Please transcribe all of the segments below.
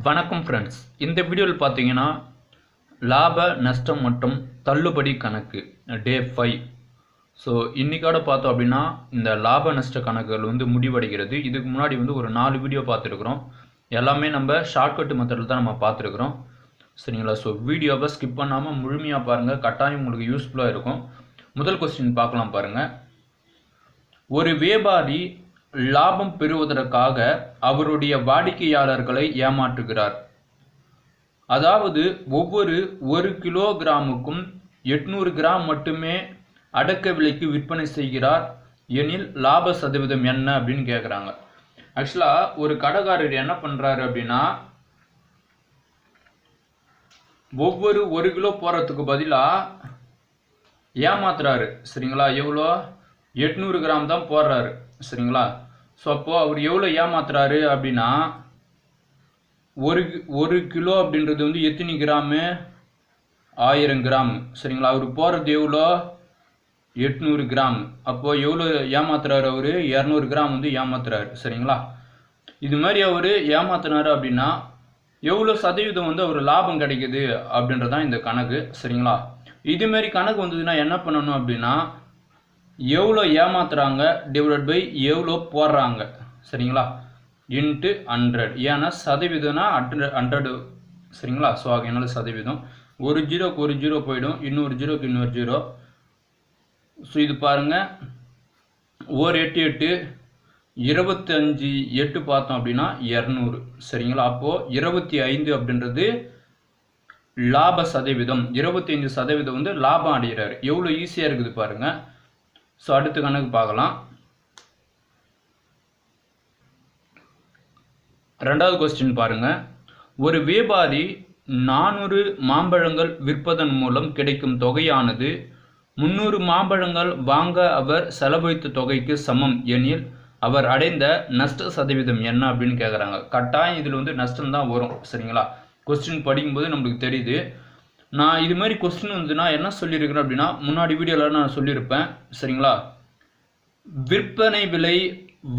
வணக்கம் ஃப்ரெண்ட்ஸ். இந்த வீடியோவில் பார்த்தீங்கன்னா லாப நஷ்டம் மற்றும் தள்ளுபடி கணக்கு டே 5. ஸோ இன்றைக்கோட பார்த்தோம் அப்படின்னா இந்த லாப நஷ்ட கணக்குகள் முடிவடைகிறது. இதுக்கு முன்னாடி ஒரு 4 வீடியோ பார்த்துருக்குறோம். எல்லாமே நம்ம ஷார்ட்கட் மெத்தடில் தான் நம்ம பார்த்துருக்குறோம். சரிங்களா? ஸோ வீடியோவை ஸ்கிப் பண்ணாமல் முழுமையாக பாருங்கள். கட்டாயம் உங்களுக்கு யூஸ்ஃபுல்லாக இருக்கும். முதல் கொஸ்டின் பார்க்கலாம் பாருங்கள். ஒரு வியாபாரி லாபம் பெறுவதற்காக அவருடைய வாடிக்கையாளர்களை ஏமாற்றுகிறார். அதாவது ஒவ்வொரு 1 கிலோகிராமுக்கும் 800 கிராம் மட்டுமே அடக்க விலைக்கு விற்பனை செய்கிறார் எனில் லாப சதவீதம் என்ன அப்படின்னு கேட்குறாங்க. ஆக்சுவலாக ஒரு கடைக்காரர் என்ன பண்ணுறாரு அப்படின்னா, ஒவ்வொரு 1 கிலோ போகிறதுக்கு பதிலாக ஏமாத்துறாரு. சரிங்களா? எவ்வளோ? 800 கிராம் தான் போடுறாரு. சரிங்களா? ஸோ அப்போது அவர் எவ்வளோ ஏமாத்துறாரு அப்படின்னா, ஒரு கிலோ அப்படின்றது எத்தனை கிராமு? 1000 கிராம். சரிங்களா? அவர் போகிறது எவ்வளோ? 800 கிராம். அப்போது எவ்வளோ ஏமாத்துறாரு அவர்? 200 கிராம் ஏமாத்துறாரு. சரிங்களா? இது மாதிரி அவர் ஏமாத்துனாரு அப்படின்னா எவ்வளோ சதவீதம் அவர் லாபம் கிடைக்குது அப்படின்றதான் இந்த கணக்கு. சரிங்களா? இதுமாரி கணக்கு வந்ததுன்னா என்ன பண்ணணும் அப்படின்னா, எவ்வளோ ஏமாத்துறாங்க டிவைட் பை எவ்வளோ போடுறாங்க. சரிங்களா? இன்ட்டு 100. ஏன்னா சதவீதம்னா 100. சரிங்களா? ஸோ அதனால சதவீதம். ஒரு ஜீரோக்கு ஒரு ஜீரோ போயிடும், இன்னொரு ஜீரோக்கு இன்னொரு ஜீரோ. ஸோ இது பாருங்கள், 8 8 25 8 பார்த்தோம் அப்படின்னா 200. சரிங்களா? அப்போது 25 அப்படின்றது லாப சதவீதம். 25% லாபம் அடைகிறாரு. எவ்வளோ ஈஸியாக இருக்குது பாருங்கள். ஸோ அடுத்த கணக்கு பார்க்கலாம். ரெண்டாவது கொஸ்டின் பாருங்க. ஒரு வியாபாரி 400 மாம்பழங்கள் விற்பதன் மூலம் கிடைக்கும் தொகையானது 300 மாம்பழங்கள் வாங்க அவர் செலவழித்த தொகைக்கு சமம் எனில் அவர் அடைந்த நஷ்ட சதவீதம் என்ன அப்படின்னு கேட்குறாங்க. கட்டாயம் இதில் நஷ்டம் தான் வரும். சரிங்களா? கொஸ்டின் படிக்கும்போது நம்மளுக்கு தெரியுது. நான் இது மாதிரி கொஸ்டின் நான் என்ன சொல்லியிருக்கிறேன் அப்படின்னா, முன்னாடி வீடியோவில் நான் சொல்லியிருப்பேன். சரிங்களா? விற்பனை விலை,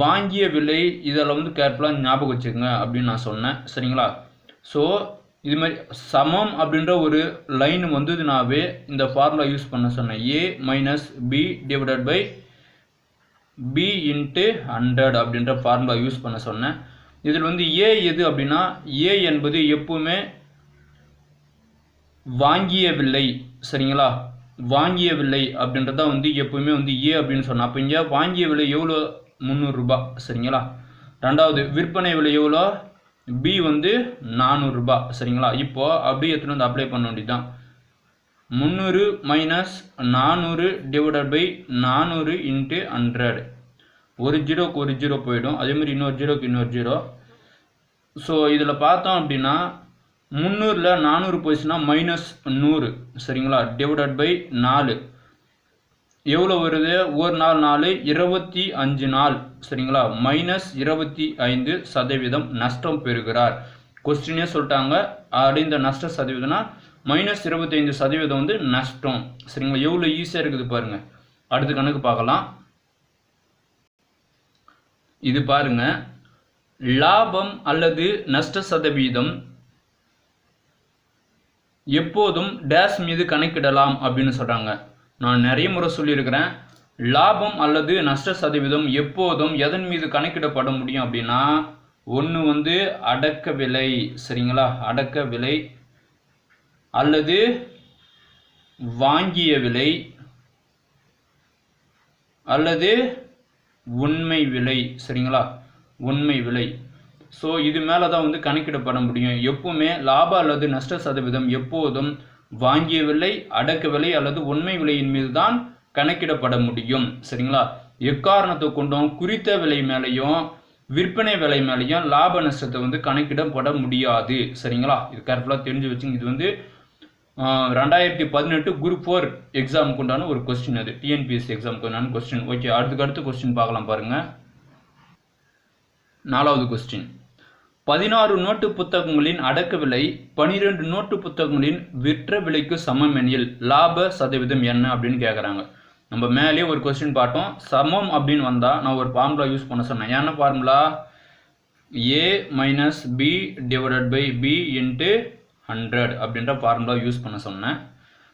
வாங்கிய விலை, இதெல்லாம் கேர்ஃபுல்லாக ஞாபகம் வச்சுக்கோங்க அப்படின்னு நான் சொன்னேன். சரிங்களா? ஸோ இது மாதிரி சமம் அப்படின்ற ஒரு லைன் வந்ததுனாவே இந்த ஃபார்முலா யூஸ் பண்ண சொன்னேன். A minus B divided by B into 100 அப்படின்ற ஃபார்முலா யூஸ் பண்ண சொன்னேன். இதில் A எது அப்படின்னா, A என்பது எப்பவுமே வாங்கிய விலை. சரிங்களா? வாங்கிய விலை அப்படின்றத எப்பவுமே A அப்படின்னு சொன்னால், அப்போ இங்கே வாங்கிய விலை எவ்வளோ? 300 ரூபாய். சரிங்களா? ரெண்டாவது விற்பனை விலை எவ்வளோ? B 400 ரூபாய். சரிங்களா? இப்போது அப்படியே எடுத்துகிட்டு அப்ளை பண்ண வேண்டியதுதான். 300 மைனஸ் 400 டிவைடட் பை 400 இன்ட்டு 100. ஒரு ஜீரோக்கு ஒரு ஜீரோ போயிடும், அதேமாதிரி இன்னொரு ஜீரோக்கு இன்னொரு ஜீரோ. ஸோ இதில் பார்த்தோம் அப்படின்னா 300ல் 400 போயிடுச்சுன்னா மைனஸ் 100. சரிங்களா? டிவைடட் பை 4 எவ்வளோ வருது? ஒரு நாள் 4 25 நாள். சரிங்களா? மைனஸ் 25% நஷ்டம் பெறுகிறார். கொஸ்டினே சொல்லிட்டாங்க, அடைந்த நஷ்ட சதவீதம்னா மைனஸ் 25% நஷ்டம். சரிங்களா? எவ்வளோ ஈஸியாக இருக்குது பாருங்கள். அடுத்த கணக்கு பார்க்கலாம். இது பாருங்க, லாபம் அல்லது நஷ்ட சதவீதம் எப்போதும் டேஷ் மீது கணக்கிடலாம் அப்படின்னு சொல்கிறாங்க. நான் நிறைய முறை சொல்லியிருக்கிறேன். லாபம் அல்லது நஷ்ட சதவீதம் எப்போதும் எதன் மீது கணக்கிடப்பட முடியும் அப்படின்னா, ஒன்று அடக்க விலை. சரிங்களா? அடக்க விலை அல்லது வாங்கிய விலை அல்லது உண்மை விலை. சரிங்களா? உண்மை விலை. ஸோ இது மேலே தான் கணக்கிடப்பட முடியும். எப்பவுமே லாப அல்லது நஷ்ட சதவீதம் எப்போதும் வாங்கிய விலை, அடக்க விலை அல்லது உண்மை விலையின் மீது தான் கணக்கிடப்பட முடியும். சரிங்களா? எக்காரணத்தை கொண்டும் குறித்த விலை மேலேயும் விற்பனை விலை மேலேயும் லாப நஷ்டத்தை கணக்கிடப்பட முடியாது. சரிங்களா? இது கேர்ஃபுல்லாக தெரிஞ்சு வச்சுங்க. இது 2018 குரூப் 4 எக்ஸாமுக்கு உண்டான ஒரு கொஸ்டின். அது TNPSC எக்ஸாமுக்கு உண்டான கொஸ்டின். ஓகே, அடுத்த கொஸ்டின் பார்க்கலாம் பாருங்கள். 4வது கொஸ்டின். 16 நோட்டு புத்தகங்களின் அடக்க விலை 12 நோட்டு புத்தகங்களின் விற்ற விலைக்கு சமம் எனில் லாப சதவீதம் என்ன அப்படின்னு கேட்குறாங்க. நம்ம மேலே ஒரு கொஸ்டின் பார்த்தோம். சமம் அப்படின்னு வந்தால் நான் ஒரு ஃபார்முலா யூஸ் பண்ண சொன்னேன். என்ன formula? a minus b divided by b into 100 அப்படின்ற ஃபார்முலா யூஸ் பண்ண சொன்னேன்.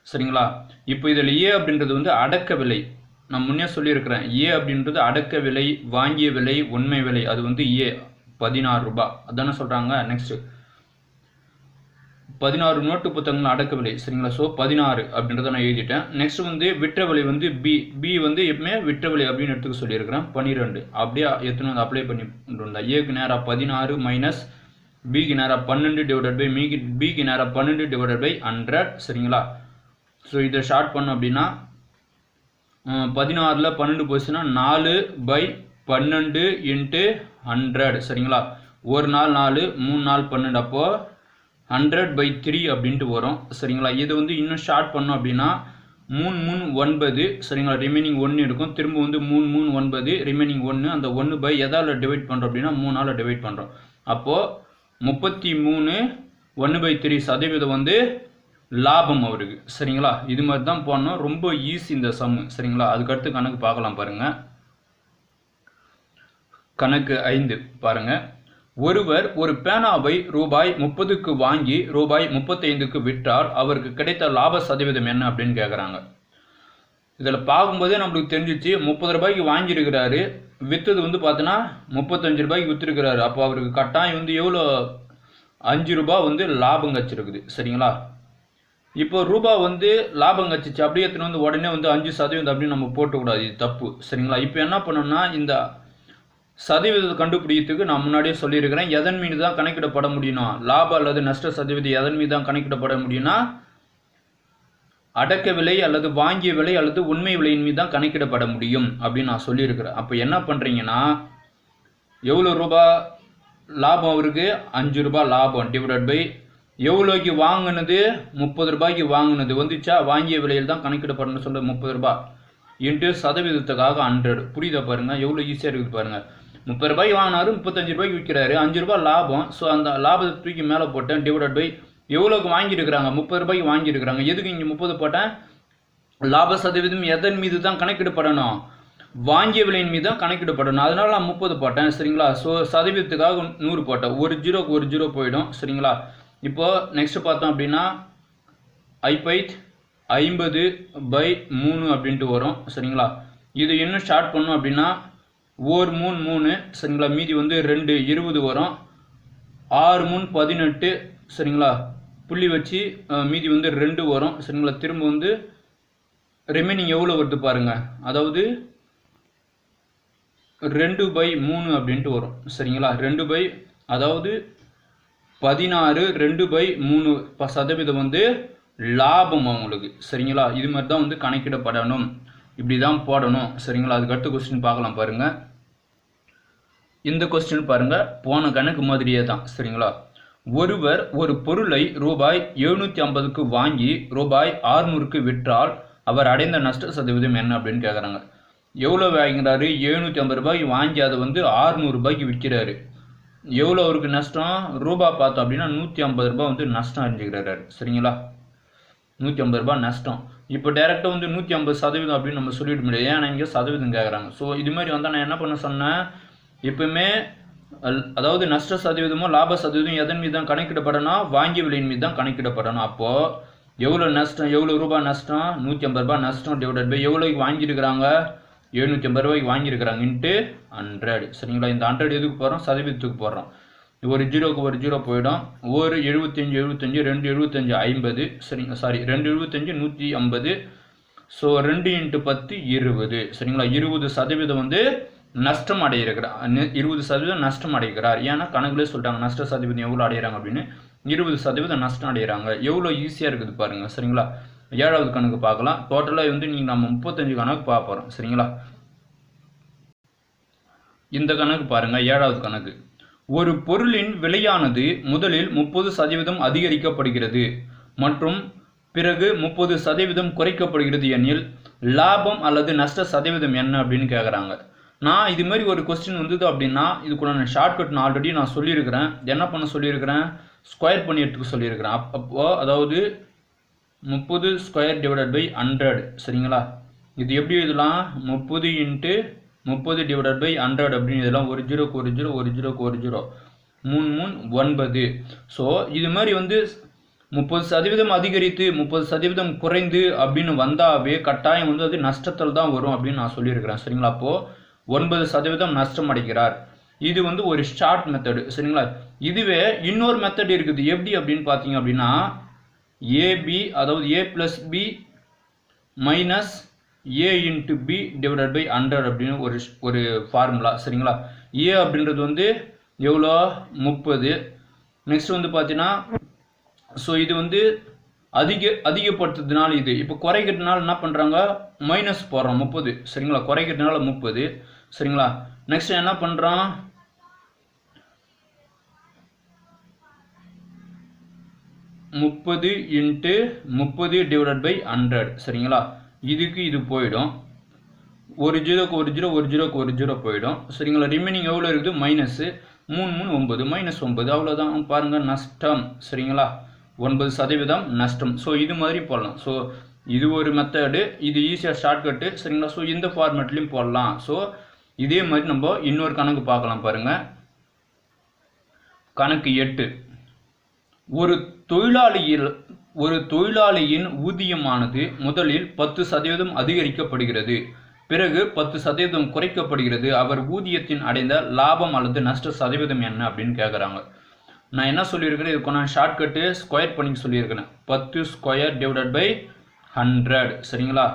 சரிங்களா? இப்போ இதில் a அப்படின்றது வந்து அடக்க விலை. நான் முன்னே சொல்லியிருக்கிறேன், a அப்படின்றது அடக்க விலை, வாங்கிய விலை, உண்மை விலை. அது வந்து a 16 ரூபாய் அதானே சொல்கிறாங்க. நெக்ஸ்ட் 16 நோட்டு புத்தகங்கள் அடக்க விலை. சரிங்களா? ஸோ 16 அப்படின்றத நான் எழுதிட்டேன். நெக்ஸ்ட் வந்து விற்ற விலை வந்து பி வந்து எப்பவுமே விற்ற விலை அப்படின்னு எடுத்துக்க சொல்லியிருக்கிறேன் 12. அப்படியே எத்தனை வந்து அப்ளை பண்ணி இருந்தா ஏக்கு நேராக 16 மைனஸ் பிக்கு நேராக 12 டிவைடட் பை பிக்கு நேராக 12 டிவைடட் பை 100. சரிங்களா? ஸோ இதை ஷார்ட் பண்ணோம் அப்படின்னா 16ல் 12 போச்சுன்னா 4/12 இன்ட்டு 100. சரிங்களா? ஒரு நாள் 4, 3 நாள் 12, அப்போது 100/3 அப்படின்ட்டு வரும். சரிங்களா? இது வந்து இன்னும் ஷார்ட் பண்ணோம் அப்படின்னா 3 3 9. சரிங்களா? ரிமைனிங் 1 இருக்கும். திரும்ப வந்து 3 3 9, ரிமைனிங் 1. அந்த 1 பை எதால் டிவைட் பண்ணுறோம் அப்படின்னா 3ஆல் டிவைட் பண்ணுறோம். அப்போது 33 1/3% வந்து லாபம் அவருக்கு. சரிங்களா? இது மாதிரி தான் போடணும். ரொம்ப ஈஸி இந்த சம்மு. சரிங்களா? அதுக்கடுத்து கணக்கு பார்க்கலாம் பாருங்கள். கணக்கு 5 பாருங்கள். ஒருவர் ஒரு பேனாவை ரூபாய் 30க்கு வாங்கி ரூபாய் 35க்கு விற்றால் அவருக்கு கிடைத்த லாப சதவீதம் என்ன அப்படின்னு கேட்குறாங்க. இதில் பார்க்கும்போதே நம்மளுக்கு தெரிஞ்சிச்சு 30 ரூபாய்க்கு வாங்கியிருக்கிறாரு, விற்றது வந்து பார்த்தோன்னா 35 ரூபாய்க்கு விற்றுருக்கிறாரு. அப்போ அவருக்கு கட்டாயம் வந்து எவ்வளோ 5 ரூபாய் வந்து லாபம் கச்சிருக்குது. சரிங்களா? இப்போ ரூபாய் வந்து லாபம் கச்சிச்சு, அப்படியே எடுத்துன்னு வந்து உடனே வந்து 5% அப்படின்னு நம்ம போட்டக்கூடாது, இது தப்பு. சரிங்களா? இப்போ என்ன பண்ணணும்னா இந்த சதவீதத்தை கண்டுபிடிக்கிறதுக்கு நான் முன்னாடியே சொல்லியிருக்கிறேன், எதன் மீது தான் கணக்கிடப்பட முடியும்னா லாபம் அல்லது நஷ்ட சதவீதம் எதன் மீது தான் கணக்கிடப்பட முடியும்னா அடக்க விலை அல்லது வாங்கிய விலை அல்லது உண்மை விலையின் மீது தான் கணக்கிடப்பட முடியும் அப்படின்னு நான் சொல்லியிருக்கிறேன். அப்போ என்ன பண்ணுறீங்கன்னா எவ்வளோ ரூபாய் லாபம் அவருக்கு 5 ரூபாய் லாபம் டிவைடட் பை எவ்வளோக்கு வாங்கினது 30 ரூபாய்க்கு வாங்கினது வந்துச்சா, வாங்கிய விலையில் தான் கணக்கிடப்படணும்னு சொல்ல 30 ரூபாய் இன்ட்டு சதவீதத்துக்காக 100. புரியுதா பாருங்கள், எவ்வளோ ஈஸியாக இருக்குது பாருங்கள். 30 ரூபாய்க்கு வாங்கினாரு, 35 ரூபாய்க்கு விற்கிறாரு, 5 ரூபாய் லாபம். ஸோ அந்த லாபத்தை தூக்கி மேலே போட்டேன் டிவைடட் பை எவ்வளோக்கு வாங்கியிருக்கிறாங்க, 30 ரூபாய்க்கு வாங்கியிருக்கிறாங்க. எதுக்கு இங்கே 30 போட்டேன், லாப சதவீதம் எதன் மீது தான் கணக்கிடப்படணும், வாங்கிய விலையின் மீது தான் கணக்கிடப்படணும். அதனால நான் 30 போட்டேன். சரிங்களா? ஸோ சதவீதத்துக்காக 100 போட்டேன். ஒரு ஜீரோக்கு ஒரு ஜீரோ போயிடும். சரிங்களா? இப்போது நெக்ஸ்ட் பார்த்தோம் அப்படின்னா 50/3 அப்படின்ட்டு வரும். சரிங்களா? இது இன்னும் ஷார்ட் பண்ணோம் அப்படின்னா 1 3 3. சரிங்களா? மீதி வந்து 2 20 வரும். 6 3 18. சரிங்களா? புள்ளி வச்சு மீதி வந்து 2 வரும். சரிங்களா? திரும்ப வந்து ரிமைனிங் எவ்வளோ வருது பாருங்கள், அதாவது 2/3 அப்படின்ட்டு வரும். சரிங்களா? அதாவது 16 2/3% வந்து லாபம் அவங்களுக்கு. சரிங்களா? இது மாதிரி தான் வந்து கணக்கிடப்படணும், இப்படி தான் போடணும். சரிங்களா? அதுக்கு அடுத்த கொஸ்டின் பார்க்கலாம் பாருங்கள். இந்த கொஸ்டின் பாருங்கள், போன கணக்கு மாதிரியே தான். சரிங்களா? ஒருவர் ஒரு பொருளை ரூபாய் 750க்கு வாங்கி ரூபாய் 600க்கு விற்றால் அவர் அடைந்த நஷ்ட சதவீதம் என்ன அப்படின்னு கேட்குறாங்க. எவ்வளோ வாங்கிறாரு, 750 ரூபாய்க்கு வாங்கி அதை வந்து 600 ரூபாய்க்கு விற்கிறாரு. எவ்வளோ அவருக்கு நஷ்டம், ரூபாய் பார்த்தோம் அப்படின்னா 150 ரூபாய் வந்து நஷ்டம் அடைஞ்சிக்கிறாரு. சரிங்களா? 150 ரூபாய் நஷ்டம். இப்போ டேரெக்டாக வந்து 150% அப்படின்னு நம்ம சொல்லிட முடியாது, ஏன்னா இங்கே சதவீதம் கேட்குறாங்க. ஸோ இது மாதிரி வந்தால் நான் என்ன பண்ண சொன்னேன், எப்பவுமே அதாவது நஷ்ட சதவீதமோ லாப சதவீதம் எதன் மீது தான் கணக்கிடப்படணும், வாங்கிய விலையின் மீது தான் கணக்கிடப்படணும். அப்போது எவ்வளோ நஷ்டம், எவ்வளோ ரூபாய் நஷ்டம், 150 ரூபாய் நஷ்டம் டிவைடட் பை எவ்வளோக்கு வாங்கியிருக்கிறாங்க, 750 ரூபாய்க்கு வாங்கியிருக்கிறாங்க இன்ட்டு 100. சரிங்களா? இந்த 100 எதுக்கு போடுறோம், சதவீதத்துக்கு போடுறோம். ஒரு ஜீரோக்கு ஒரு ஜீரோ போயிடும். ஒரு 75 75, 2 75 50. சரிங்க, சாரி 2 75 150. ஸோ 2 × 10 20. சரிங்களா? 20% வந்து நஷ்டம் அடைகிறார். 20% நஷ்டம் அடைகிறார். ஏன்னா கணக்குலேயே சொல்லிட்டாங்க நஷ்ட சதவீதம் எவ்வளோ அடைகிறாங்க அப்படின்னு. 20% நஷ்டம் அடைகிறாங்க. எவ்வளோ ஈஸியாக இருக்குது பாருங்கள். சரிங்களா? 7வது கணக்கு பார்க்கலாம். டோட்டலாக வந்து நீங்கள் நம்ம 35 கணக்கு பார்க்க போகிறோம். சரிங்களா? இந்த கணக்கு பாருங்கள், 7வது கணக்கு. ஒரு பொருளின் விலையானது முதலில் 30% அதிகரிக்கப்படுகிறது மற்றும் பிறகு 30% குறைக்கப்படுகிறது எனில் லாபம் அல்லது நஷ்ட சதவீதம் என்ன அப்படின்னு கேட்குறாங்க. நான் இது மாதிரி ஒரு கொஸ்டின் வந்தது அப்படின்னா இதுக்குள்ள நான் ஷார்ட்கட் நான் ஆல்ரெடி நான் சொல்லியிருக்கிறேன். என்ன பண்ண சொல்லியிருக்கிறேன், ஸ்கொயர் பண்ணி எடுத்துக்க சொல்லியிருக்கிறேன். அப்போது அதாவது 30² டிவைடட் பை 100. சரிங்களா? இது எப்படி எழுதலாம், 30 × 30 டிவைடட் பை 100 அப்படின்னு இதெல்லாம் ஒரு ஜீரோக்கு ஒரு ஜீரோ ஒரு ஜீரோக்கு ஒரு ஜீரோ 3 3 9. ஸோ இது மாதிரி வந்து 30% அதிகரித்து 30% குறைந்து அப்படின்னு வந்தாவே கட்டாயம் வந்து அது நஷ்டத்தில் தான் வரும் அப்படின்னு நான் சொல்லியிருக்கிறேன். சரிங்களா? அப்போது 9% நஷ்டம் அடைகிறார். இது வந்து ஒரு ஷார்ட் மெத்தடு. சரிங்களா? இதுவே இன்னொரு மெத்தட் இருக்குது. எப்படி அப்படின்னு பார்த்தீங்க அப்படின்னா ஏபி, அதாவது A plus B minus A into B divided by 100 அப்படின்னு ஒரு ஃபார்முலா. சரிங்களா? ஏ அப்படின்றது வந்து எவ்வளோ 30. நெக்ஸ்ட் வந்து பார்த்தீங்கன்னா ஸோ இது வந்து அதிகப்படுத்துறதுனால இது இப்போ குறைக்கிறதுனால என்ன பண்ணுறாங்க மைனஸ் போடுறோம் 30. சரிங்களா? குறைக்கிறதுனால 30. சரிங்களா? நெக்ஸ்ட் என்ன பண்ணுறோம் 30 இன்ட்டு 30 டிவைடட் பை 100. சரிங்களா? இதுக்கு இது போயிடும். ஒரு ஜீரோக்கு ஒரு ஜீரோ ஒரு ஜீரோக்கு ஒரு ஜீரோ போயிடும். சரிங்களா? ரிமைனிங் எவ்வளோ இருக்குது மைனஸு 3 3 9 மைனஸ் 9. அவ்வளோதான் பாருங்கள் நஷ்டம். சரிங்களா? 9% நஷ்டம். ஸோ இது மாதிரி போடலாம். ஸோ இது ஒரு மெத்தடு, இது ஈஸியாக ஷார்ட்கட்டு. சரிங்களா? ஸோ இந்த ஃபார்மேட்லேயும் போடலாம். ஸோ இதே மாதிரி நம்ம இன்னொரு கணக்கு பார்க்கலாம் பாருங்கள். கணக்கு 8. ஒரு தொழிலாளியின் ஊதியமானது முதலில் 10% அதிகரிக்கப்படுகிறது, பிறகு 10% குறைக்கப்படுகிறது. அவர் ஊதியத்தின் அடைந்த லாபம் அல்லது நஷ்ட சதவீதம் என்ன அப்படின்னு கேட்குறாங்க. நான் என்ன சொல்லியிருக்கிறேன், இதுக்கு நான் ஷார்ட்கட்டு ஸ்கொயர் பண்ணி சொல்லியிருக்கிறேன். 10 ஸ்கொயர் டிவைடட் பை 100. சரிங்களா?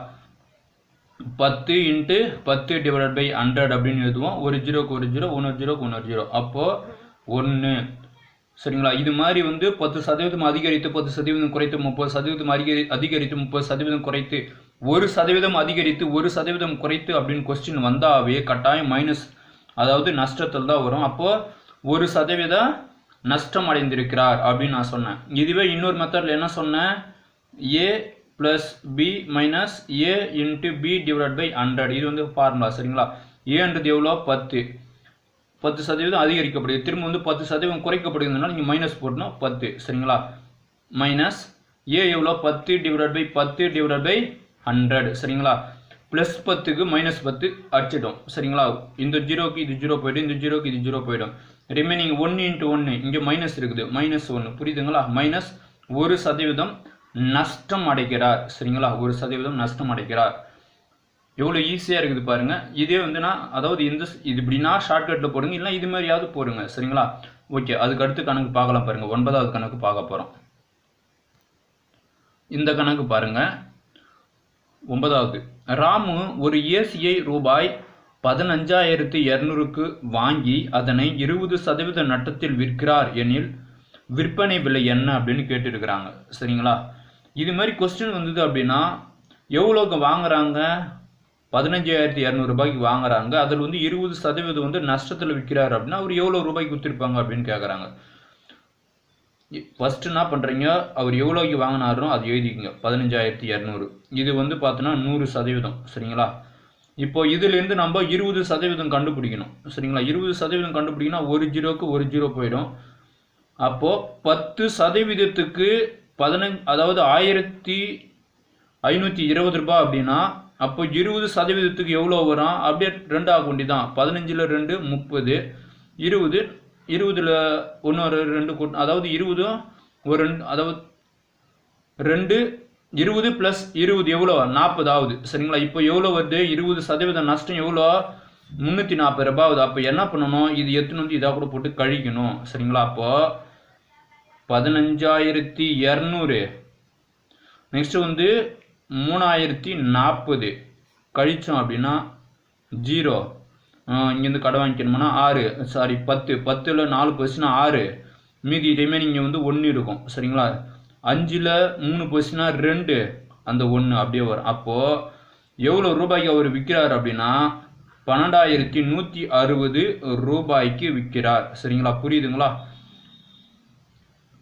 10 இன்ட்டு 10 டிவைடட் பை 100 அப்படின்னு எழுதுவோம். ஒரு ஜீரோக்கு ஒரு ஜீரோ இன்னொரு ஜீரோக்கு இன்னொரு ஜீரோ அப்போது 1. சரிங்களா? இது மாதிரி வந்து 10% அதிகரித்து 10% குறைத்து 30% அதிகரித்து 30% குறைத்து 1% அதிகரித்து 1% குறைத்து அப்படின்னு கொஸ்டின் வந்தாவே கட்டாயம் மைனஸ், அதாவது நஷ்டத்தில் தான் வரும். அப்போது 1% நஷ்டம் அடைந்திருக்கிறார் அப்படின்னு நான் சொன்னேன். இதுவே இன்னொரு மெத்தடில் என்ன சொன்னேன், A plus B minus A into B divide by 100. இது வந்து ஃபார்முலா. சரிங்களா? ஏன்றது எவ்வளோ 10 10% அதிகரிக்கப்படுது, திரும்ப வந்து 10% குறைக்கப்படுகிறதுனால நீங்கள் மைனஸ் போட்டணும் 10. சரிங்களா? மைனஸ் ஏ எவ்வளோ 10 டிவைட் பை 10 டிவைட் பை 100. சரிங்களா? ப்ளஸ் 10க்கு மைனஸ் 10 அடிச்சிடும். சரிங்களா? இந்த ஜீரோக்கு இது ஜீரோ போய்டும், இந்த ஜீரோக்கு இது ஜீரோ போய்டும். ரிமைனிங் 1 இன்ட்டு 1 இங்கே மைனஸ் இருக்குது, மைனஸ் 1. புரியுதுங்களா? மைனஸ் 1% நஷ்டம் அடைகிறார். சரிங்களா? 1% நஷ்டம் அடைகிறார். எவ்வளோ ஈஸியாக இருக்குது பாருங்கள். இதே வந்து நான் அதாவது இது இப்படின்னா ஷார்ட்கட்டில் போடுங்க, இல்லை இது மாதிரியாவது போடுங்க. சரிங்களா? ஓகே, அதுக்கு அடுத்து கணக்கு பார்க்கலாம் பாருங்கள். 9வது கணக்கு பார்க்க போகிறோம். இந்த கணக்கு பாருங்கள். 9வது, ராமு ஒரு ஏசியை ரூபாய் 15,200க்கு வாங்கி அதனை 20% நட்டத்தில் விற்கிறார் எனில் விற்பனை விலை என்ன அப்படின்னு கேட்டுருக்கிறாங்க. சரிங்களா? இது மாதிரி கொஸ்டின் வந்தது அப்படின்னா எவ்வளோக்கு வாங்குறாங்க, 15,200 ரூபாய்க்கு வாங்குறாங்க. அதில் வந்து 20% வந்து நஷ்டத்தில் விற்கிறார் அப்படின்னா அவர் எவ்வளோ ரூபாய்க்கு விற்றுருப்பாங்க அப்படின்னு கேட்குறாங்க. ஃபஸ்ட்டு என்ன பண்ணுறீங்க, அவர் எவ்வளோக்கு வாங்கினாரோ அது எழுதிக்கங்க 15,200. இது வந்து பார்த்தோன்னா 100%. சரிங்களா? இப்போ இதுலேருந்து நம்ம 20% கண்டுபிடிக்கணும். சரிங்களா? 20% கண்டுபிடிக்கணும். ஒரு ஜீரோக்கு ஒரு ஜீரோ போயிடும். அப்போது 10%க்கு 15, அதாவது 1,520 ரூபாய் அப்படின்னா அப்போ 20%க்கு எவ்வளோ வரும், அப்படியே 2 ஆக வேண்டி தான். 15ல் 2 30, 20 20ல் இன்னொரு 2 அதாவது 20 ஒரு 2, அதாவது 2 20 + 20 எவ்வளோ 40 ஆகுது. சரிங்களா? இப்போ எவ்வளோ வருது, 20% நஷ்டம் எவ்வளோ 340 ரூபாய் ஆகுது. அப்போ என்ன பண்ணணும், இது எத்தனை வந்து இதாக கூட போட்டு கழிக்கணும். சரிங்களா? அப்போது 15,200 நெக்ஸ்ட்டு வந்து 3,040 கழிச்சோம் அப்படின்னா 0. இங்கேருந்து கடை வாங்கிக்கணும்னா 6, சாரி 10, 10ல் 4 போச்சுன்னா 6, மீதி ரிமைனிங் இங்கே வந்து 1 இருக்கும். சரிங்களா? 5ல் 3 போச்சுன்னா 2, அந்த 1 அப்படியே வரும். அப்போது எவ்வளோ ரூபாய்க்கு அவர் விற்கிறார் அப்படின்னா 12,160 ரூபாய்க்கு விற்கிறார். சரிங்களா? புரியுதுங்களா?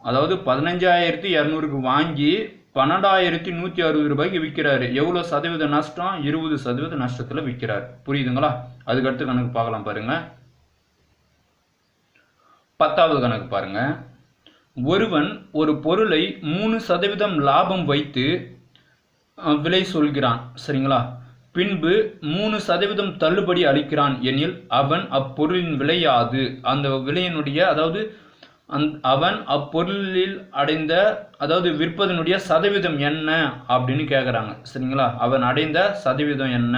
அதாவது 15,200க்கு வாங்கி 12,160 ரூபாய்க்கு விற்கிறாரு. எவ்வளோ சதவீத நஷ்டம், 20% நஷ்டத்தில் விற்கிறார். புரியுதுங்களா? அதுக்கடுத்து கணக்கு பார்க்கலாம் பாருங்க. 10வது கணக்கு பாருங்க. ஒருவன் ஒரு பொருளை 3% லாபம் வைத்து விலை சொல்கிறான். சரிங்களா? பின்பு 3% தள்ளுபடி அளிக்கிறான் எனில் அவன் அப்பொருளின் விலையாது அந்த விலையினுடைய அதாவது அவன் அப்பொருளில் அடைந்த அதாவது விற்பதனுடைய சதவீதம் என்ன அப்படின்னு கேட்குறாங்க. சரிங்களா, அவன் அடைந்த சதவீதம் என்ன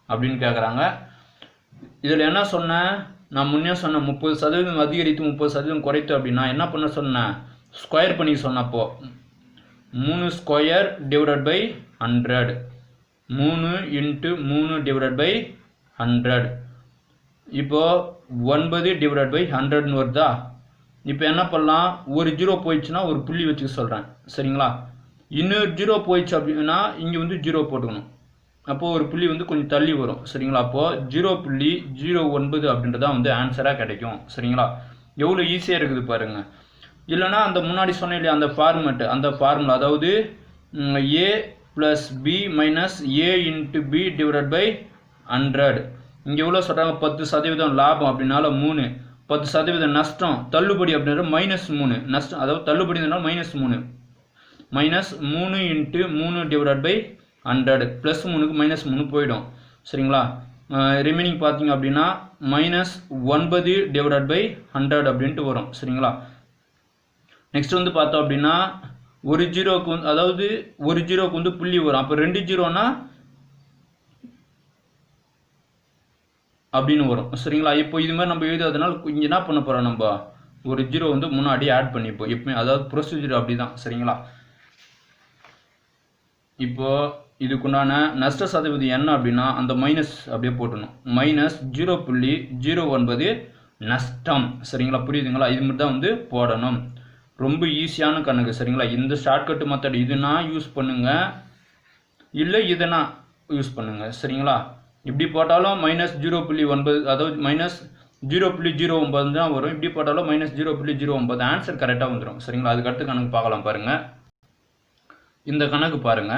அப்படின்னு கேட்குறாங்க. இதில் என்ன சொன்னேன், நான் முன்னே சொன்னேன் 30% அதிகரித்து 30% குறைத்து அப்படின்னா என்ன பண்ண சொன்னேன், ஸ்கொயர் பண்ணி சொன்னப்போ 3 square divided by 100, 3 × 3 divided by 100, இப்போ 9 டிவைடட் பை 100ன்னு வருதா. இப்போ என்ன பண்ணலாம், ஒரு 0 போயிடுச்சுன்னா ஒரு புள்ளி வச்சுக்க சொல்கிறேன். சரிங்களா, இன்னொரு 0 போயிடுச்சு அப்படின்னா இங்கே வந்து 0 போட்டுக்கணும். அப்போது ஒரு புள்ளி வந்து கொஞ்சம் தள்ளி வரும். சரிங்களா, அப்போது 0.09 அப்படின்றதான் வந்து ஆன்சராக கிடைக்கும். சரிங்களா, எவ்வளோ ஈஸியாக இருக்குது பாருங்கள். இல்லைனா அந்த முன்னாடி சொன்னேன் இல்லையா அந்த ஃபார்மேட்டு, அந்த ஃபார்முலா அதாவது a + b - a × b divided by 100. இங்கே எவ்வளோ சொல்கிறாங்க, 10% லாபம் அப்படின்னால 3, 10% நஷ்டம் தள்ளுபடி அப்படின்ற -3 நஷ்டம், அதாவது தள்ளுபடி -3, -3 × 3 டிவைடட் பை 100 +3க்கு -3 போயிடும். சரிங்களா, ரிமைனிங் பார்த்தீங்க அப்படின்னா -9 டிவைடட் பை 100 அப்படின்ட்டு வரும். சரிங்களா, நெக்ஸ்ட் வந்து பார்த்தோம் அப்படின்னா ஒரு 0க்கு வந்து அதாவது ஒரு 0க்கு வந்து புள்ளி வரும். அப்போ 2 0னா அப்படின்னு வரும். சரிங்களா, இப்போ இது மாதிரி நம்ம எழுதாதனால இங்கே என்ன பண்ண போகிறோம், நம்ம ஒரு 0 வந்து முன்னாடி ஆட் பண்ணிப்போம் எப்பவுமே, அதாவது ப்ரொசீஜர் அப்படி தான். சரிங்களா, இப்போ இதுக்குண்டான நஷ்ட சதவீதம் என்ன அப்படின்னா அந்த மைனஸ் அப்படியே போட்டணும், -0.09 நஷ்டம். சரிங்களா, புரியுதுங்களா, இது மாதிரி தான் வந்து போடணும். ரொம்ப ஈஸியான கணக்கு. சரிங்களா, இந்த ஷார்ட்கட் மெத்தட் இதுனா யூஸ் பண்ணுங்க, இல்லை இதனா யூஸ் பண்ணுங்க. சரிங்களா, இப்படி போட்டாலும் -0.9 அதாவது -0.09 தான் வரும். இப்படி போட்டாலும் -0.09 ஆன்சர் கரெக்டாக வந்துடும். சரிங்களா, அதுக்கடுத்து கணக்கு பார்க்கலாம் பாருங்க. இந்த கணக்கு பாருங்க,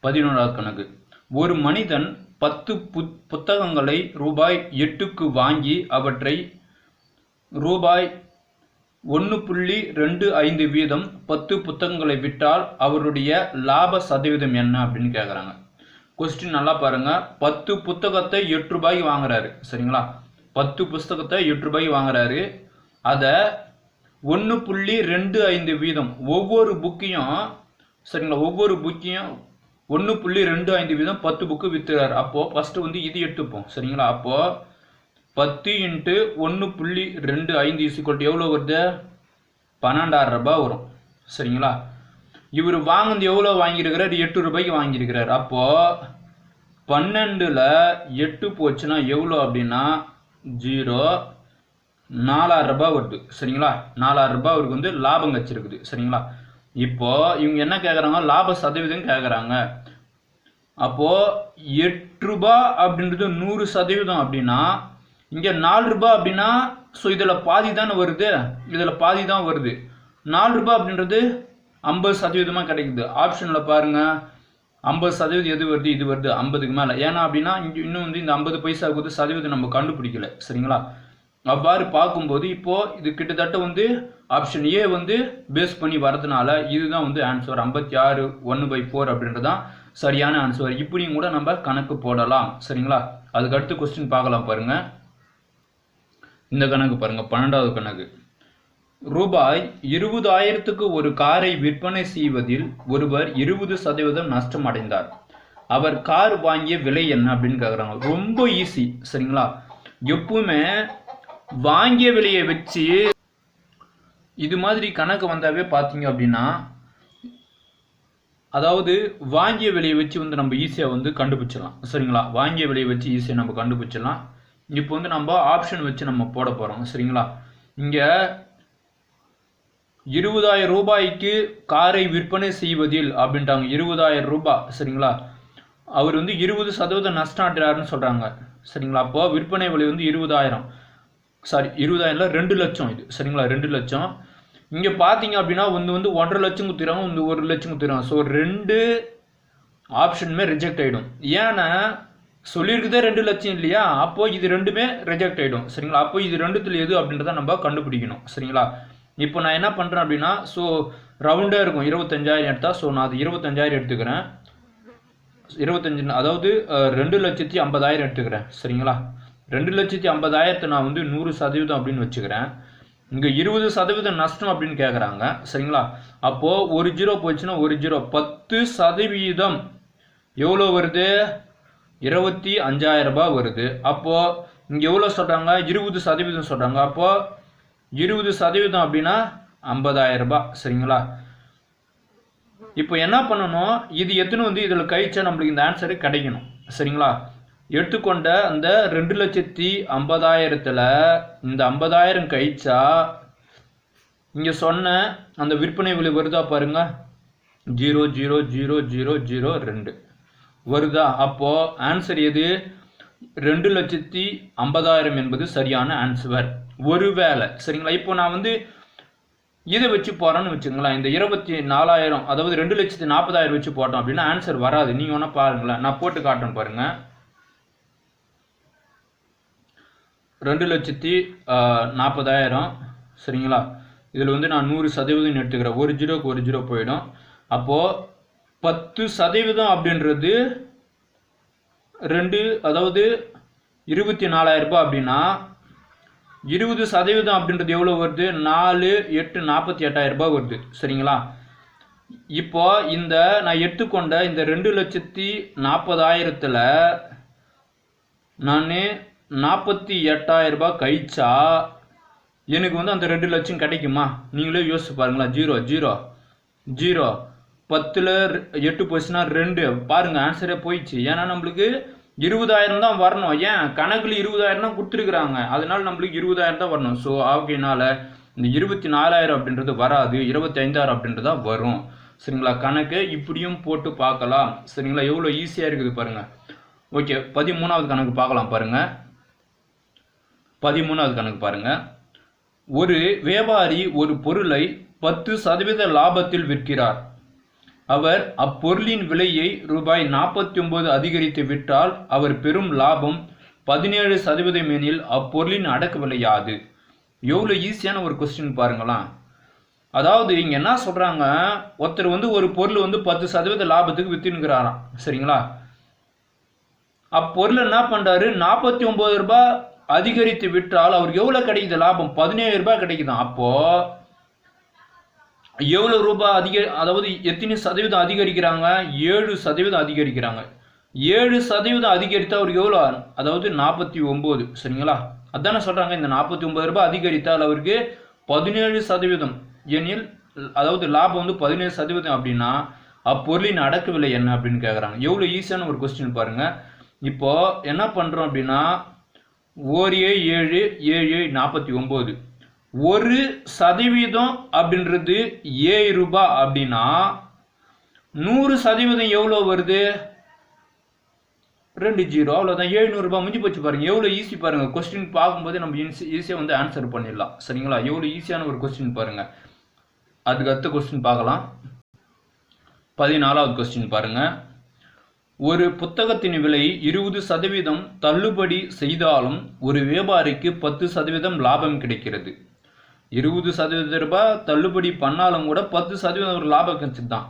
11வது கணக்கு. ஒரு மனிதன் 10 புத்தகங்களை ரூபாய் 8க்கு வாங்கி அவற்றை ரூபாய் 1.25 வீதம் 10 புத்தகங்களை விற்றால் அவருடைய லாப சதவீதம் என்ன அப்படின்னு கேட்குறாங்க. கொஸ்டின் நல்லா பாருங்க. 10 புத்தகத்தை 8 ரூபாய்க்கு வாங்குறாரு. சரிங்களா, 10 புத்தகத்தை 8 ரூபாய்க்கு வாங்குறாரு. அதை 1.25 வீதம் ஒவ்வொரு புக்கையும், சரிங்களா, ஒவ்வொரு புக்கையும் 1.25 வீதம் 10 புக்கு விற்றுறாரு. அப்போது ஃபஸ்ட்டு வந்து இது எடுத்துப்போம். சரிங்களா, அப்போது 10 × 1.25 எவ்வளோ வருது, 12,000 ரூபாய் வரும். சரிங்களா, இவர் வாங்கினது எவ்வளோ வாங்கியிருக்கிறார், 8 ரூபாய்க்கு வாங்கியிருக்கிறார். அப்போது 12ல் 8 போச்சுன்னா எவ்வளோ அப்படின்னா 0, 4,000 ரூபாய் வருது. சரிங்களா, 4,000 ரூபாய் அவருக்கு வந்து லாபம் வச்சிருக்குது. சரிங்களா, இப்போ இவங்க என்ன கேட்குறாங்க, லாப சதவீதம் கேட்குறாங்க. அப்போது 8 ரூபாய் அப்படின்றது 100% அப்படின்னா இங்கே 4 ரூபாய் அப்படின்னா ஸோ இதில் பாதி தானே வருது, இதில் பாதி தான் வருது. 4 ரூபாய் அப்படின்றது 50% கிடைக்குது. ஆப்ஷனில் பாருங்கள் 50% எது வருது, இது வருது 50க்கு மேலே. ஏன்னா அப்படின்னா இங்கே இன்னும் வந்து இந்த 50 பைசாவுக்கு வந்து சதவீதம் நம்ம கண்டுபிடிக்கல. சரிங்களா, அவ்வாறு பார்க்கும்போது இப்போது இது கிட்டத்தட்ட வந்து ஆப்ஷன் ஏ வந்து பேஸ் பண்ணி வரதுனால இதுதான் வந்து ஆன்சர் 56 1/4 அப்படின்றதான் சரியான ஆன்சர். இப்படியும் கூட நம்ம கணக்கு போடலாம். சரிங்களா, அதுக்கடுத்து கொஸ்டின் பார்க்கலாம் பாருங்க. இந்த கணக்கு பாருங்க, 12வது கணக்கு. ரூபாய் 20,000க்கு ஒரு காரை விற்பனை செய்வதில் ஒருவர் 20% நஷ்டம் அடைந்தார். அவர் கார் வாங்கிய விலை என்ன அப்படின்னு கேட்குறாங்க. ரொம்ப ஈஸி. சரிங்களா, எப்பவுமே வாங்கிய விலையை வச்சு இது மாதிரி கணக்கு வந்தாவே பார்த்தீங்க அப்படின்னா அதாவது வாங்கிய விலையை வச்சு வந்து நம்ம ஈஸியாக வந்து கண்டுபிடிச்சிடலாம். சரிங்களா, வாங்கிய விலையை வச்சு ஈஸியாக நம்ம கண்டுபிடிச்சிடலாம். இப்போ வந்து நம்ம ஆப்ஷன் வச்சு நம்ம போட போகிறோம். சரிங்களா, இங்கே 20,000 ரூபாய்க்கு காரை விற்பனை செய்வதில் அப்படின்ட்டாங்க. 20,000 ரூபாய். சரிங்களா, அவர் வந்து 20% நஷ்டம் அடைறாருன்னு சொல்கிறாங்க. சரிங்களா, அப்போ விற்பனை விலை வந்து 20,000, சாரி 20,000 2 லட்சம் இது. சரிங்களா, 2 லட்சம். இங்கே பார்த்தீங்க அப்படின்னா வந்து 1.5 லட்சம் குத்துறாங்க, வந்து 1 லட்சம் குத்துறாங்க. ஸோ 2 ஆப்ஷனுமே ரிஜெக்ட் ஆகிடும். ஏன்னா சொல்லியிருக்குதே 2 லட்சம் இல்லையா, அப்போது இது ரெண்டுமே ரிஜெக்ட் ஆகிடும். சரிங்களா, அப்போ இது ரெண்டுத்தில் எது அப்படின்றத நம்ம கண்டுபிடிக்கணும். சரிங்களா, இப்போ நான் என்ன பண்ணுறேன் அப்படின்னா ஸோ ரவுண்டாக இருக்கும் 25,000 எடுத்தால், ஸோ நான் அது 25,000 எடுத்துக்கிறேன். 25 அதாவது 2,50,000 எடுத்துக்கிறேன் சரிங்களா. 2,50,000 நான் வந்து 100% அப்படின்னு வச்சுக்கிறேன். இங்கே 20% நஷ்டம் அப்படின்னு கேட்குறாங்க சரிங்களா. அப்போது ஒரு ஜீரோ போயிடுச்சுன்னா ஒரு ஜீரோ 10% எவ்வளோ வருது? 25,000 ரூபாய் வருது. அப்போது இங்கே எவ்வளோ சொல்கிறாங்க? 20% சொல்கிறாங்க. அப்போது 20% அப்படின்னா 50,000 ரூபாய் சரிங்களா. இப்போ என்ன பண்ணணும்? இது எத்தனை வந்து இதில் கழிச்சா நம்மளுக்கு இந்த ஆன்சரு கிடைக்கணும் சரிங்களா. எடுத்துக்கொண்ட அந்த 2,50,000 இந்த 50,000 கழிச்சா இங்கே சொன்ன அந்த விற்பனை விலை வருதா பாருங்க, 0,00,002 வருதா. அப்போ ஆன்சர் எது? 2,50,000 என்பது சரியான ஆன்சர். ஒருவேளை சரிங்களா. இப்போ நான் வந்து இதை வச்சு போறேன்னு வச்சுங்களேன், இந்த 24,000 அதாவது 2,40,000 வச்சு போட்டோம் அப்படின்னா ஆன்சர் வராது. நீங்க வேணா பாருங்களேன், நான் போட்டு காட்டுறேன் பாருங்க. 2,40,000 சரிங்களா. இதில் வந்து நான் 100% எடுத்துக்கிறேன். ஒரு ஜீரோக்கு ஒரு ஜீரோ போயிடும். அப்போது 10% அப்படின்றது 2 அதாவது 24,000 ரூபாய் அப்படின்னா 20% அப்படின்றது எவ்வளோ வருது? 4, 8, 48,000 ரூபாய் வருது சரிங்களா. இப்போ இந்த நான் எடுத்துக்கொண்ட இந்த 2,40,000 நான் 48,000 ரூபாய் கழிச்சா எனக்கு வந்து அந்த 2 லட்சம் கிடைக்குமா? நீங்களே யோசிச்சு பாருங்களா. 0 0 0 10ல் 8 போச்சுன்னா 2 பாருங்க ஆன்சரே போயிடுச்சு. ஏன்னா நம்மளுக்கு 20,000 தான் வரணும். ஏன் கணக்குல 20,000 தான் கொடுத்துருக்குறாங்க, அதனால நம்மளுக்கு 20,000 தான் வரணும். ஸோ ஆகையினால இந்த 24,000 அப்படின்றது வராது, 25,000 அப்படின்றதா வரும் சரிங்களா. கணக்கு இப்படியும் போட்டு பார்க்கலாம் சரிங்களா. எவ்வளோ ஈஸியாக இருக்குது பாருங்க. ஓகே, 13வது கணக்கு பார்க்கலாம் பாருங்க. 13வது கணக்கு பாருங்க. ஒரு வியாபாரி ஒரு பொருளை 10% லாபத்தில் விற்கிறார். அவர் அப்பொருளின் விலையை ரூபாய் 49 அதிகரித்து விட்டால் அவர் பெறும் லாபம் 17% எனில் அப்பொருளின் அடக்க விலை யாது? எவ்வளோ ஈஸியான ஒரு கொஸ்டின் பாருங்களாம். அதாவது இங்க என்ன சொல்றாங்க, ஒருத்தர் வந்து ஒரு பொருள் வந்து 10% லாபத்துக்கு வித்துனுக்கிறாராம் சரிங்களா. அப்பொருள் என்ன பண்றாரு? 49 ரூபாய் அதிகரித்து விட்டால் அவருக்கு எவ்வளவு கிடைக்குது? லாபம் 17 ரூபாய் கிடைக்குதான். அப்போ எவ்வளவு ரூபாய் அதாவது எத்தனை சதவீதம் அதிகரிக்கிறாங்க? 7% அதிகரிக்கிறாங்க. 7% அதிகரித்தா அவருக்கு எவ்வளோ? அதாவது 49 சரிங்களா. அதானே சொல்றாங்க, இந்த 49 ரூபாய் அதிகரித்தால் அவருக்கு 17% எனில் அதாவது லாபம் வந்து 17% அப்படின்னா அப்பொருளின் அடக்க விலை என்ன அப்படின்னு கேட்குறாங்க. எவ்வளோ ஈஸியான ஒரு கொஸ்டின் பாருங்க. இப்போ என்ன பண்றோம் அப்படின்னா 7 7 49 1% அப்படின்றது 7 ரூபாய் அப்படின்னா 100% எவ்வளோ வருது? 2 ஜீரோ, அவ்வளோதான். 700 ரூபாய் முடிஞ்சு போச்சு பாருங்க. எவ்வளோ ஈஸி பாருங்க. கொஸ்டின் பார்க்கும்போது நம்ம ஈஸியாக வந்து ஆன்சர் பண்ணிடலாம் சரிங்களா. எவ்வளோ ஈஸியான ஒரு கொஸ்டின் பாருங்க. அதுக்கு அடுத்த கொஸ்டின் பார்க்கலாம். 14வது கொஸ்டின் பாருங்க. ஒரு புத்தகத்தின் விலை 20% தள்ளுபடி செய்தாலும் ஒரு வியாபாரிக்கு 10% லாபம் கிடைக்கிறது. 20% ரூபாய் தள்ளுபடி பண்ணாலும் கூட 10% ஒரு லாபம் கிடைச்சதுதான்.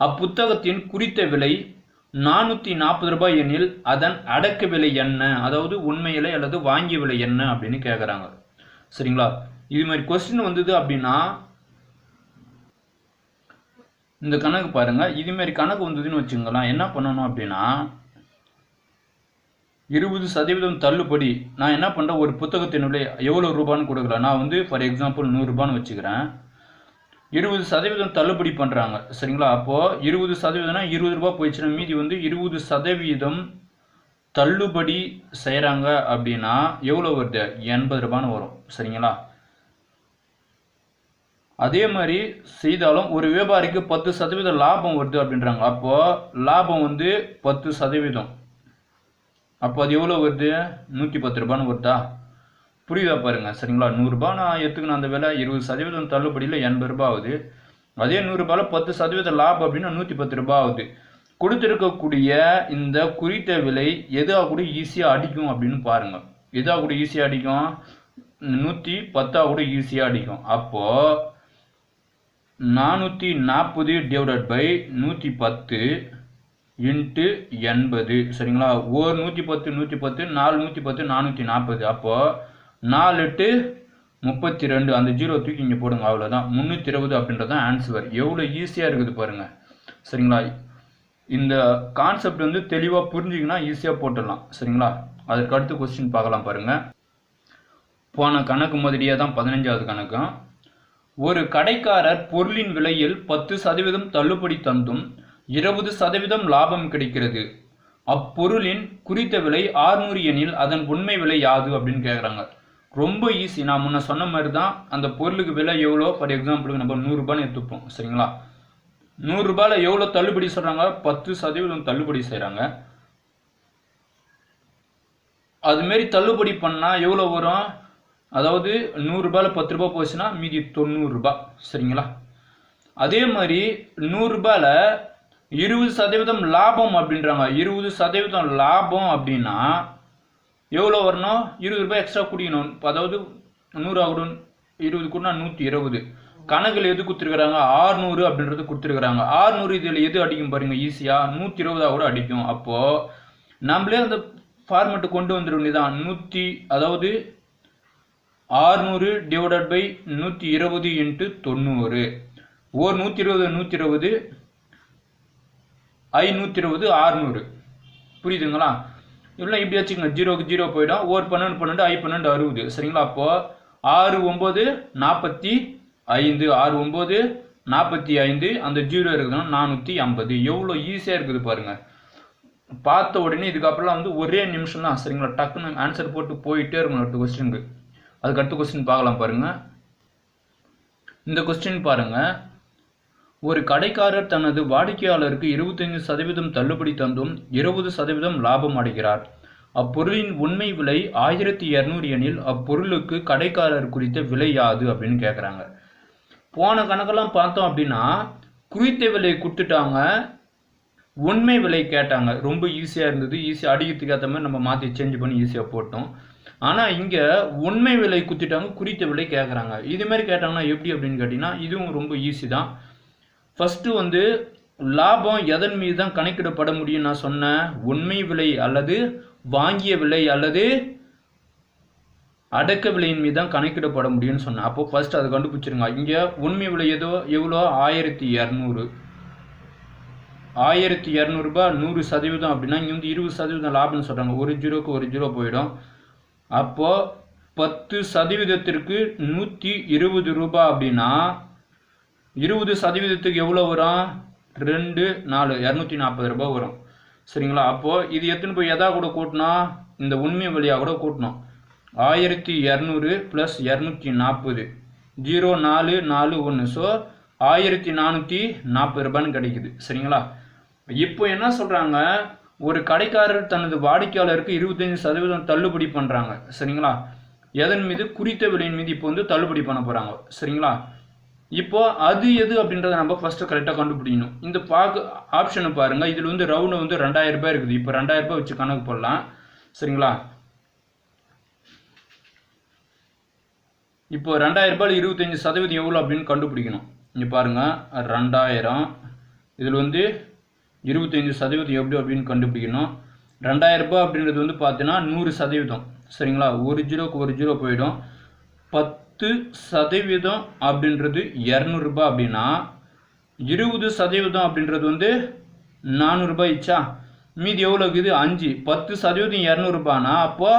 அப்புத்தகத்தின் குறித்த விலை 440 ரூபாய் எனில் அதன் அடக்க விலை என்ன? அதாவது உண்மையிலே அல்லது வாங்கிய விலை என்ன அப்படின்னு கேட்குறாங்க சரிங்களா. இது மாதிரி கொஸ்டின் வந்தது அப்படின்னா இந்த கணக்கு பாருங்க. இது மாதிரி கணக்கு வந்ததுன்னு வச்சுங்களேன், என்ன பண்ணணும் அப்படின்னா 20% தள்ளுபடி நான் என்ன பண்ணுறேன், ஒரு புத்தகத்தின் விலை எவ்வளோ ரூபான்னு கொடுக்கலாம். நான் வந்து ஃபார் எக்ஸாம்பிள் 100 ரூபான்னு வச்சுக்கிறேன். 20% தள்ளுபடி பண்ணுறாங்க சரிங்களா. அப்போது 20%னா 20 ரூபாய் போயிடுச்சுன்னா மீதி வந்து 20% தள்ளுபடி செய்கிறாங்க அப்படின்னா எவ்வளோ வருது? 80 ரூபான்னு வரும் சரிங்களா. அதே மாதிரி செய்தாலும் ஒரு வியாபாரிக்கு 10% லாபம் வருது அப்படின்றாங்க. அப்போ லாபம் வந்து 10%. அப்போ அது எவ்வளோ வருது? 110 ரூபான்னு வருதா? புரியுதா பாருங்க சரிங்களா. 100 ரூபாய் நான் எடுத்துக்கணும் அந்த விலை, 20% தள்ளுபடியில் 80 ரூபாய் ஆகுது. அதே 100 ரூபாயில் 10% லாபம் அப்படின்னா 110 ரூபாய் ஆகுது. கொடுத்துருக்கக்கூடிய இந்த குறித்த விலை எதாக கூட ஈஸியாக அடிக்கும் அப்படின்னு பாருங்க. எதாக கூட ஈஸியாக அடிக்கும்? 110 கூட ஈஸியாக அடிக்கும். அப்போ 440 / 110 இன்ட்டு 80 சரிங்களா. ஒரு 110 110 4 110 440. அப்போது 4 8 32. அந்த 0 தூக்கி இங்கே போடுங்க, அவ்வளோதான். 320 அப்படின்றது தான் ஆன்சர். எவ்வளோ ஈஸியாக இருக்குது பாருங்கள் சரிங்களா. இந்த கான்செப்ட் வந்து தெளிவாக புரிஞ்சிங்கன்னா ஈஸியாக போட்டுடலாம் சரிங்களா. அதற்கு அடுத்து கொஸ்டின் பார்க்கலாம் பாருங்கள். போன கணக்கு மாதிரியே தான் 15வது கணக்கும். ஒரு கடைக்காரர் பொருளின் விலையில் 10% தள்ளுபடி தந்தும் 20% லாபம் கிடைக்கிறது. அப்பொருளின் குறித்த விலை 600 எனில் அதன் உண்மை விலை யாது அப்படின்னு கேட்குறாங்க. ரொம்ப ஈஸி. நான் முன்ன சொன்ன மாதிரி தான். அந்த பொருளுக்கு விலை எவ்வளோ, ஃபார் எக்ஸாம்பிளுக்கு நம்ம 100 ரூபான்னு எடுத்துப்போம் சரிங்களா. 100 ரூபாயில் எவ்வளோ தள்ளுபடி சொல்கிறாங்க, 10% தள்ளுபடி செய்கிறாங்க. அதுமாரி தள்ளுபடி பண்ணால் எவ்வளோ வரும், அதாவது 100 ரூபாயில் 10 ரூபா போச்சுன்னா மீதி 90 ரூபாய் சரிங்களா. அதே மாதிரி 100 ரூபாயில் 20% லாபம் அப்படின்றாங்க. 20% லாபம் அப்படின்னா எவ்வளோ வரணும், 20 ரூபாய் எக்ஸ்ட்ரா குடிக்கணும். அதாவது 100 ஆகணும், 20 கூடனா 120. கணக்கில் எது கொடுத்துருக்குறாங்க, 600 அப்படின்றது கொடுத்துருக்குறாங்க. 600 இதில் எது அடிக்கும் பாருங்க, ஈஸியாக 120 கூட அடிக்கும். அப்போது நம்மளே அந்த ஃபார்மெட்டு கொண்டு வந்துட வேண்டியதான். அதாவது 600 டிவைடட் பை 120 இன்ட்டு 90. ஒரு 120 120 520 600. புரியுதுங்களா. இல்லை இப்படி வச்சுக்கோங்க, 0க்கு 0 போயிடும். ஒரு 12 12 12 60 சரிங்களா. அப்போது 6 9 45, 6 9 45, அந்த 0 இருக்குதுன்னா 450. எவ்வளோ ஈஸியாக இருக்குது பாருங்கள். பார்த்த உடனே இதுக்கப்புறம் வந்து ஒரே நிமிஷம் தான் சரிங்களா. டக்குன்னு ஆன்சர் போட்டு போயிட்டே இருக்கணும் அடுத்த கொஸ்டினுக்கு. அதுக்கு அடுத்த கொஸ்டின் பார்க்கலாம் பாருங்கள். இந்த கொஸ்டின் பாருங்கள். ஒரு கடைக்காரர் தனது வாடிக்கையாளருக்கு 25% தள்ளுபடி தந்தும் 20% லாபம் அடைகிறார். அப்பொருளின் உண்மை விலை 1200 எனில் அப்பொருளுக்கு கடைக்காரர் குறித்த விலை யாது அப்படின்னு கேட்குறாங்க. போன கணக்கெல்லாம் பார்த்தோம் அப்படின்னா குறித்த விலை கொடுத்துட்டாங்க, உண்மை விலை கேட்டாங்க. ரொம்ப ஈஸியாக இருந்தது. ஈஸியாக அடிக்கிறதுக்கு ஏற்ற மாதிரி நம்ம மாற்றி சேஞ்ச் பண்ணி ஈஸியாக போட்டோம். ஆனால் இங்கே உண்மை விலை குத்திட்டாங்க, குறித்த விலை கேட்குறாங்க. இதுமாரி கேட்டாங்கன்னா எப்படி அப்படின்னு கேட்டிங்கன்னா இதுவும் ரொம்ப ஈஸி தான். ஃபஸ்ட்டு வந்து லாபம் எதன் மீது தான் கணக்கிடப்பட முடியும் நான் சொன்னேன், உண்மை விலை அல்லது வாங்கிய விலை அல்லது அடக்க விலையின் மீது தான் கணக்கிடப்பட முடியும்னு சொன்னேன். அப்போ ஃபர்ஸ்ட் அதை கண்டுபிடிச்சிருங்க. இங்கே உண்மை விலை எவ்வளோ 1200. 1200 ரூபாய் 100% அப்படின்னா இங்கே வந்து 20% லாபம்னு சொல்கிறாங்க. ஒரு 0க்கு ஒரு 0 போயிடும். அப்போது 10%க்கு 120 ரூபாய் அப்படின்னா 20%க்கு எவ்வளோ வரும், 2 4 240 ரூபாய் வரும் சரிங்களா. அப்போது இது எத்தனை போய் எதா கூட கூட்டணும், இந்த உண்மை வழியாக கூட கூட்டணும். 1200 + 240 0 4 4 1. ஸோ 1440 ரூபான்னு கிடைக்குது சரிங்களா. இப்போ என்ன சொல்கிறாங்க, ஒரு கடைக்காரர் தனது வாடிக்கையாளருக்கு 25% தள்ளுபடி பண்ணுறாங்க சரிங்களா. எதன் மீது, குறித்த விலையின் மீது இப்போ வந்து தள்ளுபடி பண்ண போகிறாங்க சரிங்களா. இப்போ அது எது அப்படின்றத நம்ம ஃபர்ஸ்ட் கரெக்டாக கண்டுபிடிக்கணும். இந்த ஆப்ஷனை பாருங்க. இதில் வந்து ரவுண்டு வந்து 2000 ரூபாய் இருக்குது. இப்போ 2000 ரூபாய் வச்சு கணக்கு போடலாம் சரிங்களா. இப்போ 2000 ரூபாயில் 25% எவ்வளோ அப்படின்னு கண்டுபிடிக்கணும். இங்கே பாருங்க 2000, இதில் வந்து 25% எப்படி அப்படின்னு கண்டுபிடிக்கணும். 2000 ரூபாய் அப்படின்றது வந்து பார்த்தீங்கன்னா 100% சரிங்களா. ஒரு 0க்கு ஒரு 0 போயிடும். 10% அப்படின்றது 200 ரூபாய் அப்படின்னா 20% அப்படின்றது வந்து 400 ரூபாய் இச்சா. மீதி எவ்வளோ இருக்குது 5. 10% 200 ரூபாய்னா அப்போ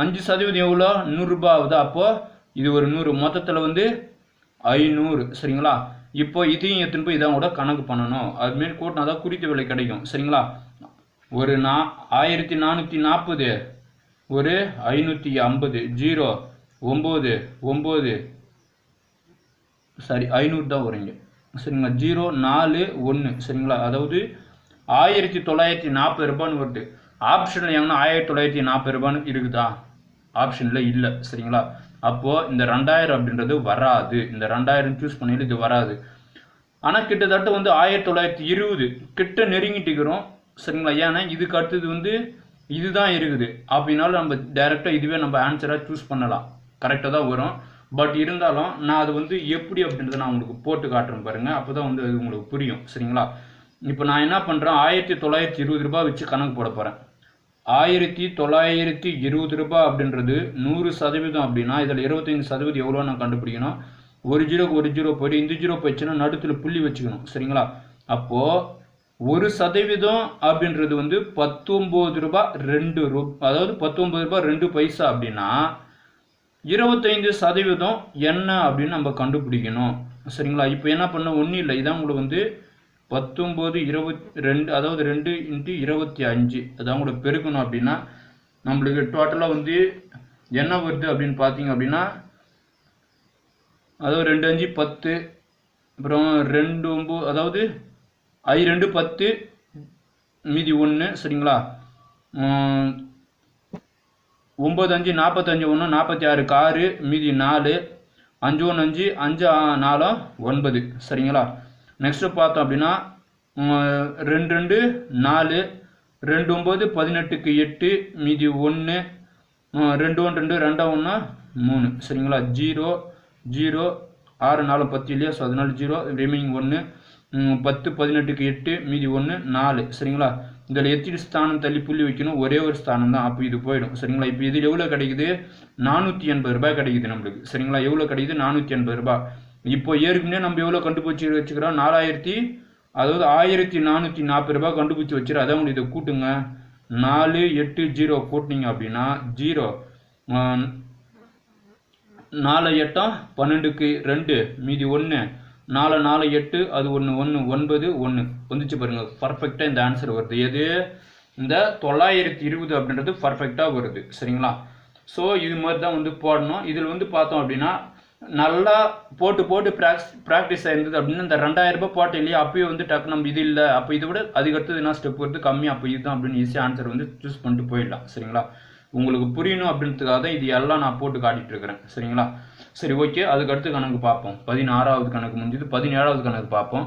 5% எவ்வளோ 100 ரூபாய் ஆகுது. அப்போது இது ஒரு 100, மொத்தத்தில் வந்து 500 சரிங்களா. இப்போ இதையும் எடுத்துன்னு போய் இதான் கூட கணக்கு பண்ணணும். அதுமாரி கூட்டினா தான் குறித்த விலை கிடைக்கும் சரிங்களா. ஒரு 1440 ஒரு 550 0 9 9 சரி 500 தான் வருங்க சரிங்களா. 0 4 1 சரிங்களா. அதாவது 1940 ரூபான்னு வருது. ஆப்ஷனில் எங்கன்னா 1940 ரூபான்னு இருக்குதா, ஆப்ஷனில் இல்லை சரிங்களா. அப்போது இந்த 2000 அப்படின்றது வராது. இந்த 2000 சூஸ் பண்ணிட்டு இது வராது. ஆனால் கிட்டத்தட்ட வந்து 1920 கிட்ட நெருங்கிட்டு இருக்கிறோம் சரிங்களா. ஏன்னா இதுக்கு அடுத்தது வந்து இதுதான் இருக்குது அப்படின்னாலும் நம்ம டைரெக்டாக இதுவே நம்ம ஆன்சராக சூஸ் பண்ணலாம், கரெக்டாக தான் வரும். பட் இருந்தாலும் நான் அது வந்து எப்படி அப்படின்றத நான் உங்களுக்கு போட்டு காட்டுறேன் பாருங்கள். அப்போ தான் வந்து அது உங்களுக்கு புரியும் சரிங்களா. இப்போ நான் என்ன பண்ணுறேன், 1920 ரூபாய் வச்சு கணக்கு போட போகிறேன். 1920 ரூபாய் அப்படின்றது 100% அப்படின்னா இதில் 25% எவ்வளோ நான் கண்டுபிடிக்கணும். ஒரு ஜீரோ போய்ட்டு இந்த ஜீரோ போயிடுச்சுன்னா நடுத்தில் புள்ளி வச்சுக்கணும். சரிங்களா? அப்போது 1% அப்படின்றது வந்து 19 ரூபாய் 2 ரூபாய், அதாவது 19 ரூபாய் 2 பைசா அப்படின்னா 25% என்ன அப்படின்னு நம்ம கண்டுபிடிக்கணும். சரிங்களா? இப்போ என்ன பண்ண ஒன்றும் இல்லை, இதான் உங்களுக்கு வந்து 1922, அதாவது 2 × 25 அதான் உங்களுக்கு பெருக்கணும். அப்படின்னா நம்மளுக்கு டோட்டலாக வந்து என்ன வருது அப்படின்னு பார்த்தீங்க அப்படின்னா, அதாவது 2 5 10, அப்புறம் 2 9, அதாவது 2 10 மீதி 1. சரிங்களா? 9 5 45 1 46 6 மீதி 4 5 1 5 5 4 9. சரிங்களா? நெக்ஸ்ட்டு பார்த்தோம் அப்படின்னா 2 2 4 2 9 18க்கு 8 மீதி 1 2 1 2 2 1 3. சரிங்களா? 0 0 6 4 10 இல்லையா? ஸோ அதனால 0 ரிமைனிங் 1 10 18க்கு 8 மீதி 1 4. சரிங்களா? இதில் எத்தனை ஸ்தானம் தள்ளி புள்ளி வைக்கணும், ஒரே ஒரு ஸ்தானம் தான். அப்போ இது போயிடும். சரிங்களா? இப்போ இதில் எவ்வளோ கிடைக்குது, 480 ரூபாய் கிடைக்குது நம்மளுக்கு. சரிங்களா? எவ்வளோ கிடைக்குது, 480 ரூபாய். இப்போ ஏற்கனவே நம்ம எவ்வளோ கண்டுபிடிச்சி வச்சுக்கிறோம், 1440 ரூபாய் கண்டுபிடிச்சி வச்சுரு. அதான் உங்களுக்கு இதை கூட்டுங்க. 4 8 0 கூட்டினீங்க அப்படின்னா 0 4 8 12க்கு 2 மீதி 1 4 4 8 அது 1 1 9 1 வந்துச்சு பாருங்க. பர்ஃபெக்டாக இந்த ஆன்சர் வருது. எது, இந்த 920 அப்படின்றது பர்ஃபெக்டாக வருது. சரிங்களா? ஸோ இது மாதிரி தான் வந்து போடணும். இதில் வந்து பார்த்தோம் அப்படின்னா நல்லா போட்டு ப்ராக்டிஸ் ஆயிருந்தது அப்படின்னா இந்த 2000 ரூபாய் போட்டு இல்லையா, அப்பயே வந்து டக்கு நம்ம இது இல்லை, அப்போ இதை விட அதுக்கடுத்தது என்ன ஸ்டெப் வருது கம்மி, அப்போ இதுதான் அப்படின்னு ஈஸியாக ஆன்சர் வந்து சூஸ் பண்ணிட்டு போயிடலாம். சரிங்களா? உங்களுக்கு புரியணும் அப்படின்றதுக்காக தான் இது எல்லாம் நான் போட்டு காட்டிட்டு இருக்கிறேன். சரிங்களா? சரி, ஓகே. அதுக்கடுத்து கணக்கு பார்ப்போம். 16வது கணக்கு முடிஞ்சது. 17வது கணக்கு பார்ப்போம்.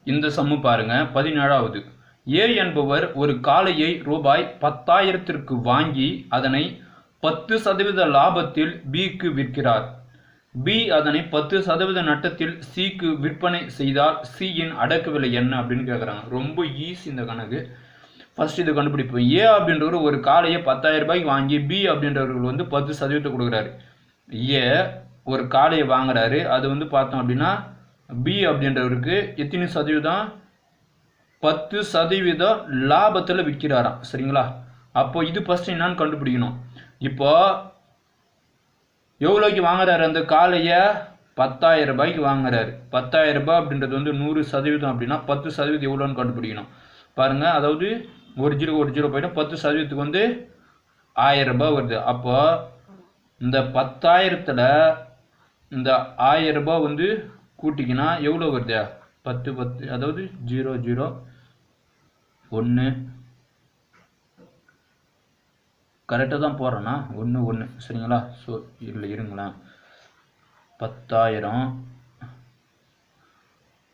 இந்த சம்மு பாருங்க. 17வது. ஏ என்பவர் ஒரு காளையை ரூபாய் 10,000க்கு வாங்கி அதனை 10% லாபத்தில் பிக்கு விற்கிறார். பி அதனை 10% நட்டத்தில் சிக்கு விற்பனை செய்தால் சியின் அடக்க விலை என்ன அப்படின்னு கேட்குறாங்க. ரொம்ப ஈஸி இந்த கணக்கு. ஃபர்ஸ்ட் இது கண்டுபிடிப்போம். ஏ அப்படின்றவர் ஒரு காளையை 10,000 ரூபாய்க்கு வாங்கி பி அப்படின்றவர்கள் வந்து 10% கொடுக்குறாரு. ஏ ஒரு காளையை வாங்குறாரு, அது வந்து பார்த்தோம் அப்படின்னா பி அப்படின்றவருக்கு எத்தனை சதவீதம், 10% லாபத்தில் விற்கிறாராம். சரிங்களா? அப்போ இது ஃபர்ஸ்ட் என்னன்னு கண்டுபிடிக்கணும். இப்போ எவ்வளோக்கு வாங்குறாரு அந்த காளையை, 10,000 ரூபாய்க்கு வாங்குறாரு. 10,000 ரூபாய் அப்படின்றது வந்து 100% அப்படின்னா 10% எவ்வளோன்னு கண்டுபிடிக்கணும் பாருங்க. அதாவது ஒரு ஜீரோ போயிட்டா 10%க்கு வந்து 1000 ரூபாய் வருது. அப்போ இந்த 10,000த்தில் இந்த 1000 ரூபாய் வந்து கூட்டிக்கினா எவ்வளோ வருது, 10 10, அதாவது 0 0 1 கரெக்டாக தான் போடுறேன்னா 1 1. சரிங்களா? ஸோ இதில் இருங்களேன். 10,000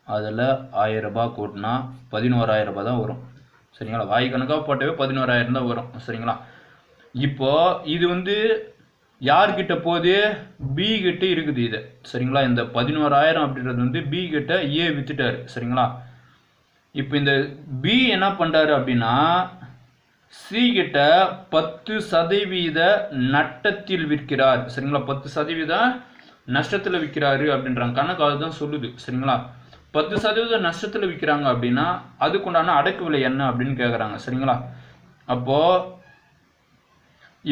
அதில் 1000 ரூபாய் கூட்டினா 11,000 ரூபாய் தான் வரும். சரிங்களா? வாய் கணக்காக போட்டவே 11,000 தான் வரும். சரிங்களா? இப்போ இது வந்து யார்கிட்ட போகுது, பி கிட்ட இருக்குது இது. சரிங்களா? இந்த 11,000 அப்படின்றது வந்து பி கிட்ட ஏ வித்துட்டாரு. சரிங்களா? இப்போ இந்த பி என்ன பண்றாரு அப்படின்னா சி கிட்ட 10% நட்டத்தில் விற்கிறார். சரிங்களா? 10% நஷ்டத்தில் விற்கிறாரு அப்படின்றாங்க. கணக்கு அதுதான் சொல்லுது. சரிங்களா? 10% நஷ்டத்தில் விற்கிறாங்க அப்படின்னா அதுக்குண்டான அடக்கு விலை என்ன அப்படின்னு கேட்குறாங்க. சரிங்களா? அப்போ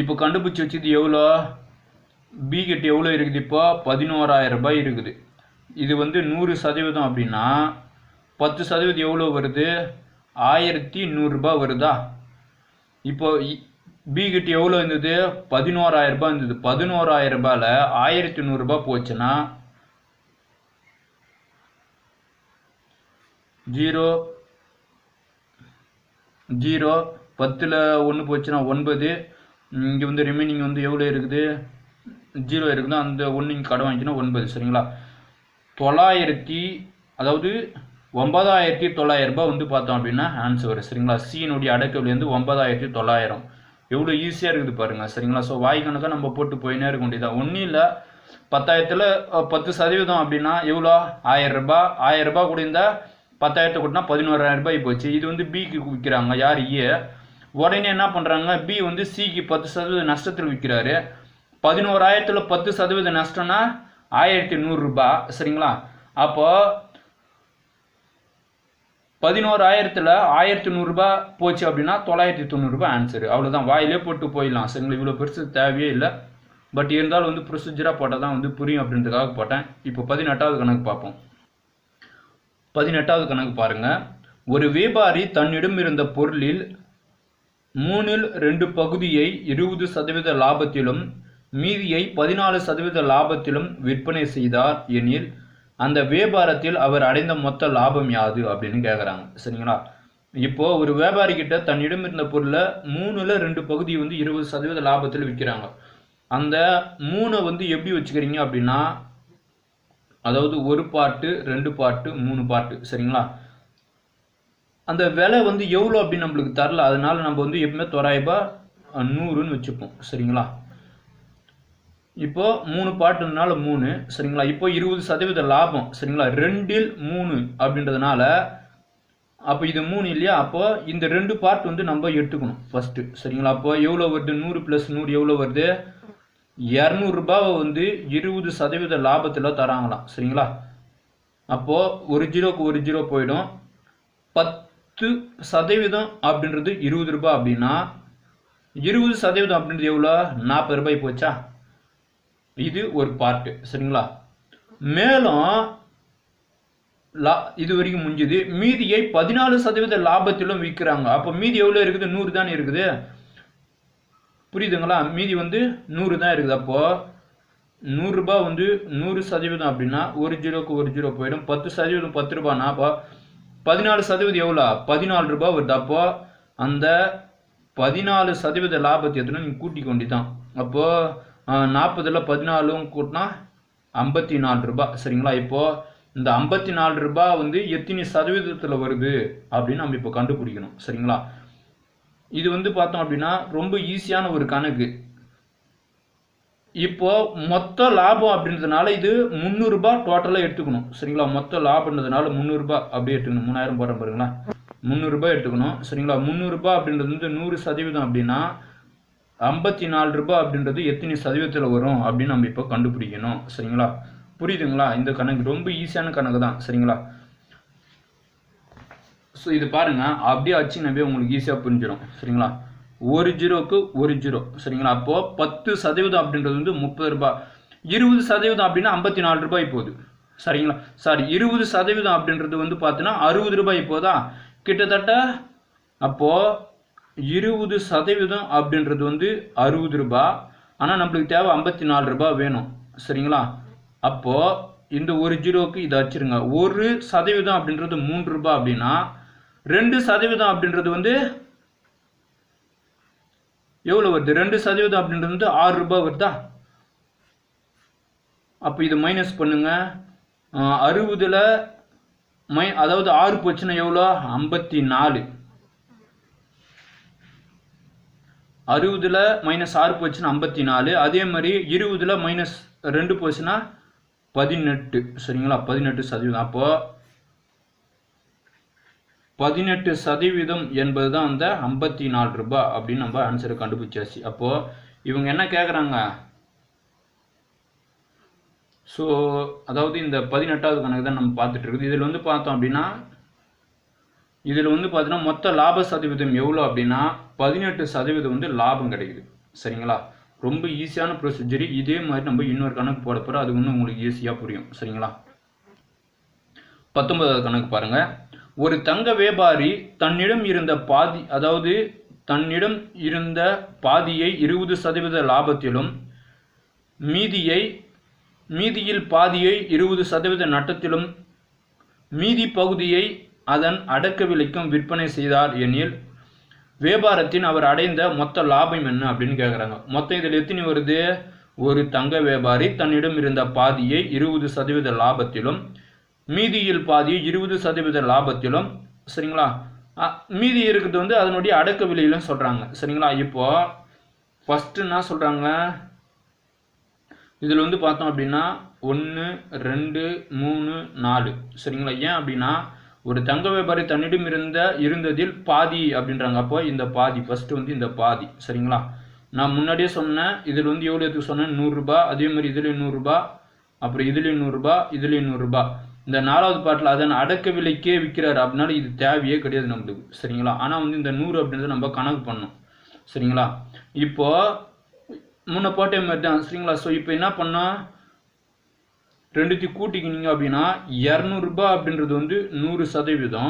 இப்போ கண்டுபிடிச்சி வச்சது எவ்வளோ, பி கிட்ட எவ்வளோ இருக்குது, இப்போ 11,000 ரூபாய் இருக்குது. இது வந்து 100% அப்படின்னா 10% எவ்வளோ வருது, 1,100 ரூபாய் வருதா. இப்போ பி கிட்ட எவ்வளோ இருந்தது, 11,000 ரூபாய் இருந்தது. 11,000 ரூபாயில் 1,100 ரூபாய் போச்சுன்னா 0 0 10ல் 1 போச்சுன்னா 9. இங்கே வந்து ரிமைனிங் வந்து எவ்வளோ இருக்குது, 0 இருக்குதோ அந்த 1 இங்கே கடை வாங்கிச்சுன்னா 9. சரிங்களா? 900, அதாவது 9,900 ரூபாய் வந்து பார்த்தோம் அப்படின்னா ஆன்சர் வரும். சரிங்களா? சியினுடைய அடக்க விலை வந்து 9,900. எவ்வளோ ஈஸியாக இருக்குது பாருங்கள். சரிங்களா? ஸோ வாய் கணக்காக நம்ம போட்டு போயினே இருக்க வேண்டியதான். ஒன்றும் இல்லை, 10,000த்தில் 10% அப்படின்னா எவ்வளோ, 1,000 ரூபாய். 1,000 ரூபாய் கூட இருந்தால் 10,000 கூட்டினா 11,000 ரூபாய் போச்சு. இது வந்து பிக்கு விற்கிறாங்க. யார்? ஏ. உடனே என்ன பண்ணுறாங்க, பி வந்து சிக்கு 10% நஷ்டத்தில் விற்கிறாரு. 11,000ல் 10% நஷ்டம்னா 1,100 ரூபாய். சரிங்களா? அப்போ 11,000ல் 1,100 ரூபாய் போச்சு அப்படின்னா 990 ரூபாய் ஆன்சரு. அவ்வளோதான், வாயிலே போட்டு போயிடலாம். சரிங்களா? இவ்வளோ பெருசு தேவையே இல்லை. பட் இருந்தாலும் வந்து ப்ரொசீஜராக போட்டால் தான் வந்து புரியும் அப்படின்றதுக்காக போட்டேன். இப்போ 18வது கணக்கு பார்ப்போம். 18வது கணக்கு பாருங்க. ஒரு வியாபாரி தன்னிடம் இருந்த பொருளில் 3/2 பகுதியை 20% லாபத்திலும் மீதியை 14% லாபத்திலும் விற்பனை செய்தார் எனில் அந்த வியாபாரத்தில் அவர் அடைந்த மொத்த லாபம் யாது அப்படின்னு கேட்குறாங்க. சரிங்களா? இப்போ ஒரு வியாபாரி கிட்ட தன்னிடம் இருந்த பொருளை 3/2 பகுதி வந்து 20% லாபத்தில் விற்கிறாங்க. அந்த 3 வந்து எப்படி வச்சுக்கிறீங்க அப்படின்னா, அதாவது 1 பார்ட்டு 2 பார்ட்டு 3 பார்ட்டு. சரிங்களா? அந்த விலை வந்து எவ்வளோ அப்படின்னு நம்மளுக்கு தரல. அதனால நம்ம வந்து எப்பவுமே தோராயமா 100ன்னு வச்சுப்போம். சரிங்களா? இப்போ 3 பார்ட்டுனால 3. சரிங்களா? இப்போ 20% லாபம். சரிங்களா? 2ல் 3 அப்படின்றதுனால அப்போ இது 3 இல்லையா? அப்போ இந்த 2 பார்ட் வந்து நம்ம எடுத்துக்கணும் ஃபர்ஸ்ட். சரிங்களா? அப்போ எவ்வளோ வருது? 100 + 100 எவ்வளோ வருது? 200 ரூபாவை வந்து 20% லாபத்தில் தராங்களாம். சரிங்களா? அப்போ ஒரு ஜீரோக்கு ஒரு ஜீரோ போயிடும். 10% அப்படின்றது 20 ரூபாய் அப்படின்னா 20% அப்படின்றது எவ்வளோ? 40 ரூபாய் போச்சா? இது ஒரு பார்ட்டு. சரிங்களா? மேலும் இது வரைக்கும் முடிஞ்சது. மீதியை 14% லாபத்திலும் விற்கிறாங்க. அப்போ மீதி எவ்வளோ இருக்குது? 100 தானே இருக்குது. புரியுதுங்களா? மீதி வந்து 100 தான் இருக்குது. அப்போ 100 ரூபாய் வந்து 100% அப்படின்னா ஒரு ஜீரோக்கு ஒரு ஜீரோ போயிடும். 10% 10 ரூபாய்னா அப்போ 14% எவ்வளோ? 14 ரூபாய் வருது. அப்போ அந்த 14% லாபத்தை எத்தனை நீங்கள் கூட்டி கொண்டு தான். அப்போ 40ல் 14 கூட்டினா 54 ரூபாய். சரிங்களா? இப்போ இந்த 54 ரூபாய் வந்து எத்தனை சதவீதத்தில் வருது அப்படின்னு நம்ம இப்போ கண்டுபிடிக்கணும். சரிங்களா? இது வந்து பார்த்தோம் அப்படின்னா ரொம்ப ஈஸியான ஒரு கணக்கு. இப்போ மொத்த லாபம் அப்படின்றதுனால இது 300 ரூபாய் டோட்டலாக எடுத்துக்கணும். சரிங்களா? மொத்த லாபம்ன்றதுனால 300 ரூபாய் அப்படியே எடுத்துக்கணும். 3000 போடுறேன் பாருங்களா, 300 ரூபாய் எடுத்துக்கணும். சரிங்களா? 300 ரூபாய் அப்படின்றது வந்து 100% அப்படின்னா 54 ரூபாய் அப்படின்றது எத்தனை சதவீதத்தில் வரும் அப்படின்னு நம்ம இப்போ கண்டுபிடிக்கணும். சரிங்களா? புரியுதுங்களா? இந்த கணக்கு ரொம்ப ஈஸியான கணக்கு தான். சரிங்களா? ஸோ இது பாருங்க, அப்படியே வச்சுனாவே உங்களுக்கு ஈஸியாக புரிஞ்சிடும். சரிங்களா? ஒரு ஜீரோக்கு ஒரு ஜீரோ. சரிங்களா? அப்போ 10% அப்படின்றது வந்து 30 ரூபாய். 20% அப்படின்னா 54 ரூபாய் போகுது. சரிங்களா? சாரி, 20% அப்படின்றது வந்து பார்த்தீங்கன்னா 60 ரூபாய் போதா கிட்டத்தட்ட. அப்போ 20% அப்படின்றது வந்து 60 ரூபாய். ஆனால் நம்மளுக்கு தேவை 54 ரூபாய் வேணும். சரிங்களா? அப்போ இந்த ஒரு ஜீரோக்கு இதை வச்சிருங்க. 1% அப்படின்றது 3 ரூபாய் அப்படின்னா 2% அப்படின்றது வந்து எவ்வளோ வருது? 2% அப்படின்றது வந்து 6 ரூபாய் வருதா? அப்போ இது மைனஸ் பண்ணுங்க. 60ல் அதாவது 6 போச்சுன்னா எவ்வளோ? 54. 60ல் -6 போச்சுன்னா 54. அதே மாதிரி 20ல் -2 போச்சுன்னா 18. சரிங்களா? 18%. அப்போ 18% என்பது தான் அந்த 54 ரூபாய் அப்படின்னு நம்ம ஆன்சரை கண்டுபிடிச்சாச்சு. அப்போ இவங்க என்ன கேட்குறாங்க? ஸோ அதாவது இந்த 18வது கணக்கு தான் நம்ம பார்த்துட்டு இருக்குது. இதில் வந்து பார்த்தோம் அப்படின்னா பார்த்தீங்கன்னா மொத்த லாப சதவீதம் எவ்வளோ அப்படின்னா 18% வந்து லாபம் கிடைக்குது. சரிங்களா? ரொம்ப ஈஸியான ப்ரொசீஜர். இதே மாதிரி நம்ம இன்னொரு கணக்கு போட போகிறோம். அது வந்து உங்களுக்கு ஈஸியாக புரியும். சரிங்களா? 19வது கணக்கு பாருங்க. ஒரு தங்க வியாபாரி தன்னிடம் இருந்த பாதியை 20% லாபத்திலும் மீதியில் பாதியை 20% நட்டத்திலும் மீதி பகுதியை அதன் அடக்க விலைக்கும் விற்பனை செய்தார் எனில் வியாபாரத்தின் அவர் அடைந்த மொத்த லாபம் என்ன அப்படின்னு கேட்குறாங்க. மொத்தம் இதில் எத்தனை வருது? ஒரு தங்க வியாபாரி தன்னிடம் இருந்த பாதியை 20% லாபத்திலும் மீதியில் பாதியை 20% லாபத்திலும். சரிங்களா? மீதி இருக்கிறது வந்து அதனுடைய அடக்க விலையிலும் சொல்கிறாங்க. சரிங்களா? இப்போ ஃபஸ்ட்டு என்ன சொல்கிறாங்க? இதில் வந்து பார்த்தோம் அப்படின்னா 1 2 3 4. சரிங்களா? ஏன் அப்படின்னா ஒரு தங்க வியாபாரி தன்னிடம் இருந்ததில் பாதி அப்படின்றாங்க. அப்போ இந்த பாதி ஃபர்ஸ்ட் வந்து இந்த பாதி. சரிங்களா? நான் முன்னாடியே சொன்னேன், இதில் வந்து எவ்வளோ எடுத்து சொன்னேன், 100 ரூபாய். அதே மாதிரி இதுலேயும் 100 ரூபாய், அப்புறம் இதுலேயும் 100 ரூபாய், இதுலேயும் 100 ரூபாய். இந்த 4வது பாட்டில் அதன் அடக்க விலைக்கே விற்கிறாரு அப்படின்னால இது தேவையே கிடையாது நம்மளுக்கு. சரிங்களா? ஆனால் வந்து இந்த 100 அப்படின்றத நம்ம கணக்கு பண்ணணும். சரிங்களா? இப்போ முன்ன போட்ட மாதிரி தான். சரிங்களா? ஸோ இப்போ என்ன பண்ணோம், ரெண்டுத்தையும் கூட்டிக்கினீங்க அப்படின்னா 200 ரூபாய் அப்படின்றது வந்து 100%.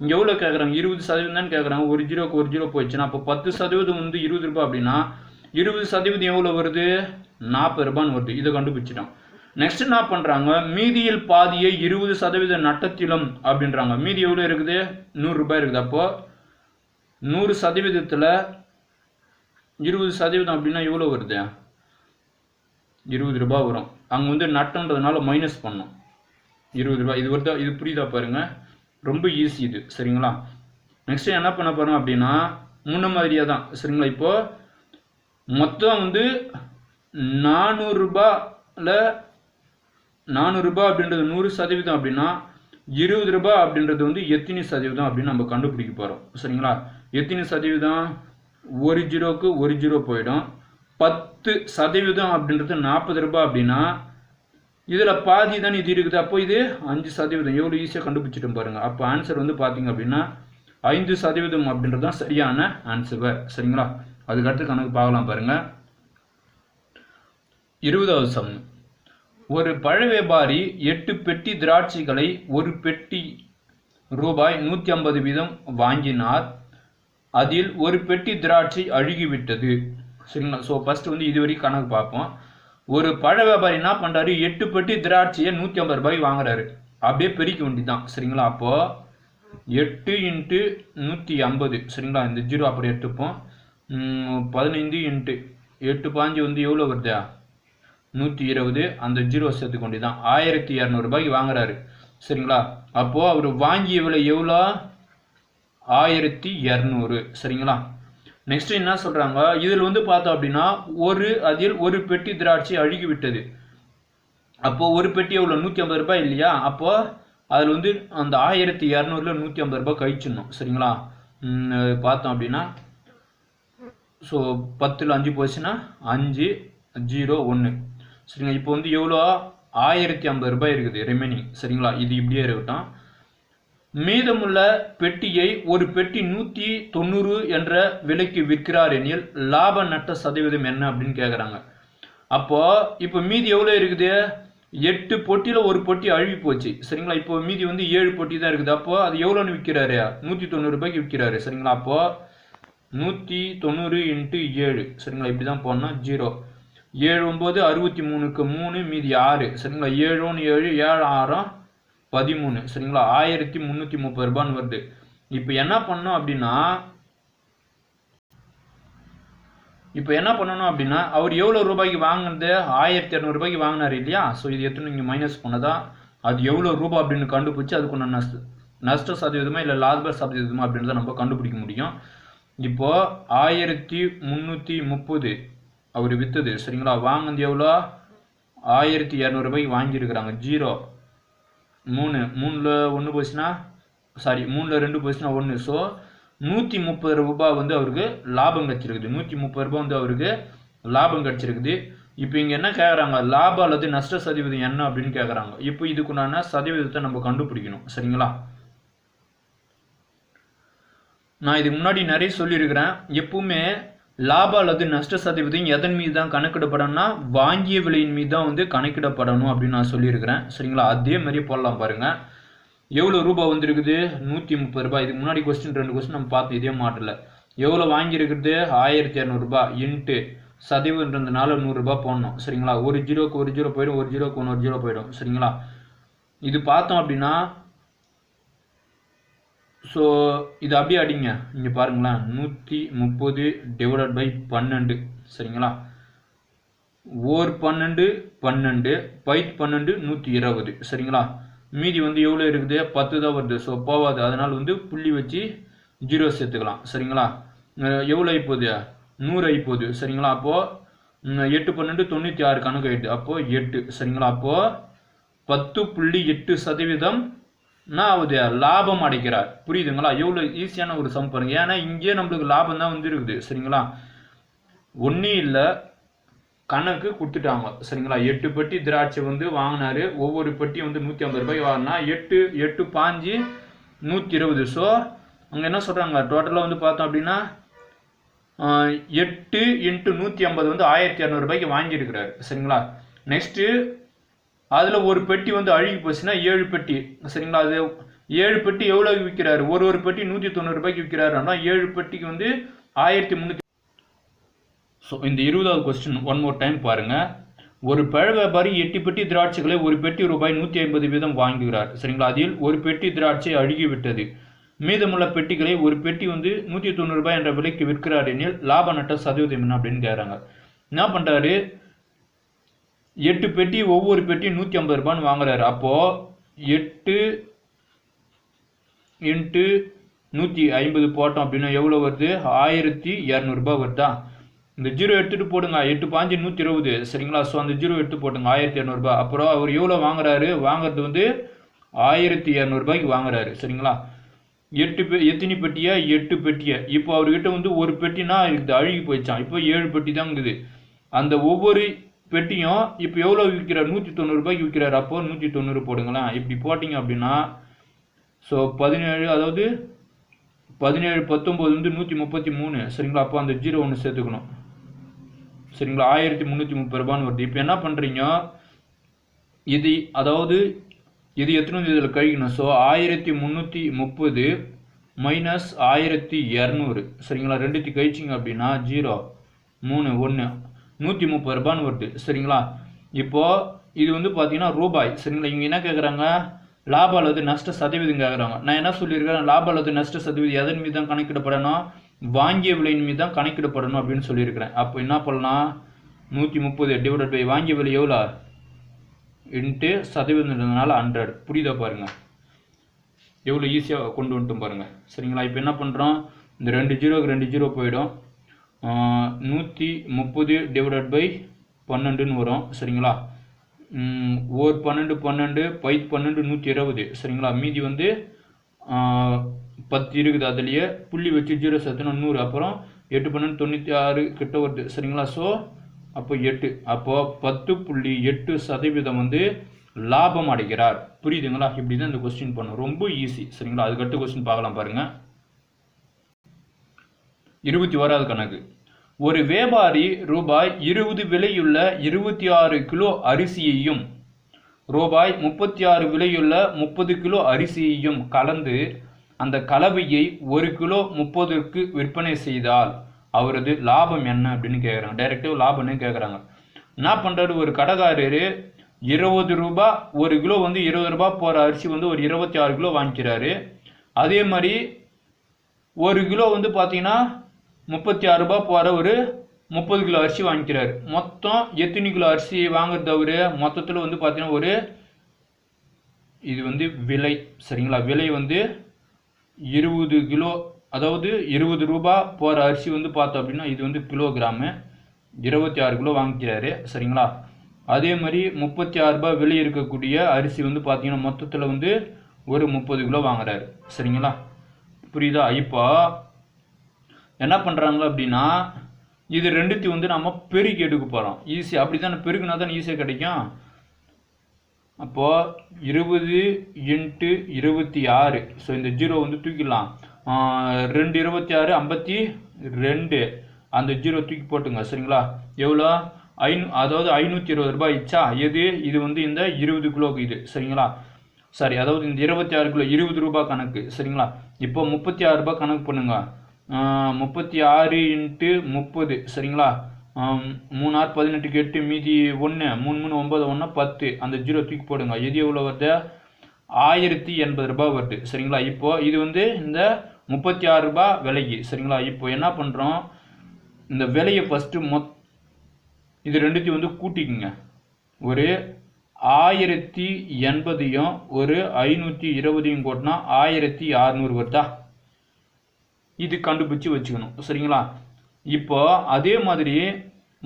இங்கே எவ்வளோ கேட்குறாங்க, 20% தான் கேட்குறாங்க. ஒரு ஜீரோக்கு ஒரு ஜீரோ போயிடுச்சுன்னா அப்போ 10% வந்து 20 ரூபாய் அப்படின்னா 20% எவ்வளோ வருது, 40 ரூபான்னு வருது. இதை கண்டுபிடிச்சிட்டோம். நெக்ஸ்ட் என்ன பண்ணுறாங்க, மீதியில் பாதியை 20% நட்டத்திலும் அப்படின்றாங்க. மீதி எவ்வளோ இருக்குது, 100 ரூபாய் இருக்குது. அப்போ 100%த்தில் 20% அப்படின்னா எவ்வளோ வருது, 20 ரூபாய் வரும். அங்கே வந்து நட்டன்றதுனால மைனஸ் பண்ணோம் 20 ரூபாய். இது வருதா, இது புரியுதா பாருங்க, ரொம்ப ஈஸி இது. சரிங்களா? நெக்ஸ்ட் என்ன பண்ண போறோம் அப்படின்னா முன்ன மாதிரியே தான். சரிங்களா? இப்போ மொத்தம் வந்து 400 ரூபாயில் 400 ரூபாய் அப்படின்றது 100% அப்படின்னா 20 ரூபாய் அப்படின்றது வந்து எத்தனை சதவீதம் அப்படின்னு நம்ம கண்டுபிடிக்க போகிறோம். சரிங்களா? எத்தனை சதவீதம், ஒரு ஜீரோக்கு ஒரு ஜீரோ போயிடும். 10% அப்படின்றது 40 ரூபாய் அப்படின்னா இதில் பாதி தான் இது இருக்குது. அப்போ இது 5%. எவ்வளோ ஈஸியாக கண்டுபிடிச்சிட்டோம் பாருங்க. அப்போ ஆன்சர் வந்து பார்த்தீங்க அப்படின்னா 5% அப்படின்றது தான் சரியான ஆன்சர். சரிங்களா? அதுக்கடுத்து கணக்கு பார்க்கலாம் பாருங்க. 20வது சம். ஒரு பழ வியாபாரி 8 பெட்டி திராட்சைகளை ஒரு பெட்டி ரூபாய் 150 வீதம் வாங்கினார். அதில் ஒரு பெட்டி திராட்சை அழுகிவிட்டது. சரிங்களா? ஸோ ஃபர்ஸ்ட் வந்து இதுவரைக்கும் கணக்கு பார்ப்போம். ஒரு பழ வியாபாரி என்ன பண்ணுறாரு, 8 பெட்டி திராட்சையை 150 ரூபாய்க்கு வாங்குறாரு. அப்படியே பெருக்க வேண்டியதான். சரிங்களா? அப்போ 8 × 150. சரிங்களா? இந்த ஜீரோ அப்படி எடுத்துப்போம். 15 × 8 5 வந்து எவ்வளோ வருதா, 120. அந்த ஜீரோ சேர்த்து கொண்டுதான் 1200 ரூபாய்க்கு வாங்குறாரு. சரிங்களா? அப்போ அவர் வாங்கிய விலை எவ்வளோ, 1200. சரிங்களா? நெக்ஸ்ட் என்ன சொல்றாங்க, இதில் வந்து பார்த்தோம் அப்படின்னா அதில் ஒரு பெட்டி திராட்சை அழுகி விட்டது. அப்போ ஒரு பெட்டி எவ்வளோ, 150 ரூபாய் இல்லையா? அப்போ அதில் வந்து அந்த 1200ல் 150 ரூபாய் கழிச்சிடணும். சரிங்களா? பார்த்தோம் அப்படின்னா ஸோ 10ல் 5 போச்சுன்னா 5 0 1. சரிங்களா? இப்போ வந்து எவ்வளோ, 1050 ரூபாய் இருக்குது ரிமைனிங். சரிங்களா? இது இப்படியே இருக்கட்டும். மீதமுள்ள பெட்டியை ஒரு பெட்டி 190 என்ற விலைக்கு விற்கிறார் எனில் லாப நட்ட சதவீதம் என்ன அப்படின்னு கேட்குறாங்க. அப்போ இப்போ மீதி எவ்வளோ இருக்குது, 8 பொட்டியில் ஒரு பொட்டி அழுகி போச்சு. சரிங்களா? இப்போ மீதி வந்து 7 பொட்டி தான் இருக்குது. அப்போ அது எவ்வளோன்னு விற்கிறாரு, 190 ரூபாய்க்கு விற்கிறாரு. சரிங்களா? அப்போ 190 × 7. சரிங்களா? இப்படி தான் போடணும். 0 7 9 63க்கு 3 மீதி 6. சரிங்களா? 7 1 7 7 6 13. சரிங்களா? 1330 ரூபான்னு வருது. இப்போ என்ன பண்ணணும் அப்படின்னா அவர் எவ்வளோ ரூபாய்க்கு வாங்கினது, 1200 ரூபாய்க்கு வாங்கினார் இல்லையா? ஸோ இது எத்தனை இங்கே மைனஸ் பண்ணதா, அது எவ்வளோ ரூபாய் அப்படின்னு கண்டுபிடிச்சி அதுக்கு நஷ்ட சதவீதமா இல்லை லாப சதவீதமா அப்படின்றத நம்ம கண்டுபிடிக்க முடியும். இப்போ 1330 அவர் விற்றது. சரிங்களா? வாங்கினது எவ்வளோ, 1200 ரூபாய்க்கு வாங்கியிருக்கிறாங்க. 0 3ல் 1 போச்சுன்னா, சாரி 3ல் 2 போச்சுன்னா 1. ஸோ 130 ரூபாய் வந்து அவருக்கு லாபம் கிடச்சிருக்குது. 130 ரூபாய் வந்து அவருக்கு லாபம் கிடச்சிருக்குது. இப்போ இங்கே என்ன கேட்குறாங்க, லாபம் அல்லது நஷ்ட சதவீதம் என்ன அப்படின்னு கேட்குறாங்க. இப்போ இதுக்குண்டான சதவீதத்தை நம்ம கண்டுபிடிக்கணும். சரிங்களா? நான் இதுக்கு முன்னாடி நிறைய சொல்லியிருக்கிறேன். எப்பவுமே லாபம் அல்லது நஷ்ட சதவீதம் எதன் மீது தான் கணக்கிடப்படணும்னா வாங்கிய விலையின் மீது தான் வந்து கணக்கிடப்படணும் அப்படின்னு நான் சொல்லியிருக்கிறேன். சரிங்களா? அதே மாதிரியே போடலாம் பாருங்க. எவ்வளோ ரூபாய் வந்துருக்குது, 130 ரூபாய். இதுக்கு முன்னாடி கொஸ்டின் 2 கொஸ்டின் நம்ம பார்த்து இதே மாடல எவ்வளோ வாங்கியிருக்குது, 1200 ரூபாய் இன்ட்டு சதவீதம்ன்றதுனால 100 ரூபாய் போடணும். சரிங்களா? ஒரு ஜீரோக்கு ஒரு ஜீரோ போயிடும், ஒரு ஜீரோக்கு ஒரு ஜீரோ போயிடும். சரிங்களா? இது பார்த்தோம் அப்படின்னா ஸோ இது அப்படியே அடிங்க. இங்கே பாருங்களேன், 130 / 12. சரிங்களா? ஓர் 12 12 பைட் 12 120. சரிங்களா? மீதி வந்து எவ்வளோ இருக்குது, 10 தான் வருது. ஸோ போவாது, அதனால் வந்து புள்ளி வச்சு 0 சேர்த்துக்கலாம். சரிங்களா? எவ்வளோ ஆகிப்போகுது, 100 ஆகிப்போகுது. சரிங்களா? அப்போது 8 12 96 கணக்கு ஆகிடுது. அப்போது 8. சரிங்களா? அப்போது 10.8% என்ன ஆகுது, லாபம் அடைக்கிறார். புரியுதுங்களா? எவ்வளோ ஈஸியான ஒரு சம் பாருங்க. ஏன்னா இங்கே நம்மளுக்கு லாபம் தான் வந்து இருக்குது. சரிங்களா? ஒன்றும் இல்லை, கணக்கு கொடுத்துட்டாங்க. சரிங்களா? 8 பெட்டி திராட்சை வந்து வாங்கினாரு. ஒவ்வொரு பெட்டி வந்து 150 ரூபாய்க்கு வாங்கினா 8 பாஞ்சு 120. ஸோ அங்கே என்ன சொல்கிறாங்க, டோட்டலாக வந்து பார்த்தோம் அப்படின்னா 8 × 150 வந்து 1200 ரூபாய்க்கு வாங்கியிருக்கிறாரு. சரிங்களா? நெக்ஸ்ட்டு அதில் ஒரு பெட்டி வந்து அழுகி போச்சுன்னா 7 பெட்டி. சரிங்களா? அது 7 பெட்டி எவ்வளோ விற்கிறாரு, ஒரு பெட்டி 190 ரூபாய்க்கு விற்கிறாரு. ஆனால் 7 பெட்டிக்கு வந்து 1300. ஸோ இந்த 20வது கொஸ்டின் ஒன் மோர் டைம் பாருங்கள். ஒரு பழ வியாபாரி 8 பெட்டி திராட்சைகளை ஒரு பெட்டி ரூபாய் 150 வீதம் வாங்குகிறார். சரிங்களா? அதில் ஒரு பெட்டி திராட்சை அழுகிவிட்டது. மீதமுள்ள பெட்டிகளை ஒரு பெட்டி வந்து 190 ரூபாய் என்ற விலைக்கு விற்கிறார் எனில் லாப நட்ட சதவீதம் என்ன அப்படின்னு கேட்குறாங்க. என்ன பண்ணுறாரு, 8 பெட்டி ஒவ்வொரு பெட்டி 150 ரூபான்னு வாங்குறாரு. அப்போது 8 × 150 போட்டோம் அப்படின்னா எவ்வளோ வருது, 1200 ரூபாய் வருதா? இந்த 0 எடுத்துகிட்டு போடுங்க. 8 பாஞ்சு 120. சரிங்களா? ஸோ அந்த 0 எடுத்து போட்டுங்க, 1200 ரூபாய். அப்புறம் அவர் எவ்வளோ வாங்குறாரு, வாங்குறது வந்து 1200 ரூபாய்க்கு வாங்குறாரு. சரிங்களா? எத்தனை பெட்டியா, 8 பெட்டியா. இப்போ அவர்கிட்ட வந்து ஒரு பெட்டினா இது அழுகி போயிடுச்சான். இப்போ 7 பெட்டி தான் இருக்குது. அந்த ஒவ்வொரு பெட்டியும் இப்போ எவ்வளோ விற்கிறார், 190 ரூபாய்க்கு விற்கிறார். அப்போ 190 போடுங்களேன். இப்படி போட்டிங்க அப்படின்னா ஸோ 17, அதாவது 17 19 வந்து 133. சரிங்களா? அப்போ அந்த 0 ஒன்று சேர்த்துக்கணும். சரிங்களா? 1330 ரூபான்னு வருது. இப்போ என்ன பண்ணுறீங்க, இது அதாவது இது எத்தனை இதில் கழிக்கணும். So 1330 minus 1200. சரிங்களா? ரெண்டுத்தையும் கழிச்சிங்க அப்படின்னா 0 3 1 130 ரூபான்னு வருது. சரிங்களா? இப்போது இது வந்து பார்த்தீங்கன்னா ரூபாய். சரிங்களா? இவங்க என்ன கேட்குறாங்க, லாப அல்லது நஷ்ட சதவீதம் கேட்குறாங்க. நான் என்ன சொல்லியிருக்கேன், லாப அல்லது நஷ்ட சதவீதம் எதன் மீது தான் கணக்கிடப்படணும், வாங்கிய விலையின் மீது தான் கணக்கிடப்படணும் அப்படின்னு சொல்லியிருக்கிறேன். அப்போ என்ன பண்ணலாம், 130 டிவைடட் பை வாங்கிய விலை எவ்வளோ இன்ட்டு சதவீதம்ன்றதுனால 100. புரியுதா பாருங்க, எவ்வளோ ஈஸியாக கொண்டு வந்துட்டோம் பாருங்கள். சரிங்களா? இப்போ என்ன பண்ணுறோம், இந்த 2 0க்கு 2 0 போயிடும். 130 டிவைடட் பை 12ன்னு வரும். சரிங்களா? ஒரு 12 12 12 120. சரிங்களா? மீதி வந்து 10 இருக்குது. அதுலேயே புள்ளி வச்சு 0 சேர்த்துனா 100. அப்புறம் 8 12 96 கிட்ட வருது. சரிங்களா? ஸோ அப்போ 8, அப்போது 10.8% வந்து லாபம் அடைகிறார். புரியுதுங்களா? இப்படி தான் இந்த கொஸ்டின் பண்ணும், ரொம்ப ஈஸி. சரிங்களா? அதுக்கடுத்த கொஸ்டின் பார்க்கலாம் பாருங்கள். 21வது கணக்கு. ஒரு வியாபாரி ரூபாய் 20 விலையுள்ள 26 கிலோ அரிசியையும் ரூபாய் 36 விலையுள்ள 30 கிலோ அரிசியையும் கலந்து அந்த கலவையை 1 கிலோ 30க்கு விற்பனை செய்தால் அவரது லாபம் என்ன அப்படின்னு கேட்குறாங்க. டைரக்டிவ் லாபம்னு கேட்குறாங்க. என்ன பண்ணுறாரு, ஒரு கடைக்காரர் 20 ரூபாய், 1 கிலோ வந்து 20 ரூபாய் போகிற அரிசி வந்து ஒரு 26 கிலோ வாங்கிக்கிறாரு. அதே மாதிரி 1 கிலோ வந்து பார்த்தீங்கன்னா 36 ரூபாய் போகிற ஒரு 30 கிலோ அரிசி வாங்கிக்கிறாரு. மொத்தம் எத்தனை கிலோ அரிசி வாங்குறது அவரு, மொத்தத்தில் வந்து பார்த்தீங்கன்னா ஒரு, இது வந்து விலை. சரிங்களா? விலை வந்து 20 கிலோ, அதாவது 20 ரூபாய் போகிற அரிசி வந்து பார்த்தோம் அப்படின்னா இது வந்து கிலோகிராமு, 26 கிலோ வாங்கிக்கிறாரு. சரிங்களா? அதே மாதிரி 36 ரூபாய் விலை இருக்கக்கூடிய அரிசி வந்து பார்த்தீங்கன்னா மொத்தத்தில் வந்து ஒரு 30 கிலோ வாங்குறாரு. சரிங்களா? புரியுதா? இப்போ என்ன பண்ணுறாங்க அப்படின்னா இது ரெண்டுத்தையும் வந்து நம்ம பெருக்கி எடுக்க போகிறோம். ஈஸி அப்படி தானே, பெருக்குனா தான் ஈஸியாக கிடைக்கும். அப்போது 20 × 26. ஸோ இந்த 0 வந்து தூக்கிடலாம். 2 26 52. அந்த 0 தூக்கி போட்டுங்க. சரிங்களா? எவ்வளோ, அதாவது 520 ரூபாய் இச்சா. எது இது வந்து இந்த 20 கிலோக்கு இது. சரிங்களா? சரி, அதாவது இந்த 26 கிலோ 20 ரூபாய் கணக்கு. சரிங்களா? இப்போ 36 ரூபாய் கணக்கு பண்ணுங்க. 36 × 30. சரிங்களா? 3 6 18க்கு 8 மீதி 1 3 3 9 1 10. அந்த 0 தூக்கி போடுங்க. எது எவ்வளோ வருது, 1080 ரூபாய் வருது. சரிங்களா? இப்போ இது வந்து இந்த 36 ரூபாய் விலைக்கு. சரிங்களா? இப்போ என்ன பண்ணுறோம், இந்த விலையை ஃபஸ்ட்டு இது ரெண்டுத்தையும் வந்து கூட்டிக்குங்க. ஒரு 1080யும் ஒரு 520யும் கூட்டினா 1600 வருதா, இது கண்டுபிடிச்சி வச்சுக்கணும். சரிங்களா? இப்போ அதே மாதிரி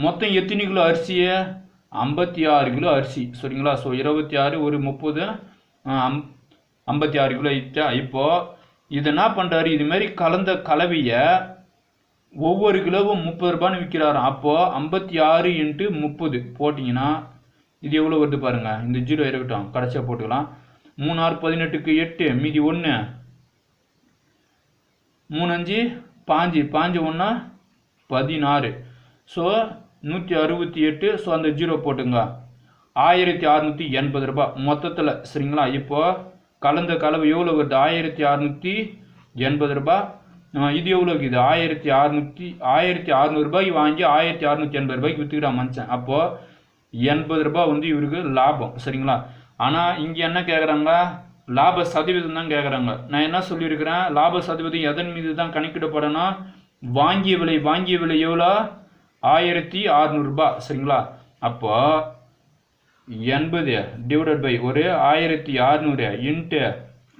மொத்தம் எத்தனை கிலோ அரிசியை, 56 கிலோ அரிசி. சரிங்களா? ஸோ 26 ஒரு 30 56 கிலோ இட்டா. இப்போ இது என்ன பண்ணுறாரு, இது மாதிரி கலந்த கலவையை ஒவ்வொரு கிலோவும் 30 ரூபான்னு விற்கிறாராம். அப்போது 56 × 30 போட்டிங்கன்னா இது எவ்வளோ வருது பாருங்க. இந்த 0 இருக்கட்டும், கடைசியாக போட்டுக்கலாம். 3 6 18க்கு 8, மீதி 1, 3 5 5 1 16. ஸோ 168. ஸோ அந்த 0 போட்டுங்க. 1680 ரூபாய் மொத்தத்தில். சரிங்களா? இப்போ கலந்த கலவை எவ்வளோ வருது? 1680 ரூபாய். இது எவ்வளோ இருக்குது? 1600 ரூபாய்க்கு வாங்கி 1680 ரூபாய்க்கு விற்றுக்கிறான் மனுஷன். அப்போது 80 ரூபாய் வந்து இவருக்கு லாபம். சரிங்களா? ஆனால் இங்கே என்ன கேட்குறாங்க? லாப சதவீதம் தான் கேட்குறாங்க. நான் என்ன சொல்லியிருக்கிறேன்? லாப சதவீதம் எதன் மீது தான் கணக்கிடப்படணும்? வாங்கிய விலை எவ்வளோ? 1600 ரூபாய். சரிங்களா? அப்போ 80 டிவைடட் பை ஒரு 1600 ×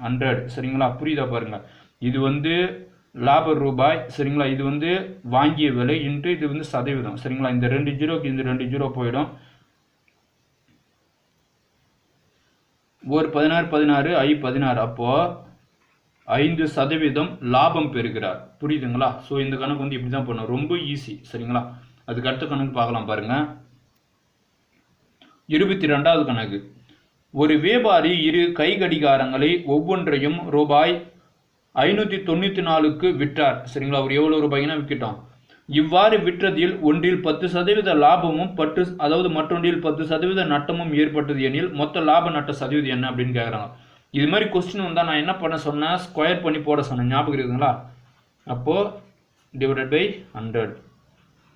100. சரிங்களா? புரியுதா பாருங்க. இது வந்து லாப ரூபாய். சரிங்களா? இது வந்து வாங்கிய விலை இன்ட்டு இது வந்து சதவீதம். சரிங்களா? இந்த 2 ஜீரோக்கு இந்த 2 ஜீரோ போயிடும். ஒரு 16 I 16. அப்போது 5% லாபம் பெறுகிறார். புரியுதுங்களா? ஸோ இந்த கணக்கு வந்து இப்படி தான் பண்ணணும். ரொம்ப ஈஸி. சரிங்களா? அதுக்கு அடுத்த கணக்கு பார்க்கலாம் பாருங்க. 22வது கணக்கு. ஒரு வியாபாரி 2 கை கடிகாரங்களை ஒவ்வொன்றையும் ரூபாய் 594க்கு விற்றார். சரிங்களா? அவர் எவ்வளோ ரூபாய்க்குன்னா விற்கிட்டோம். இவ்வாறு விற்றதில் ஒன்றில் 10% லாபமும் அதாவது மற்றொன்றில் 10% நட்டமும் ஏற்பட்டது எனில் மொத்த லாப நட்ட சதவீதம் என்ன அப்படின்னு கேட்குறாங்க. இது மாதிரி கொஸ்டின் வந்தால் நான் என்ன பண்ண சொன்னேன்? ஸ்கொயர் பண்ணி போட சொன்னேன். ஞாபகம் இருக்குதுங்களா? அப்போது டிவைடட் பை 100.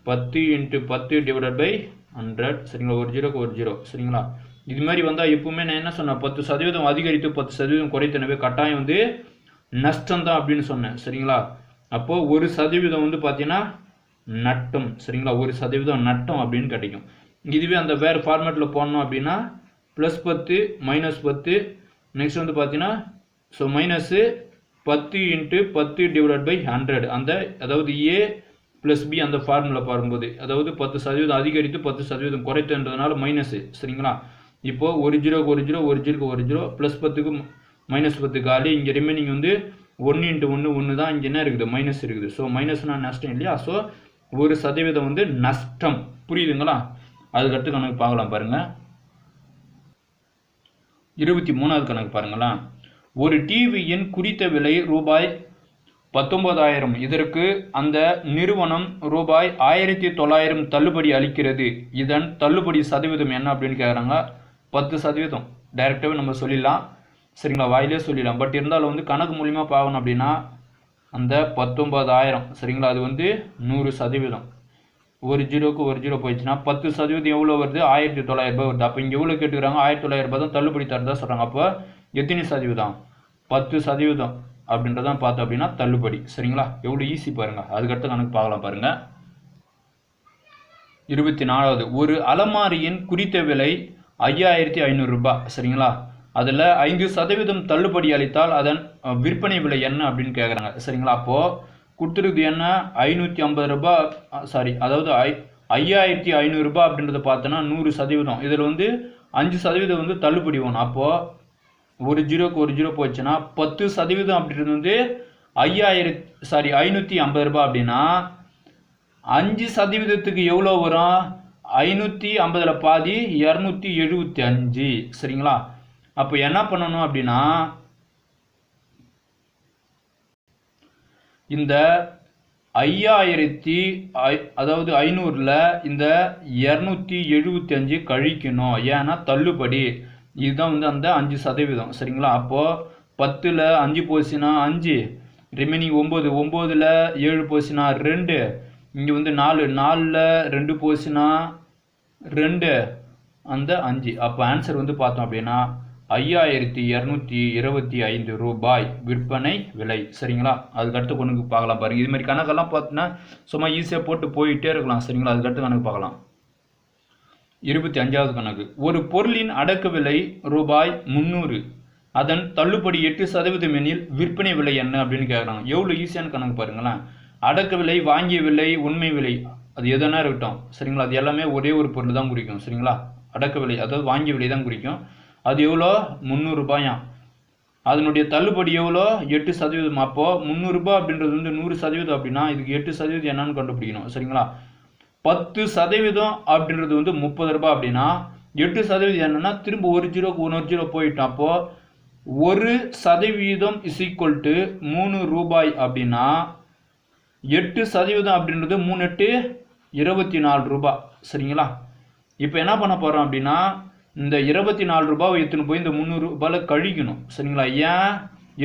10 × 10 divided by 100. சரிங்களா? ஒரு ஜீரோக்கு ஒரு ஜீரோ. சரிங்களா? இது மாதிரி வந்தால் எப்பவுமே நான் என்ன சொன்னேன்? 10% அதிகரித்து 10% குறைத்தனவே கட்டாயம் வந்து நஷ்டம் தான் அப்படின்னு சொன்னேன். சரிங்களா? அப்போது 1% வந்து பார்த்தீங்கன்னா நட்டம். சரிங்களா? 1% நட்டம் அப்படின்னு கிடைக்கும். இதுவே அந்த வேறு ஃபார்மேட்டில் போடணும் அப்படின்னா +10 -10. நெக்ஸ்ட் வந்து பார்த்தீங்கன்னா ஸோ -10 × 10 டிவைடட் பை 100. அந்த அதாவது A + B அந்த ஃபார்முலா பாரும்போது அதாவது 10% அதிகரித்து 10% குறைத்துன்றதுனால மைனஸு. சரிங்களா? இப்போது ஒரு ஜீரோக்கு ஒரு ஜீரோ, ஒரு ஜீரோக்கு ஒரு ஜீரோ, +10க்கு -10 காலி. இங்கே ரிமைனிங் வந்து 1 × 1 1 தான். இங்கே என்ன இருக்குது? மைனஸ் இருக்குது. ஸோ மைனஸ்னா நஷ்டம் இல்லையா? ஸோ 1% வந்து நஷ்டம். புரியுதுங்களா? அதுக்கடுத்து கணக்கு பார்க்கலாம் பாருங்கள். 23வது கணக்கு பாருங்களா. ஒரு டிவியின் குறித்த விலை ரூபாய் 19,000. இதற்கு அந்த நிறுவனம் ரூபாய் 1900 தள்ளுபடி அளிக்கிறது. இதன் தள்ளுபடி சதவீதம் என்ன அப்படின்னு கேட்குறாங்க. 10%. டைரெக்டாகவே நம்ம சொல்லிடலாம். சரிங்களா? வாயிலே சொல்லிடலாம். பட் இருந்தாலும் வந்து கணக்கு மூலிமா பார்க்கணும் அப்படின்னா அந்த 19,000. சரிங்களா? அது வந்து 100%. ஒரு ஜீரோக்கு ஒரு ஜீரோ போயிடுச்சுன்னா 10% எவ்வளோ வருது? 1900 ரூபாய் வருது. அப்போ இங்கே எவ்வளோ கேட்டுக்கிறாங்க? 1900 ரூபாய் தான் தள்ளுபடி தரதா சொல்கிறாங்க. அப்போ எத்தனை சதவீதம்? 10% அப்படின்றதான் பார்த்தோம் அப்படின்னா தள்ளுபடி. சரிங்களா? எவ்வளோ ஈஸி பாருங்கள். அதுக்கடுத்து கணக்கு பார்க்கலாம் பாருங்கள். 24வது. ஒரு அலமாரியின் குறித்த விலை 5500 ரூபாய். சரிங்களா? அதில் 5% தள்ளுபடி அளித்தால் அதன் விற்பனை விலை என்ன அப்படின்னு கேட்குறாங்க. சரிங்களா? அப்போது கொடுத்துருக்கு என்ன? 550 ரூபாய். சாரி, அதாவது 5500 ரூபாய் அப்படின்றத பார்த்தோன்னா 100%. இதில் வந்து 5% வந்து தள்ளுபடி வேணும். அப்போது ஒரு ஜீரோக்கு ஒரு ஜீரோ போச்சுன்னா 10% அப்படின்றது வந்து 550 ரூபாய் அப்படின்னா 5% எவ்வளோ வரும்? 550ல் பாதி 275. சரிங்களா? அப்போ என்ன பண்ணணும் அப்படின்னா இந்த 500ல் இந்த 275 கழிக்கணும். ஏன்னா தள்ளுபடி. இதுதான் வந்து அந்த 5%. சரிங்களா? அப்போது 10ல் 5 போச்சுன்னா 5, ரிமைனிங் 9, 9ல் 7 போச்சுன்னா 2, இங்கே வந்து 4, 4ல் 2 போச்சுன்னா 2, அந்த 5. அப்போ ஆன்சர் வந்து பார்த்தோம் அப்படின்னா 5225 ரூபாய் விற்பனை விலை. சரிங்களா? அதுக்கடுத்து கணக்கு பார்க்கலாம் பாருங்கள். இது மாதிரி கணக்கெல்லாம் பார்த்தீங்கன்னா சும்மா ஈஸியாக போட்டு போயிட்டே இருக்கலாம். சரிங்களா? அதுக்கடுத்து கணக்கு பார்க்கலாம். 25வது கணக்கு. ஒரு பொருளின் அடக்க விலை ரூபாய் 300. அதன் தள்ளுபடி 8% எனில் விற்பனை விலை என்ன அப்படின்னு கேட்குறாங்க. எவ்வளோ ஈஸியான கணக்கு பாருங்களேன். அடக்க விலை, வாங்கிய விலை, உண்மை விலை, அது எதனா இருக்கட்டும். சரிங்களா? அது எல்லாமே ஒரே ஒரு பொருள் தான் குறிக்கும். சரிங்களா? அடக்க விலை அதாவது வாங்கிய விலை தான் குறிக்கும். அது எவ்வளோ? 300 ரூபாயாம். அதனுடைய தள்ளுபடி எவ்வளோ 8%. அப்போது 300 ரூபாய் அப்படின்றது வந்து 100% அப்படின்னா இதுக்கு 8% என்னன்னு கண்டுபிடிக்கணும். சரிங்களா? 10% அப்படின்றது வந்து 30 ரூபாய் அப்படின்னா 8% என்னன்னா திரும்ப ஒரு ஜீரோக்கு 1 போயிட்டோம். அப்போது 1% இஸ் ஈக்குவல் டு 3 ரூபாய் அப்படின்னா 8% அப்படின்றது 3 8 24 ரூபாய். சரிங்களா? இப்போ என்ன பண்ண போகிறோம் அப்படின்னா இந்த 24 ரூபாவை எடுத்துன்னு போய் இந்த 300 ரூபாயில் கழிக்கணும். சரிங்களா? ஏன்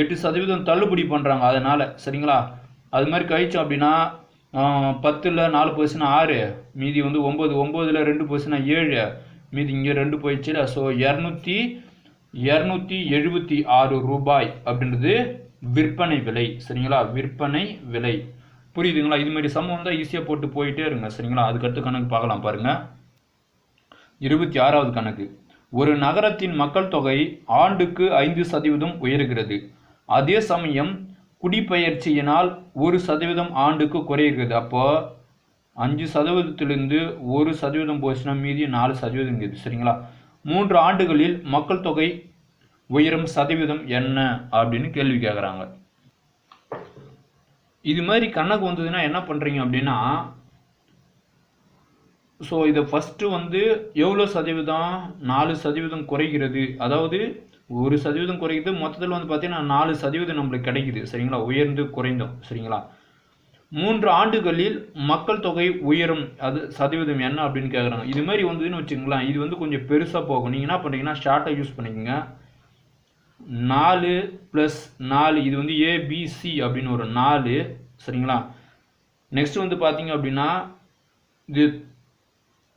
8% தள்ளுபடி பண்ணுறாங்க அதனால். சரிங்களா? அது மாதிரி கழிச்சோம் அப்படின்னா 10ல் 4% 6, மீதி வந்து 9, 9ல் 2% 7, மீதி இங்கே 2 போயிடுச்சுல. ஸோ 276 ரூபாய் அப்படின்றது விற்பனை விலை. சரிங்களா? விற்பனை விலை. புரியுதுங்களா? இது மாதிரி சம் வந்தால் ஈஸியாக போட்டு போயிட்டே இருங்க. சரிங்களா? அதுக்கடுத்து கணக்கு பார்க்கலாம் பாருங்கள். 26வது கணக்கு. ஒரு நகரத்தின் மக்கள் தொகை ஆண்டுக்கு 5% உயர்கிறது. அதே சமயம் குடிபெயர்ச்சியினால் 1% ஆண்டுக்கு குறைகிறது. அப்போ 5%லிருந்து 1% போச்சுன்னா மீதி 4% இருக்குது. சரிங்களா? 3 ஆண்டுகளில் மக்கள் தொகை உயரும் சதவீதம் என்ன அப்படின்னு கேள்வி கேட்குறாங்க. இது மாதிரி கணக்கு வந்ததுன்னா என்ன பண்ணுறீங்க அப்படின்னா, ஸோ இதை ஃபஸ்ட்டு வந்து எவ்வளோ சதவீதம் 4% குறைகிறது, அதாவது 1% குறைகிறது, மொத்தத்தில் வந்து பார்த்தீங்கன்னா 4% நம்மளுக்கு கிடைக்குது. சரிங்களா? உயர்ந்து குறைந்தோம். சரிங்களா? 3 ஆண்டுகளில் மக்கள் தொகை உயரும் அது சதவீதம் என்ன அப்படின்னு கேட்குறாங்க. இது மாதிரி வந்ததுன்னு வச்சுங்களேன், இது வந்து கொஞ்சம் பெருசாக போகும். நீங்கள் என்ன பண்ணுறீங்கன்னா ஷார்ட்டாக யூஸ் பண்ணிக்கோங்க. 4 + 4 இது வந்து ஏபிசி அப்படின்னு ஒரு 4. சரிங்களா? நெக்ஸ்ட் வந்து பார்த்தீங்க அப்படின்னா இது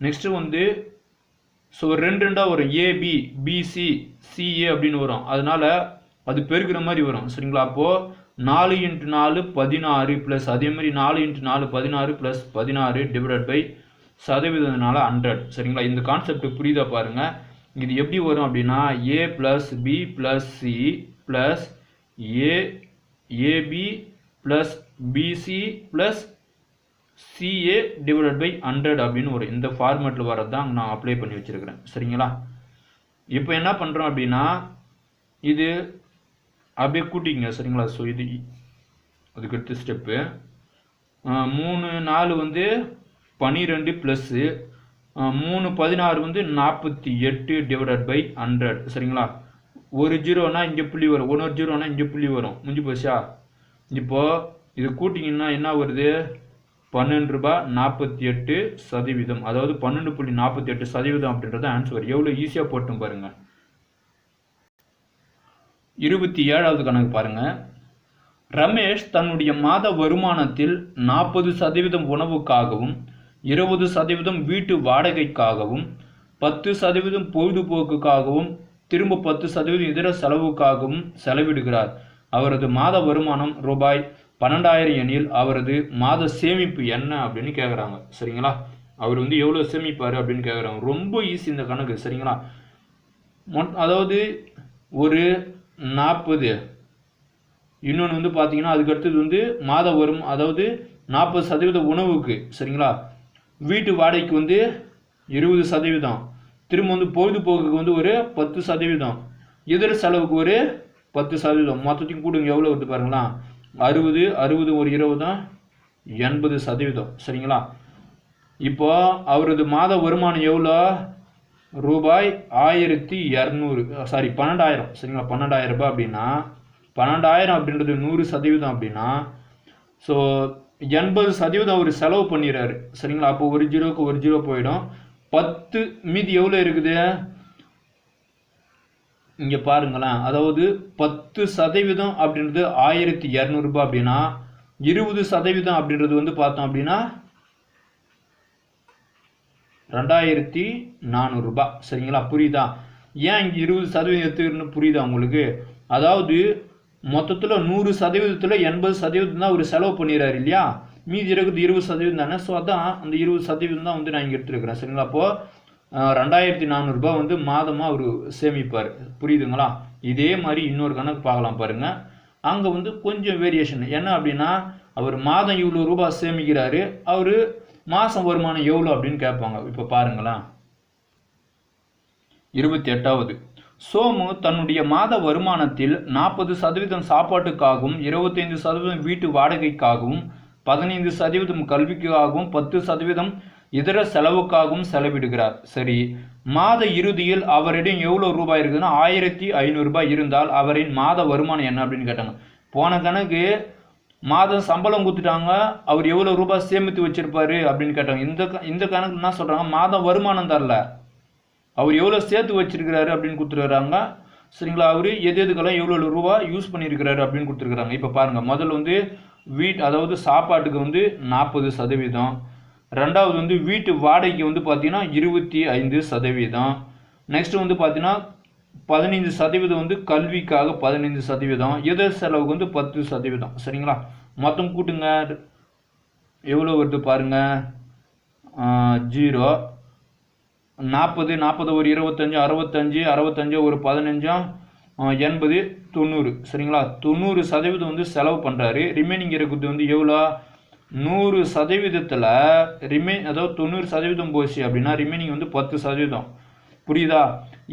நெக்ஸ்ட்டு வந்து ஸோ 2 2 வரும். ஏபி பிசி சிஏ அப்படின்னு வரும். அதனால் அது பெருக்கிற மாதிரி வரும். சரிங்களா? அப்போது 4 × 4 16 ப்ளஸ் அதே மாதிரி 4 × 4 16 ப்ளஸ் 16 டிவைடட் பை சதவீதத்தினால 100. சரிங்களா? இந்த கான்செப்ட் புரியுதா பாருங்கள். இது எப்படி வரும் அப்படின்னா A plus B plus C plus AB plus BC plus CA divided by 100 அப்படின்னு வரும். இந்த ஃபார்மேட்டில் வரது தான் நான் அப்ளை பண்ணி வச்சுருக்கிறேன். சரிங்களா? இப்போ என்ன பண்ணுறோம் அப்படின்னா இது அப்படியே கூட்டிங்க. சரிங்களா? ஸோ இது அதுக்கு அடுத்த ஸ்டெப்பு 3 4 வந்து 12 ப்ளஸ்ஸு 3 16 வந்து 48 டிவைடட் பை 100. சரிங்களா? ஒரு ஜீரோனா இங்கே புள்ளி வரும், ஒரு ஜீரோனா இங்கே புள்ளி வரும். முடிஞ்சு போச்சா? இப்போது இது கூட்டிங்கன்னா என்ன வருது? 12 ரூபாய் 48%. அதாவது 12.48% அப்படின்றது ஆன்சர். எவ்வளோ ஈஸியாக போட்டும் பாருங்கள். 27வது கணக்கு பாருங்கள். ரமேஷ் தன்னுடைய மாத வருமானத்தில் 40% உணவுக்காகவும் 20% வீட்டு வாடகைக்காகவும் 10% பொழுதுபோக்குக்காகவும் திரும்ப 10% இதர செலவுக்காகவும் செலவிடுகிறார். அவரது மாத வருமானம் ரூபாய் 12,000 எனில் அவரது மாத சேமிப்பு என்ன அப்படின்னு கேட்குறாங்க. சரிங்களா? அவர் வந்து எவ்வளோ சேமிப்பார் அப்படின்னு கேட்குறாங்க. ரொம்ப ஈஸி இந்த கணக்கு. சரிங்களா? அதாவது ஒரு 40, இன்னொன்று வந்து பார்த்தீங்கன்னா அதுக்கு அடுத்தது வந்து மாத வரும், அதாவது 40% உணவுக்கு. சரிங்களா? வீட்டு வாடகைக்கு வந்து 20%, திரும்ப வந்து பொழுதுபோக்குக்கு வந்து ஒரு 10%, இதர செலவுக்கு ஒரு 10%. மொத்தத்தையும் கூடுங்க எவ்வளோ வருது பாருங்களா? 60 60 ஒரு 20 80%. சரிங்களா? இப்போ அவரது மாத வருமானம் எவ்வளோ? ரூபாய் 1200, சாரி 12,000. சரிங்களா? 12,000 ரூபாய் அப்படின்னா 12,000 அப்படின்றது 100% அப்படின்னா ஸோ 80% அவர் செலவு பண்ணிடுறாரு. சரிங்களா? அப்போ ஒரு ஜீரோக்கு ஒரு ஜீரோ போயிடும். 10 மீதி எவ்வளோ இருக்குது இங்கே பாருங்களேன். அதாவது 10% அப்படின்றது 1200 ரூபாய் அப்படின்னா 20% அப்படின்றது வந்து பார்த்தோம் அப்படின்னா 2400 ரூபாய். சரிங்களா? புரியுதா? ஏன் இங்கே 20% எடுத்துக்கணும்னு புரியுதா உங்களுக்கு? அதாவது மொத்தத்தில் 100%ல் 80% தான் அவர் செலவு பண்ணிடுறாரு இல்லையா? மீதி இருக்குது 20% தானே. ஸோ அதான் அந்த 20% தான் வந்து நான் இங்கே எடுத்துருக்கிறேன். சரிங்களா? அப்போது 2400 ரூபாய் வந்து மாதமாக அவர் சேமிப்பார். புரியுதுங்களா? இதே மாதிரி இன்னொரு கணக்கு பார்க்கலாம் பாருங்கள். அங்கே வந்து கொஞ்சம் வேரியேஷன் என்ன அப்படின்னா அவர் மாதம் இவ்வளோ ரூபாய் சேமிக்கிறாரு, அவர் மாதம் வருமானம் எவ்வளோ அப்படின்னு கேட்பாங்க. இப்போ பாருங்களேன். 28வது. சோமு தன்னுடைய மாத வருமானத்தில் 40% சாப்பாட்டுக்காகவும் 25% வீட்டு வாடகைக்காகவும் 15% கல்விக்காகவும் 10% இதர செலவுக்காகவும் செலவிடுகிறார். சரி, மாத இறுதியில் அவரிடம் எவ்வளோ ரூபாய் இருக்குதுன்னா 1500 ரூபாய் இருந்தால் அவரின் மாத வருமானம் என்ன அப்படின்னு கேட்டாங்க. போன கணக்கு மாதம் சம்பளம் கொடுத்துட்டாங்க, அவர் எவ்வளோ ரூபாய் சேமித்து வச்சிருப்பாரு அப்படின்னு கேட்டாங்க. இந்த கணக்கு என்ன சொல்றாங்க, மாதம் வருமானம் தரல, அவர் எவ்வளோ சேர்த்து வச்சிருக்கிறாரு அப்படின்னு கொடுத்துருக்குறாங்க. சரிங்களா, அவர் எதுக்கெல்லாம் எவ்வளோ ரூபா யூஸ் பண்ணியிருக்கிறாரு அப்படின்னு கொடுத்துருக்குறாங்க. இப்போ பாருங்க, முதல்ல அதாவது சாப்பாட்டுக்கு 40%, ரெண்டாவது வீட்டு வாடகைக்கு பார்த்தீங்கன்னா 25%, நெக்ஸ்ட் பார்த்தீங்கன்னா 15% கல்விக்காக 15%, இதர செலவுக்கு 10%. சரிங்களா, மொத்தம் கூட்டுங்க எவ்வளோ வருது பாருங்க. 0 40 ஒரு 25 65 ஒரு 15 80 90. சரிங்களா, 90% செலவு பண்ணுறாரு. ரிமைனிங் இருக்கிறது எவ்வளோ, 100%. அதாவது 90% போச்சு அப்படின்னா ரிமைனிங் 10%. புரியுதா?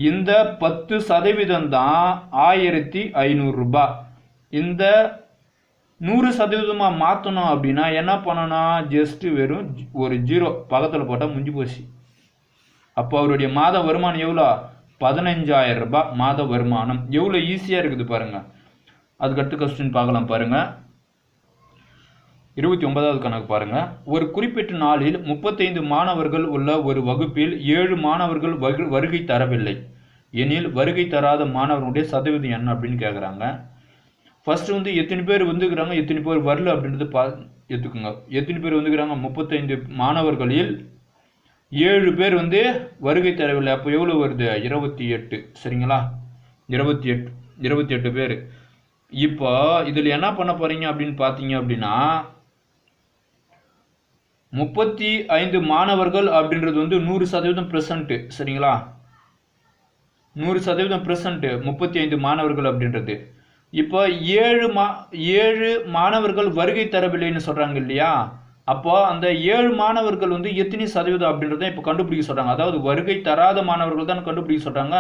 இந்த 10% தான் 1500 ரூபாய். இந்த 100% மாற்றணும் அப்படின்னா என்ன பண்ணணும், ஜஸ்ட் வெறும் ஒரு 0 பக்கத்தில் போட்டால் முடிஞ்சு போச்சு. அப்போ அவருடைய மாத வருமானம் எவ்வளோ, 15000 ரூபாய் மாத வருமானம். எவ்வளோ ஈஸியாக இருக்குது பாருங்க. அதுக்கடுத்து கொஸ்டின் பார்க்கலாம் பாருங்க. 29வது கணக்கு பாருங்க. ஒரு குறிப்பிட்ட நாளில் 35 மாணவர்கள் உள்ள ஒரு வகுப்பில் 7 மாணவர்கள் வருகை தரவில்லை எனில் வருகை தராத மாணவர்களுடைய சதவீதம் என்ன அப்படின்னு கேட்குறாங்க. ஃபர்ஸ்ட் எத்தனை பேர் வந்துக்கிறாங்க, எத்தனை பேர் வரல அப்படின்றது எடுத்துக்கோங்க. எத்தனை பேர் வந்துக்கிறாங்க, 35 மாணவர்களில் 7 பேர் வருகை தரவில்லை. அப்போ எவ்வளோ வருது, 28. சரிங்களா, 28 பேர். இப்போ இதில் என்ன பண்ண போறீங்க அப்படின்னு பார்த்தீங்க அப்படின்னா 35 மாணவர்கள் அப்படின்றது 100% ப்ரெசன்ட். சரிங்களா, 100% ப்ரெசன்ட் 35 மாணவர்கள் அப்படின்றது. இப்போ 7 மாணவர்கள் வருகை தரவில்லைன்னு சொல்றாங்க இல்லையா, அப்போ அந்த 7 மாணவர்கள் எத்தனை சதவீதம் அப்படின்றத இப்போ கண்டுபிடிக்க சொல்றாங்க. அதாவது வருகை தராத மாணவர்கள் தான் கண்டுபிடிக்க சொல்றாங்க.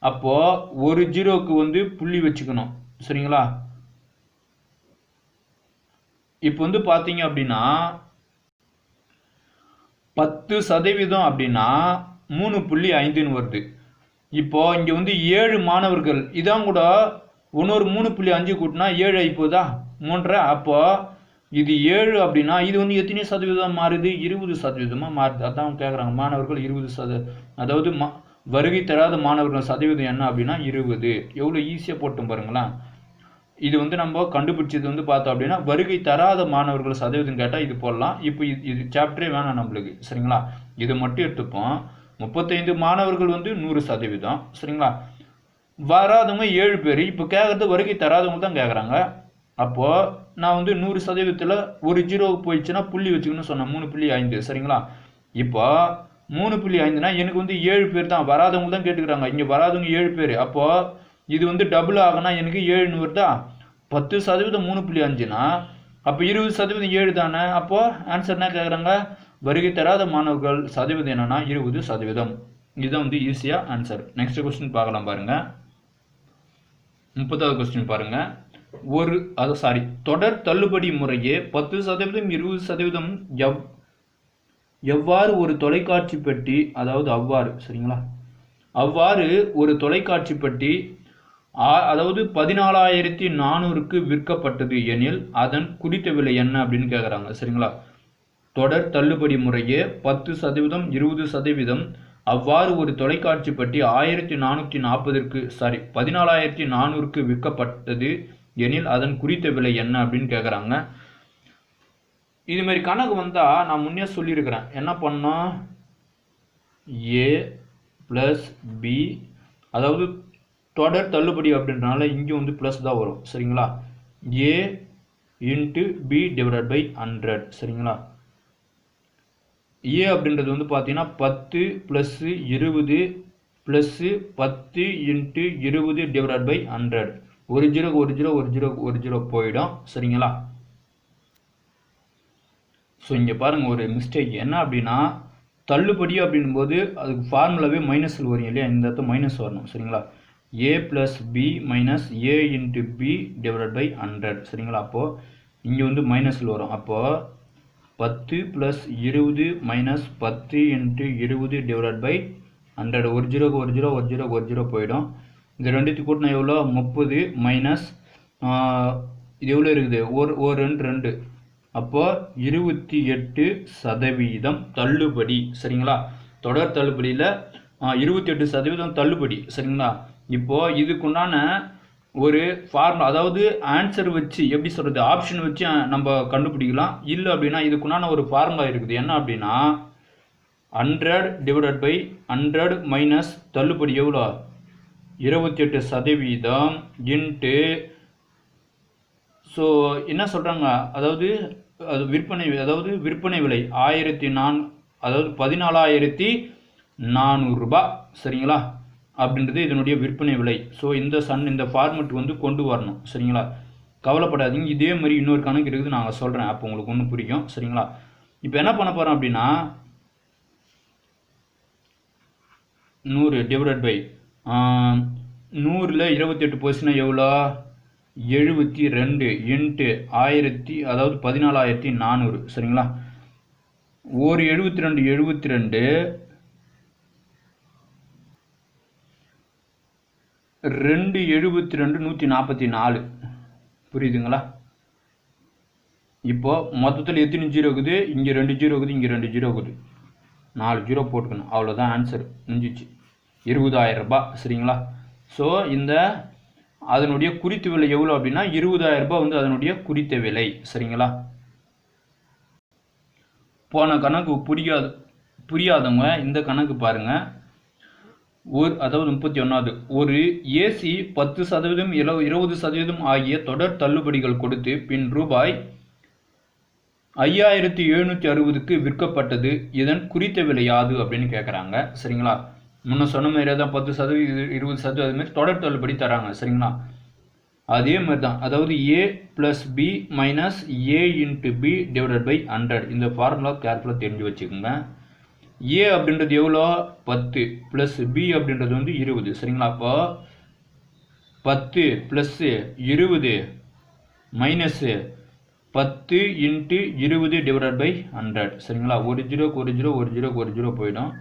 அப்போ ஒரு 0க்கு புள்ளி வச்சுக்கணும். சரிங்களா, இப்போ பார்த்தீங்க அப்படின்னா 10% அப்படின்னா 3.5ன்னு வருது. இப்போ இங்க 7 மாணவர்கள், இதான் கூட இன்னொரு 3.5 கூட்டினா 7 ஆகி போதா, 3.5. அப்போ இது 7 அப்படின்னா இது எத்தனை சதவீதம் மாறுது, 20% மாறுது. அதான் கேட்குறாங்க, மாணவர்கள் 20%. அதாவது வருகை தராத மாணவர்கள் சதவீதம் என்ன அப்படின்னா 20. எவ்வளோ ஈஸியாக போட்டோம் பாருங்களேன். இது நம்ம கண்டுபிடிச்சது பார்த்தோம் அப்படின்னா வருகை தராத மாணவர்கள் சதவீதம் கேட்டால் இது போடலாம். இப்போ இது சாப்டரே வேணாம் நம்மளுக்கு. சரிங்களா, இதை மட்டும் எடுத்துப்போம். 35 மாணவர்கள் 100%. சரிங்களா, வராதவங்க 7 பேர். இப்போ கேட்கறது வருகை தராதவங்க தான் கேட்குறாங்க. அப்போது நான் 100%த்தில் ஒரு 0 போயிடுச்சுன்னா புள்ளி வச்சுக்கணும்னு சொன்னேன், 3.5. சரிங்களா, இப்போ 3.5னா எனக்கு 7 பேர் தான், வராதவங்க தான் கேட்டுக்கிறாங்க. இங்கே வராதவங்க 7 பேர். அப்போது இது டபுள் ஆகுனா எனக்கு 7 வருதா, 10% 3.5னா அப்போ 20% 7 தானே. அப்போ ஆன்சர் என்ன கேட்குறாங்க, வருகை தராத மாணவர்கள் சதவீதம் என்னன்னா 20%. இதுதான் ஈஸியா ஆன்சர். நெக்ஸ்ட் கொஸ்டின் பார்க்கலாம் பாருங்க. 30வது கொஸ்டின் பாருங்க. தொடர் தள்ளுபடி முறையே 10%, 20% எவ்வாறு ஒரு தொலைக்காட்சி பெட்டி, அதாவது அவ்வாறு, சரிங்களா, அவ்வாறு ஒரு தொலைக்காட்சி பெட்டி அதாவது 14,400க்கு விற்கப்பட்டது எனில் அதன் குறித்த விலை என்ன அப்படின்னு கேட்குறாங்க. சரிங்களா, தொடர் தள்ளுபடி முறையே 10%, 20% அவ்வாறு ஒரு தொலைக்காட்சி பெட்டி 14,400க்கு விற்கப்பட்டது எனில் அதன் குறித்த விலை என்ன அப்படின்னு கேட்குறாங்க. இது மாதிரி கணக்கு வந்தால் நான் முன்னே சொல்லியிருக்கிறேன், என்ன பண்ணோம், A + B, அதாவது தொடர் தள்ளுபடி அப்படின்றனால இங்கே ப்ளஸ் தான் வரும். சரிங்களா, A × B / 100. சரிங்களா, A அப்படின்றது பார்த்தீங்கன்னா 10 + 20 + 10 × 20 / 100. ஒரு 0 போயிடும். சரிங்களா, ஸோ இங்கே பாருங்கள் ஒரு மிஸ்டேக் என்ன அப்படின்னா தள்ளுபடி அப்படின்போது அதுக்கு ஃபார்முலாவே மைனஸில் வரும் இல்லையா, இந்த இடத்துல மைனஸ் வரணும் சரிங்களா. a + b - a × b / 100 சரிங்களா. அப்போது இங்கே வந்து மைனஸில் வரும். அப்போது 10 + 20 - 10 × 20 / 100. ஒரு ஜீரோக்கு ஒரு ஜீரோ, ஒரு ஜீரோக்கு ஒரு ஜீரோ போயிடும். இந்த ரெண்டுத்துக்கு கூட்டினா எவ்வளோ 30 மைனஸ் இது எவ்வளோ இருக்குது ஒரு 2 அப்போது 28% தள்ளுபடி சரிங்களா. தொடர் தள்ளுபடியில் 28% தள்ளுபடி சரிங்களா. இப்போது இதுக்குண்டான ஒரு ஃபார்முலா, அதாவது ஆன்சர் வச்சு எப்படி சொல்கிறது, ஆப்ஷன் வச்சு நம்ம கண்டுபிடிக்கலாம். இல்லை அப்படின்னா இதுக்குண்டான ஒரு ஃபார்முலா இருக்குது. என்ன அப்படின்னா 100 / 100 மைனஸ் தள்ளுபடி எவ்வளோ 28% இன்ட்டு, ஸோ என்ன சொல்கிறாங்க, அதாவது அது விற்பனை விலை 14,400 ரூபாய் சரிங்களா அப்படின்றது இதனுடைய விற்பனை விலை. ஸோ இந்த ஃபார்மெட் வந்து கொண்டு வரணும் சரிங்களா. கவலைப்படாதீங்க, இதே மாதிரி இன்னொரு கணக்கு இருக்குது, நாங்கள் சொல்கிறேன், அப்போ உங்களுக்கு ஒன்றும் புரியும் சரிங்களா. இப்போ என்ன பண்ண போகிறோம் அப்படின்னா 100 / 100ல் 28% எவ்வளோ 72 இன்ட்டு 1000, அதாவது 14,400 சரிங்களா. ஒரு 72 2 72 144 புரியுதுங்களா. இப்போ மொத்தத்தில் எத்தனை ஜீரோ இருக்குது, இங்கே 2 ஜீரோ இருக்குது, இங்கே 2 ஜீரோ இருக்குது, 4 ஜீரோ போட்டுக்கணும், அவ்வளோதான் ஆன்சர் முடிஞ்சிச்சு. 20,000 ரூபாய் சரிங்களா. ஸோ அதனுடைய குறித்த விலை எவ்வளோ அப்படின்னா 20,000 ரூபாய் வந்து அதனுடைய குறித்த விலை சரிங்களா. போன கணக்கு புரியாதவங்க இந்த கணக்கு பாருங்க. அதாவது 31வது, ஒரு ஏசி 10%, 20% ஆகிய தொடர் தள்ளுபடிகள் கொடுத்து பின் ரூபாய் 5,760க்கு விற்கப்பட்டது. இதன் குறித்த விலை யாது அப்படின்னு கேட்குறாங்க சரிங்களா. முன்ன சொன்ன மாதிரியே தான் 10%, 20% அது மாதிரி தொடர் தள்ளுபடி தராங்க சரிங்களா. அதே மாதிரி தான், அதாவது a + b - a × b / 100. இந்த ஃபார்முலா கேர்ஃபுல்லாக தெரிஞ்சு வச்சுக்கோங்க. a அப்படின்றது எவ்வளோ 10 + b அப்படின்றது வந்து 20 சரிங்களா. அப்போ 10 + 20 - 10 × 20 / 100 சரிங்களா. ஒரு ஜீரோக்கு ஒரு ஜீரோ, ஒரு ஜீரோக்கு ஒரு ஜீரோ போயிடும்.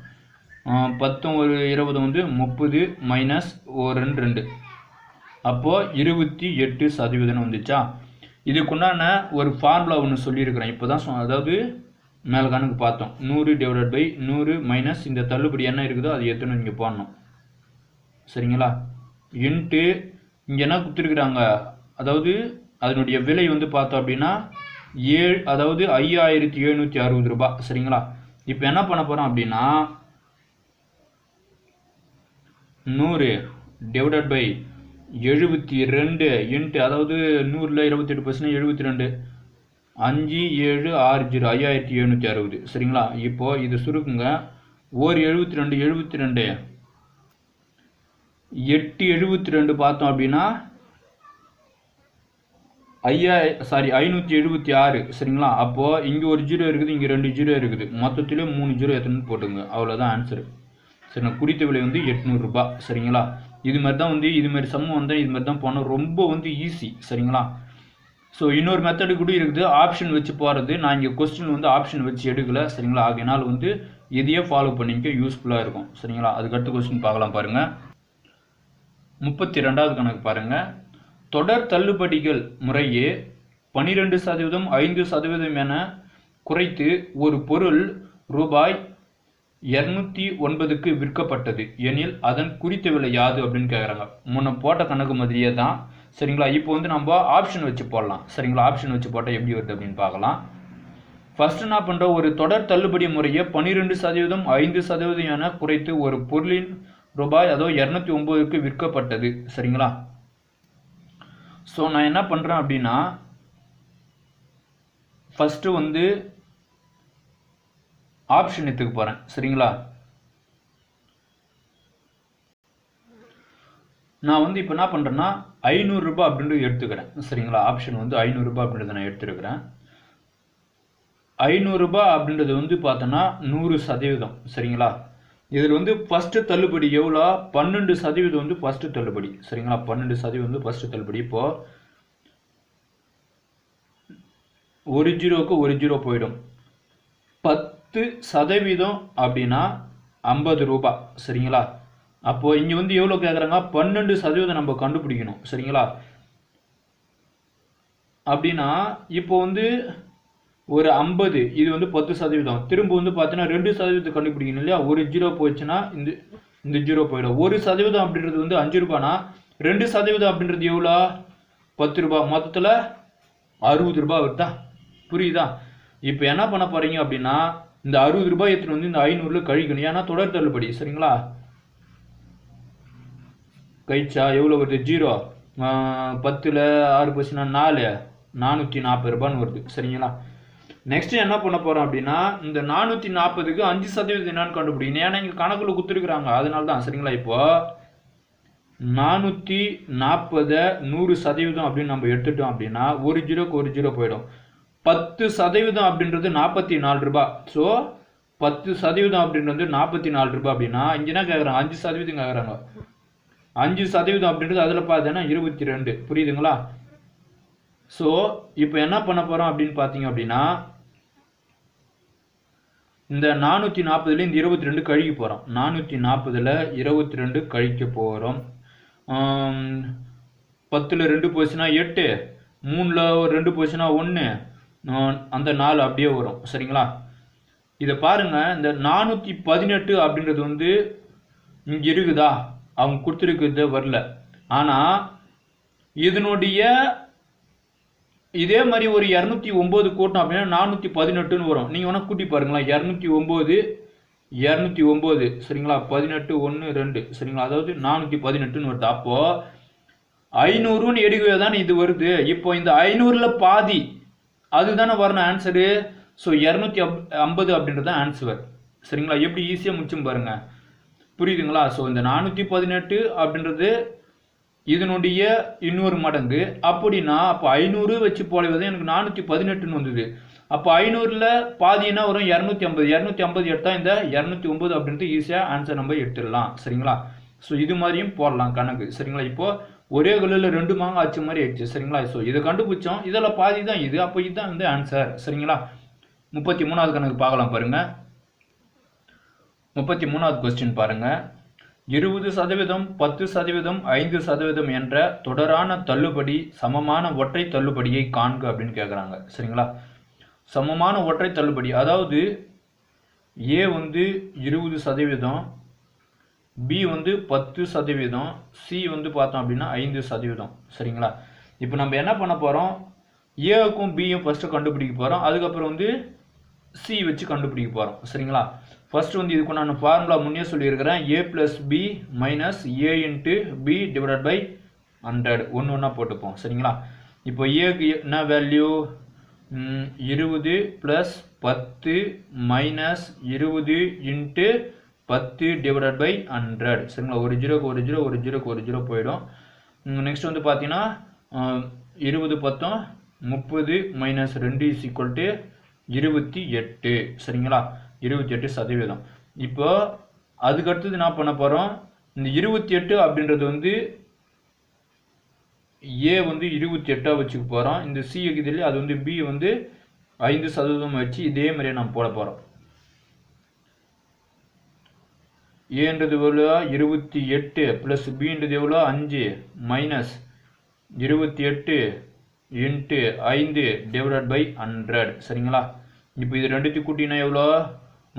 10 ஒரு 20 வந்து 30 மைனஸ் ஒரு 2 அப்போது 28% வந்துச்சா. இதுக்குண்டான ஒரு ஃபார்முலா ஒன்று சொல்லியிருக்கிறேன் இப்போ தான். அதாவது மேலே கணக்கு பார்த்தோம், 100 / 100 மைனஸ் இந்த தள்ளுபடி என்ன இருக்குதோ அது எத்தனை இங்கே போடணும் சரிங்களா. இன்ட்டு இங்கே என்ன கொடுத்துருக்குறாங்க, அதாவது அதனுடைய விலை வந்து பார்த்தோம் அப்படின்னா 5,760 ரூபாய் சரிங்களா. இப்போ என்ன பண்ண போகிறோம் அப்படின்னா 100 / 72 இன்ட்டு, அதாவது 100ல் 28% 72 5760 5,760 சரிங்களா. இப்போது இது சுருக்குங்க, ஒரு 72 872 பார்த்தோம் அப்படின்னா 576 சரிங்களா. அப்போது இங்கே ஒரு ஜீரோ இருக்குது, இங்கே 2 ஜீரோ இருக்குது, மொத்தத்திலே 3 ஜீரோ எத்தனை போட்டுங்க, அவ்வளோதான் ஆன்சரு சரிங்களா. குறித்த விலை வந்து 800 ரூபாய் சரிங்களா. இது மாதிரி தான் வந்து இது மாதிரி சம்மு வந்தால் இது மாதிரி தான் போனோம், ரொம்ப வந்து ஈஸி சரிங்களா. ஸோ இன்னொரு மெத்தடு கூட இருக்குது, ஆப்ஷன் வச்சு போகிறது. நான் இங்கே கொஸ்டின் வந்து ஆப்ஷன் வச்சு எடுக்கலை சரிங்களா. அதனால் வந்து இதையே ஃபாலோ பண்ணிக்க யூஸ்ஃபுல்லாக இருக்கும் சரிங்களா. அதுக்கடுத்து கொஸ்டின் பார்க்கலாம் பாருங்கள். 32வது கணக்கு பாருங்கள். தொடர் தள்ளுபடிகள் முறையே 12%, 5% என குறைத்து ஒரு பொருள் ரூபாய் 209க்கு விற்கப்பட்டது எனில் அதன் குறித்த விலை யாது அப்படின்னு கேட்குறாங்க. முன்ன போட்ட கணக்கு மாதிரியே தான் சரிங்களா. இப்போ வந்து நம்ம ஆப்ஷன் வச்சு போடலாம் சரிங்களா. ஆப்ஷன் வச்சு போட்டால் எப்படி வருது அப்படின்னு பார்க்கலாம். ஃபர்ஸ்ட் என்ன பண்ணுறோம், ஒரு தொடர் தள்ளுபடி முறையை 12%, 5% என குறைத்து ஒரு பொருளின் ரூபாய் அதோ 209க்கு விற்கப்பட்டது சரிங்களா. ஸோ நான் என்ன பண்ணுறேன் அப்படின்னா ஃபஸ்ட்டு வந்து ஆப்ஷன் எடுத்துக்க போகிறேன் சரிங்களா. நான் வந்து இப்போ என்ன பண்ணுறேன்னா 500 ரூபாய் அப்படின்றது எடுத்துக்கிறேன் சரிங்களா. ஆப்ஷன் வந்து 500 ரூபாய் அப்படின்றத நான் எடுத்துருக்கிறேன். 500 ரூபாய் அப்படின்றது வந்து பார்த்தோன்னா 100%. சரிங்களா? இதில் வந்து ஃபஸ்ட்டு தள்ளுபடி எவ்வளோ? 12% வந்து ஃபஸ்ட்டு தள்ளுபடி. சரிங்களா? 12% வந்து ஃபஸ்ட்டு தள்ளுபடி. இப்போது ஒரு ஜீரோவுக்கு ஒரு ஜீரோ போயிடும். 10% அப்படின்னா 50 ரூபாய். சரிங்களா? அப்போது இங்கே வந்து எவ்வளோ கேட்குறாங்க? 12% நம்ம கண்டுபிடிக்கணும். சரிங்களா? அப்படின்னா இப்போ வந்து ஒரு 50, இது வந்து 10%. திரும்ப வந்து பார்த்தீங்கன்னா 2% கண்டுபிடிக்கணும் இல்லையா? ஒரு ஜீரோ போயிடுச்சுன்னா இந்த ஜீரோ போயிடும். 1% அப்படின்றது வந்து 5 ரூபானா 2% அப்படின்றது எவ்வளோ? 10 ரூபாய். மொத்தத்தில் 60 ரூபாய் வருதா? புரியுதா? இப்போ என்ன பண்ண போறீங்க அப்படின்னா இந்த 60 ரூபாய் எடுத்துட்டு வந்து இந்த 500ல கழிக்கணும். ஏன்னா தொடர் தள்ளுபடி. சரிங்களா? கழிச்சா எவ்வளோ வருது? ஜீரோ. 10ல் 6 போச்சுன்னா 440 ரூபான்னு வருது. சரிங்களா? நெக்ஸ்ட் என்ன பண்ண போறோம் அப்படின்னா இந்த 440க்கு 5% என்னன்னு கண்டுபிடிக்கணும். ஏன்னா இங்க கணக்குல கொடுத்துருக்குறாங்க, அதனால தான். சரிங்களா? இப்போ 440 100% அப்படின்னு நம்ம எடுத்துட்டோம் அப்படின்னா ஒரு ஜீரோக்கு ஒரு ஜீரோ போயிடும். 10% அப்படின்றது 44 ரூபாய். ஸோ 10% அப்படின்றது 44 ரூபாய் அப்படின்னா இங்க என்ன கேட்குறாங்க? 5% கேட்குறாங்க. 5% அப்படின்றது அதில் பார்த்தீங்கன்னா 22. புரியுதுங்களா? ஸோ இப்போ என்ன பண்ண போறோம் அப்படின்னு பார்த்தீங்க அப்படின்னா இந்த 440ல இந்த 22 கழிக்க போகிறோம். 440ல் 22 கழிக்க போகிறோம். 10ல் 2 போச்சுன்னா 8, 3ல் ஒரு 2 போச்சுன்னா 1, அந்த 4 அப்படியே வரும். சரிங்களா? இதை பாருங்க, இந்த 418 அப்படின்றது வந்து இங்கே இருக்குதா? அவங்க கொடுத்துருக்குது வரல. ஆனால் இதனுடைய இதே மாதிரி ஒரு 209 கூட்டம் அப்படின்னா 418ன்னு வரும். நீங்கள் வேணால் கூட்டி பாருங்களா? 209 சரிங்களா? 18 1 2 சரிங்களா? அதாவது 418ன்னு வருது. அப்போது 500ன்னு எடுக்கவே தானே இது வருது. இப்போ இந்த 500ல் பாதி அதுதானே வரணும் ஆன்சரு. ஸோ 250 அப்படின்றது தான் ஆன்சர். சரிங்களா? எப்படி ஈஸியாக முடிச்சும் பாருங்க. புரியுதுங்களா? ஸோ இந்த 418 அப்படின்றது இதனுடைய இன்னொரு மடங்கு. அப்படின்னா அப்போ 500 வச்சு போலவே எனக்கு 418ன்னு வந்தது. அப்போ 500ல் பாதினா வரும் 250. 250 எடுத்தால் இந்த 209 அப்படின்றது ஈஸியாக ஆன்சர் நம்ம எடுத்துடலாம். சரிங்களா? ஸோ இது மாதிரியும் போடலாம் கணக்கு. சரிங்களா? இப்போ ஒரே கல்லில் 2 மாங்காய் ஆச்சு மாதிரி ஆயிடுச்சு. சரிங்களா? ஸோ இதை கண்டுபிடிச்சோம். இதில் பாதி தான் இது. அப்போ இதுதான் வந்து ஆன்சர். சரிங்களா? 33வது கணக்கு பார்க்கலாம் பாருங்க. 33வது கொஸ்டின் பாருங்க. 20%, 10%, 5% என்ற தொடரான தள்ளுபடி சமமான ஒற்றை தள்ளுபடியை காண்க அப்படின்னு கேட்குறாங்க. சரிங்களா? சமமான ஒற்றை தள்ளுபடி, அதாவது ஏ வந்து 20%, பி வந்து 10%, சி வந்து பார்த்தோம் அப்படின்னா 5%. சரிங்களா? இப்போ நம்ம என்ன பண்ண போகிறோம்? ஏவுக்கும் பியும் ஃபஸ்ட்டு கண்டுபிடிக்க போகிறோம். அதுக்கப்புறம் வந்து சி வச்சு கண்டுபிடிக்க போகிறோம். சரிங்களா? ஃபர்ஸ்ட் வந்து இதுக்கு நான் ஃபார்முலா முன்னே சொல்லியிருக்கிறேன். a + b - a × b / 100 ஒன்று போட்டுப்போம். சரிங்களா? இப்போ ஏக்கு என்ன வேல்யூ? 20 + 10 - 20 × 10 / 100. சரிங்களா? ஒரு ஜீரோக்கு ஒரு ஜீரோ, ஒரு ஜீரோக்கு ஒரு ஜீரோ போயிடும். நெக்ஸ்ட் வந்து பார்த்தீங்கன்னா 20 10 30 - 2 = 28. சரிங்களா? 28%. இப்போ அதுக்கடுத்தது என்ன பண்ண போகிறோம்? இந்த 28 அப்படின்றது வந்து ஏ வந்து 28 வச்சுக்க போகிறோம். இந்த சி இருக்குது இல்லையா, அது வந்து பி வந்து 5% வச்சு இதே மாதிரியே நம்ம போட போகிறோம். ஏன்றது எவ்வளோ? 28 + பின்றது எவ்வளோ? 5 - 28 × 5 / 100. சரிங்களா? இப்போ இது ரெண்டுத்தையும் கூட்டினா எவ்வளோ?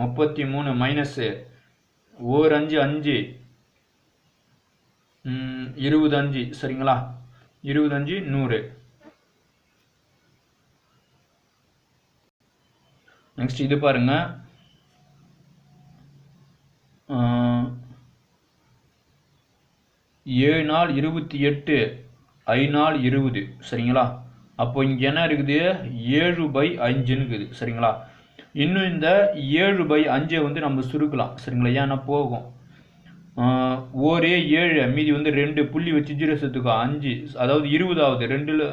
33 மைனஸ் ஓர் 5 5 25. சரிங்களா? 25 100. நெக்ஸ்ட் இது பாருங்க. 7 நாள் 28, 5 நாள் 20. சரிங்களா? அப்போ இங்கே என்ன இருக்குது? 7/5 இருக்குது. சரிங்களா? இன்னும் இந்த 7/5 வந்து நம்ம சுருக்கலாம். சரிங்களா? ஏன்னா போகும் ஒரே 7 மீதி வந்து 2 புள்ளி வச்சு 0 சேர்த்துக்கோ 5, அதாவது 20 ஆகுது. 2ல்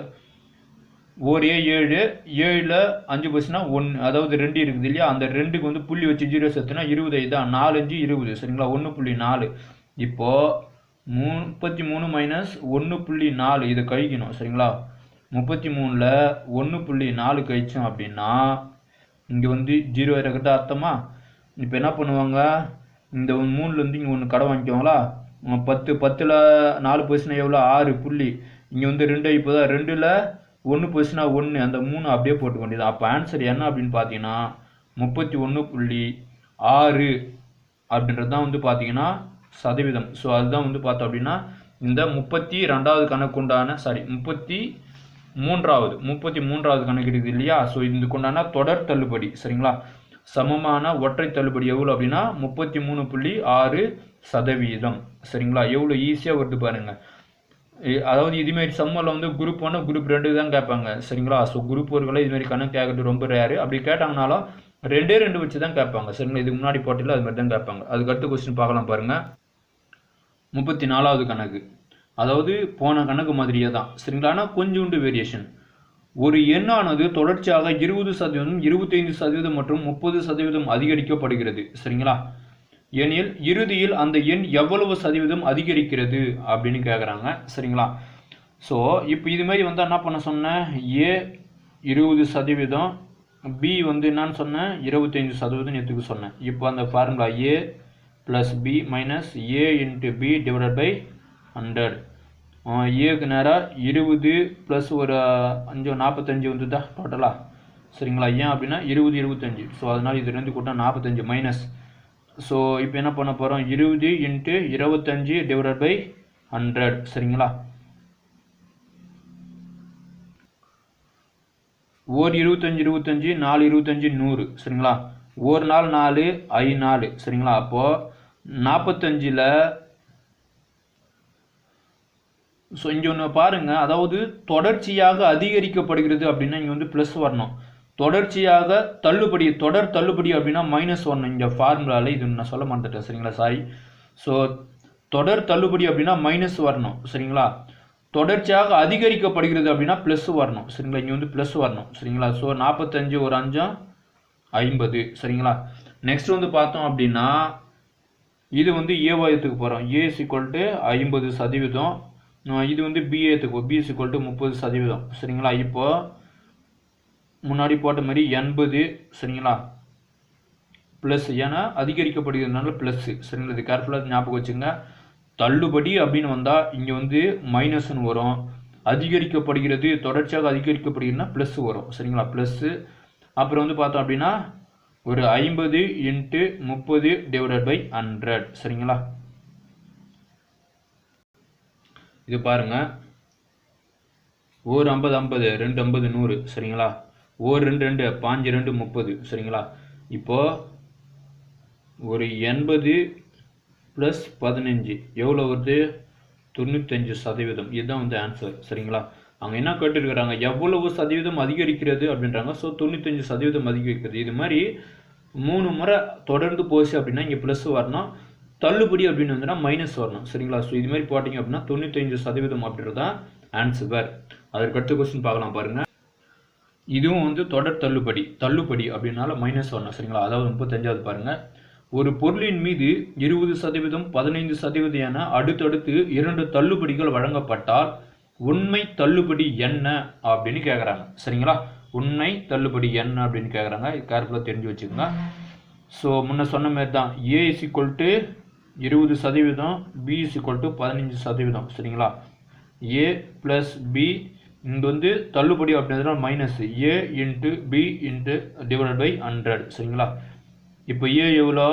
ஒரு ஏ 7, 7ல் 5 போச்சுன்னா 1, அதாவது 2 இருக்குது இல்லையா, அந்த 2க்கு வந்து புள்ளி வச்சு 0 சேர்த்துனா 20 தான், 4 5 20 சரிங்களா, 1.4. இப்போது 33 மைனஸ் 1.4 இதை கழிக்கணும் சரிங்களா. 33ல் 1.4 கழிச்சோம் அப்படின்னா இங்கே வந்து 0 இருக்கிறது அர்த்தமா. இப்போ என்ன பண்ணுவாங்க, இந்த 3லேருந்து இங்கே 1 கடை வாங்கிக்குவாங்களா, 10ல் 4 போச்சுன்னா எவ்வளோ, 6 புள்ளி, இங்கே வந்து 2 இப்போதான் 2ல் 1 போச்சுன்னா 1, அந்த 3 அப்படியே போட்டு வேண்டியது. அப்போ ஆன்சர் என்ன அப்படின்னு பார்த்தீங்கன்னா 31.6 அப்படின்றது தான் வந்து பார்த்தீங்கன்னா சதவீதம். ஸோ அதுதான் வந்து பார்த்தோம் அப்படின்னா இந்த 32வது கணக்குண்டான 33வது கணக்கு இருக்குது இல்லையா. ஸோ இதுக்குண்டான தொடர் தள்ளுபடி சரிங்களா, சமமான ஒற்றை தள்ளுபடி எவ்வளோ அப்படின்னா 33.6% சரிங்களா. எவ்வளோ ஈஸியாக வருது பாருங்க. அதாவது இதுமாரி சம்மில் வந்து குரூப் 1 குரூப் 2 தான் கேட்பாங்க சரிங்களா. ஸோ குரூப் 1களை இதுமாரி கணக்கு கேட்கறது ரொம்ப ரேரு. அப்படி கேட்டாங்கனாலும் 2 வச்சு தான் கேட்பாங்க சரிங்களா. இதுக்கு முன்னாடி போட்டியில் அது மாதிரி தான் கேட்பாங்க. அதுக்கு அடுத்த கொஸ்டின் பார்க்கலாம் பாருங்கள். 34வது கணக்கு, அதாவது போன கணக்கு மாதிரியே தான் சரிங்களா, ஆனால் கொஞ்சோண்டு வேரியேஷன். ஒரு எண்ணானது தொடர்ச்சியாக 20%, 25% மற்றும் 30% அதிகரிக்கப்படுகிறது சரிங்களா. எனில் இறுதியில் அந்த எண் எவ்வளவு சதவீதம் அதிகரிக்கிறது அப்படின்னு கேட்குறாங்க சரிங்களா. ஸோ இப்போ இது மாதிரி வந்து என்ன பண்ண சொன்னேன், ஏ 20%, பி வந்து என்னன்னு சொன்னேன் 25% எடுத்துக்க சொன்னேன். இப்போ அந்த formula A plus B minus A into B divided by 100. ஏக்கு நேராக 20 ப்ளஸ் ஒரு 5 45 வந்துதா டோட்டலாக சரிங்களா. ஏன் அப்படின்னா 20 25, ஸோ அதனால் இது 2 கூட்டினா 45 மைனஸ். ஸோ இப்போ என்ன பண்ண போகிறோம், 20 இன்ட்டு 25 டிவைடட் பை 100 சரிங்களா. ஒரு 25 4 25 100 சரிங்களா. ஒரு நாள் 4 5 4 சரிங்களா. அப்போது 45ல் ஸோ இங்கே ஒன்று பாருங்கள், அதாவது தொடர்ச்சியாக அதிகரிக்கப்படுகிறது அப்படின்னா இங்கே வந்து ப்ளஸ் வரணும், தொடர்ச்சியாக தள்ளுபடி தொடர் தள்ளுபடி அப்படின்னா மைனஸ் வரணும். இங்கே ஃபார்முலாவில் இது நான் சொல்ல மாட்டேன் சரிங்களா, சாரி. ஸோ தொடர் தள்ளுபடி அப்படின்னா மைனஸ் வரணும் சரிங்களா. தொடர்ச்சியாக அதிகரிக்கப்படுகிறது அப்படின்னா ப்ளஸ் வரணும் சரிங்களா. இங்கே வந்து ப்ளஸ் வரணும் சரிங்களா. ஸோ 45 ஒரு 5 50 சரிங்களா. நெக்ஸ்ட் வந்து பார்த்தோம் அப்படின்னா இது வந்து ஏவாயத்துக்கு போகிறோம். ஏ = 50%. இது வந்து பிஏத்துக்கு பி = 30% சரிங்களா. இப்போ முன்னாடி போட்ட மாதிரி 80 சரிங்களா ப்ளஸ், ஏன்னா அதிகரிக்கப்படுகிறதுனால ப்ளஸ் சரிங்களா. இது கேர்ஃபுல்லாக ஞாபகம் வச்சுங்க. தள்ளுபடி அப்படின்னு வந்தால் இங்கே வந்து மைனஸ்ன்னு வரும், அதிகரிக்கப்படுகிறது தொடர்ச்சியாக அதிகரிக்கப்படுகிறதுனா ப்ளஸ் வரும் சரிங்களா, ப்ளஸ்ஸு. அப்புறம் வந்து பார்த்தோம் அப்படின்னா ஒரு 50 இன்ட்டு 30 டிவைடட் பை 100 சரிங்களா. இது பாருங்கள், ஒரு 50 50, 2 50 100 சரிங்களா. ஒரு 2 2 5 2 30 சரிங்களா. இப்போது ஒரு 80 ப்ளஸ் 15 எவ்வளோ வருது, 95%. இதுதான் வந்து ஆன்சர் சரிங்களா. அவங்க என்ன கேட்டுருக்கிறாங்க, எவ்வளவு சதவீதம் அதிகரிக்கிறது அப்படின்றாங்க. ஸோ 95% அதிகரிக்கிறது. இது மாதிரி 3 முறை தொடர்ந்து போச்சு அப்படின்னா இங்கே ப்ளஸ் வரணும், தள்ளுபடி அப்படின்னு வந்துன்னா மைனஸ் வரணும் சரிங்களா. ஸோ இது மாதிரி போட்டிங்க அப்படின்னா 95% அப்படின்றது தான் ஆன்சர். அதற்கு அடுத்த கொஸ்டின் பார்க்கலாம் பாருங்கள். இதுவும் வந்து தொடர் தள்ளுபடி அப்படின்னால மைனஸ் வரணும் சரிங்களா. அதாவது 35வது பாருங்கள். ஒரு பொருளின் மீது 20%, 15% என அடுத்தடுத்து 2 தள்ளுபடிகள் வழங்கப்பட்டால் உண்மை தள்ளுபடி என்ன அப்படின்னு கேட்குறாங்க சரிங்களா. உண்மை தள்ளுபடி என்ன அப்படின்னு கேட்குறாங்க, கேர்ஃபுல்லாக தெரிஞ்சு வச்சுக்கோங்க. ஸோ முன்ன சொன்ன மாதிரி தான், ஏ = 20%, பி = 15% சரிங்களா. ஏ ப்ளஸ் பி, இங்கே வந்து தள்ளுபடி அப்படின்றதுனால minus, A into B into divided by 100 சரிங்களா. இப்போ ஏ எவ்வளோ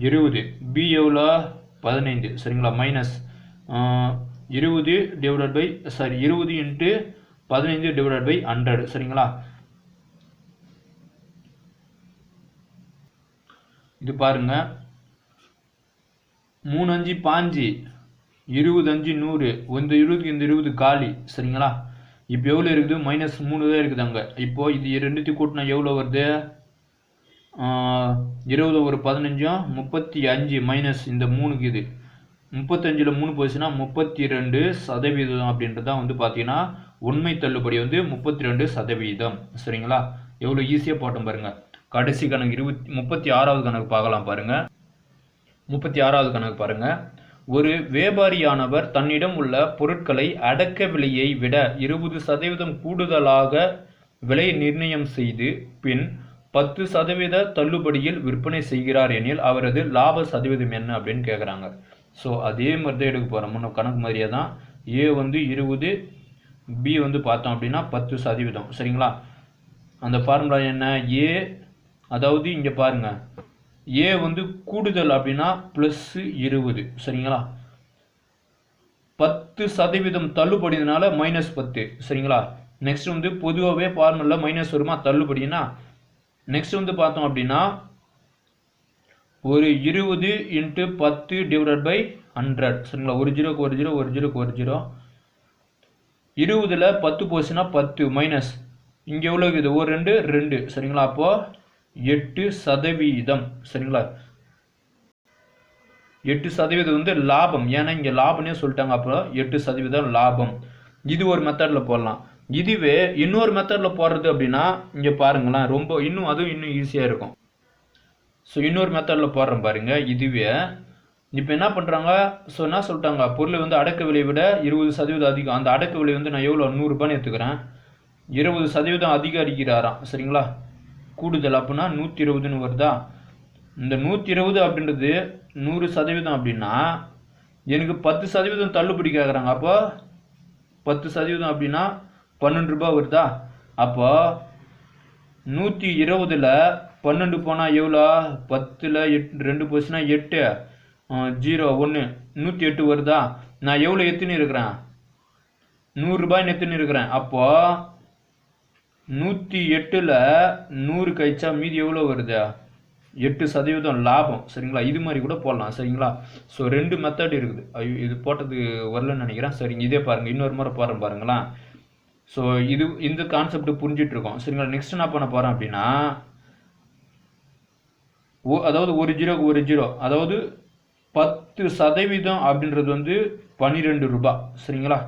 20, பி எவ்வளோ 15 சரிங்களா, மைனஸ் 20 இன்ட்டு 15 டிவைடட் பை 100 சரிங்களா. இது பாருங்க, 3 5 5, 20 5 100, இந்த 20க்கு இந்த 20 காலி சரிங்களா. இப்போ எவ்வளோ இருக்குது, -3 தான் இருக்குது அங்கே. இப்போது இது ரெண்டுத்தையும் கூட்டினா எவ்வளோ வருது, 20 ஒரு 15 35 மைனஸ் இந்த 3க்கு இது 35ல் 3 போச்சுன்னா 32% அப்படின்றது தான் வந்து பார்த்தீங்கன்னா உண்மை தள்ளுபடி வந்து 32%. சரிங்களா? எவ்வளோ ஈஸியாக போட்டோம் பாருங்க. கடைசி கணக்கு 36வது கணக்கு பார்க்கலாம் பாருங்க. 36வது கணக்கு பாருங்க. ஒரு வியாபாரியானவர் தன்னிடம் உள்ள பொருட்களை அடக்க விலையை விட 20% கூடுதலாக விலை நிர்ணயம் செய்து பின் 10% தள்ளுபடியில் விற்பனை செய்கிறார் எனில் அவரது லாப சதவீதம் என்ன அப்படின்னு கேட்குறாங்க. ஸோ அதே மாதிரி தான் எடுக்க போகிறோம். முன்ன கணக்கு மாதிரியே தான். ஏ வந்து 20, பி வந்து பார்த்தோம் அப்படின்னா 10%. சரிங்களா? அந்த ஃபார்முலா என்ன? ஏ அதாவது இங்கே பாருங்க, ஏ வந்து கூடுதல் அப்படின்னா +20. சரிங்களா? 10% தள்ளுபடினால -10. சரிங்களா? நெக்ஸ்ட் வந்து பொதுவாகவே ஃபார்முலா மைனஸ் வருமா தள்ளுபடினா. நெக்ஸ்ட் வந்து பார்த்தோம் அப்படின்னா ஒரு 20 × 10 / 100. சரிங்களா? ஒரு ஜீரோக்கு ஒரு ஜீரோ, ஒரு ஜீரோக்கு ஒரு ஜீரோ. 20ல் 10 போச்சுன்னா 10 மைனஸ் இங்கே எவ்வளோ இருக்குது? ஒரு 2 2. சரிங்களா? அப்போது 8%. சரிங்களா? 8% வந்து லாபம். ஏன்னா இங்கே லாபம்னே சொல்லிட்டாங்க. அப்புறம் 8% லாபம். இது ஒரு மெத்தடில் போடலாம். இதுவே இன்னொரு மெத்தடில் போடுறது அப்படின்னா இங்கே பாருங்களேன், ரொம்ப அதுவும் இன்னும் ஈஸியாக இருக்கும். ஸோ இன்னொரு மெத்தடில் போடுறேன் பாருங்க. இதுவே இப்போ என்ன பண்ணுறாங்க? ஸோ என்ன சொல்லிட்டாங்க? பொருள் வந்து அடக்க விலையை விட 20% அதிகம். அந்த அடக்க விலை வந்து நான் எவ்வளோ 100 ரூபான்னு எடுத்துக்கிறேன். 20% அதிகரிக்கிறாராம். சரிங்களா? கூடுதல் அப்படின்னா 120ன்னு வருதா? இந்த 120 அப்படின்றது 100% அப்படின்னா எனக்கு 10% தள்ளுபடி கேட்குறாங்க. அப்போ 10% அப்படின்னா 12 ரூபாய் வருதா? அப்போ 120ல் 12 போனால் எவ்வளோ? 10ல் 2 போச்சுன்னா 8, 0 1 108 வருதா? நான் எவ்வளோ எத்துன்னு இருக்கிறேன்? 100 ரூபாய்ன்னு எத்துன்னு இருக்கிறேன். அப்போ 108ல் 100 கழிச்சா மீதி எவ்வளோ வருது? 8% லாபம். சரிங்களா? இது மாதிரி கூட போடலாம். சரிங்களா? ஸோ 2 மெத்தட் இருக்குது. இது போட்டது வரலன்னு நினைக்கிறேன். சரிங்க, இதே பாருங்கள், இன்னொரு முறை போடுறேன் பாருங்களேன். ஸோ இந்த கான்செப்ட் புரிஞ்சிட்டு இருக்கோம். சரிங்களா? நெக்ஸ்ட் என்ன பண்ண போகிறேன் அப்படின்னா அதாவது ஒரு ஜீரோக்கு ஒரு ஜீரோ, அதாவது 10% அப்படின்றது வந்து 12 ரூபாய். சரிங்களா?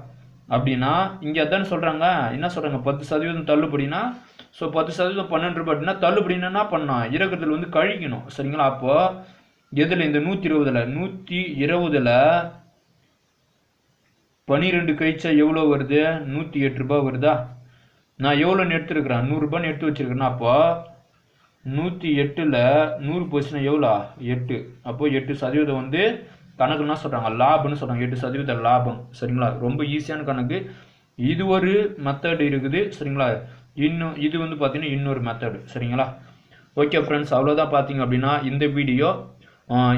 அப்படின்னா இங்கே அதான் சொல்கிறாங்க. என்ன சொல்கிறாங்க? 10% தள்ளுபடினா. ஸோ 10% 12 ரூபாய் அப்படின்னா தள்ளுபடினா என்ன பண்ணணும்? இறக்கத்தில் வந்து கழிக்கணும். சரிங்களா? அப்போது எதில்? இந்த 120ல் 12 கழிச்சா எவ்வளோ வருது? 108 ரூபாய் வருதா? நான் எவ்வளோன்னு எடுத்துருக்கிறேன்? 100 ரூபான்னு எடுத்து வச்சுருக்கிறேன்னா அப்போ 108ல் 100 போச்சுன்னா எவ்வளோ? 8. அப்போது 8% வந்து கணக்கு என்ன சொல்கிறாங்க? லாபம்னு சொல்கிறாங்க. 8% லாபம். சரிங்களா? ரொம்ப ஈஸியான கணக்கு. இது ஒரு மெத்தட் இருக்குது. சரிங்களா? இன்னும் இது வந்து பார்த்தீங்கன்னா இன்னொரு மெத்தடு. சரிங்களா? ஓகே ஃப்ரெண்ட்ஸ், அவ்வளோதான். பார்த்தீங்க அப்படின்னா இந்த வீடியோ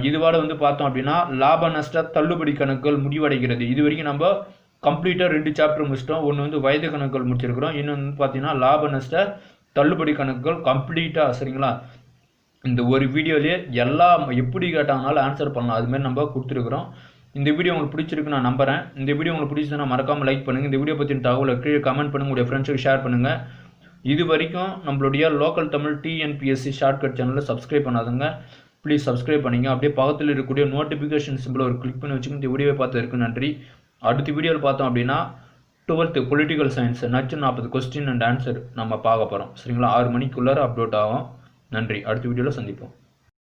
இதுவாட வந்து பார்த்தோம் அப்படின்னா லாப நஷ்ட தள்ளுபடி கணக்குகள் முடிவடைகிறது. இது வரைக்கும் நம்ம கம்ப்ளீட்டாக 2 சாப்டர் முடிச்சிட்டோம். ஒன்று வந்து வயது கணக்குகள் முடிச்சிருக்கிறோம். இன்னொன்று வந்து பார்த்தீங்கன்னா லாப நஷ்ட தள்ளுபடி கணக்குகள் கம்ப்ளீட்டாக. சரிங்களா? இந்த ஒரு வீடியோலேயே எல்லாம் எப்படி கேட்டாங்கனாலும் ஆன்சர் பண்ணலாம். அதுமாதிரி நம்ம கொடுத்துருக்குறோம். இந்த வீடியோ உங்களுக்கு பிடிச்சிருக்கு நான் நம்புறேன். இந்த வீடியோ உங்களுக்கு பிடிச்சதுன்னா மறக்காமல் லைக் பண்ணுங்கள். இந்த வீடியோ பற்றின தகவலை கீழே கமெண்ட் பண்ணுங்கள். உங்களுடைய ஃப்ரெண்ட்ஸுக்கு ஷேர் பண்ணுங்கள். இது வரைக்கும் நம்மளுடைய லோக்கல் தமிழ் TNPSC ஷார்ட்கட் சேனலில் சப்ஸ்கிரைப் பண்ணாதுங்க. ப்ளீஸ் சப்ஸ்கிரைப் பண்ணிங்க. அப்படியே பக்கத்தில் இருக்கக்கூடிய நோட்டிஃபிகேஷன் சிம்பிள் ஒரு கிளிக் பண்ணி வச்சுக்கோங்க. இந்த வீடியோவை பார்த்ததுக்கு நன்றி. அடுத்த வீடியோவில் பார்த்தோம் அப்படின்னா 12th political science 140 question and answer நம்ம பார்க்க போகிறோம். சரிங்களா? 6 மணிக்குள்ளார அப்லோட் ஆகும். நன்றி. அடுத்த வீடியோவில் சந்திப்போம்.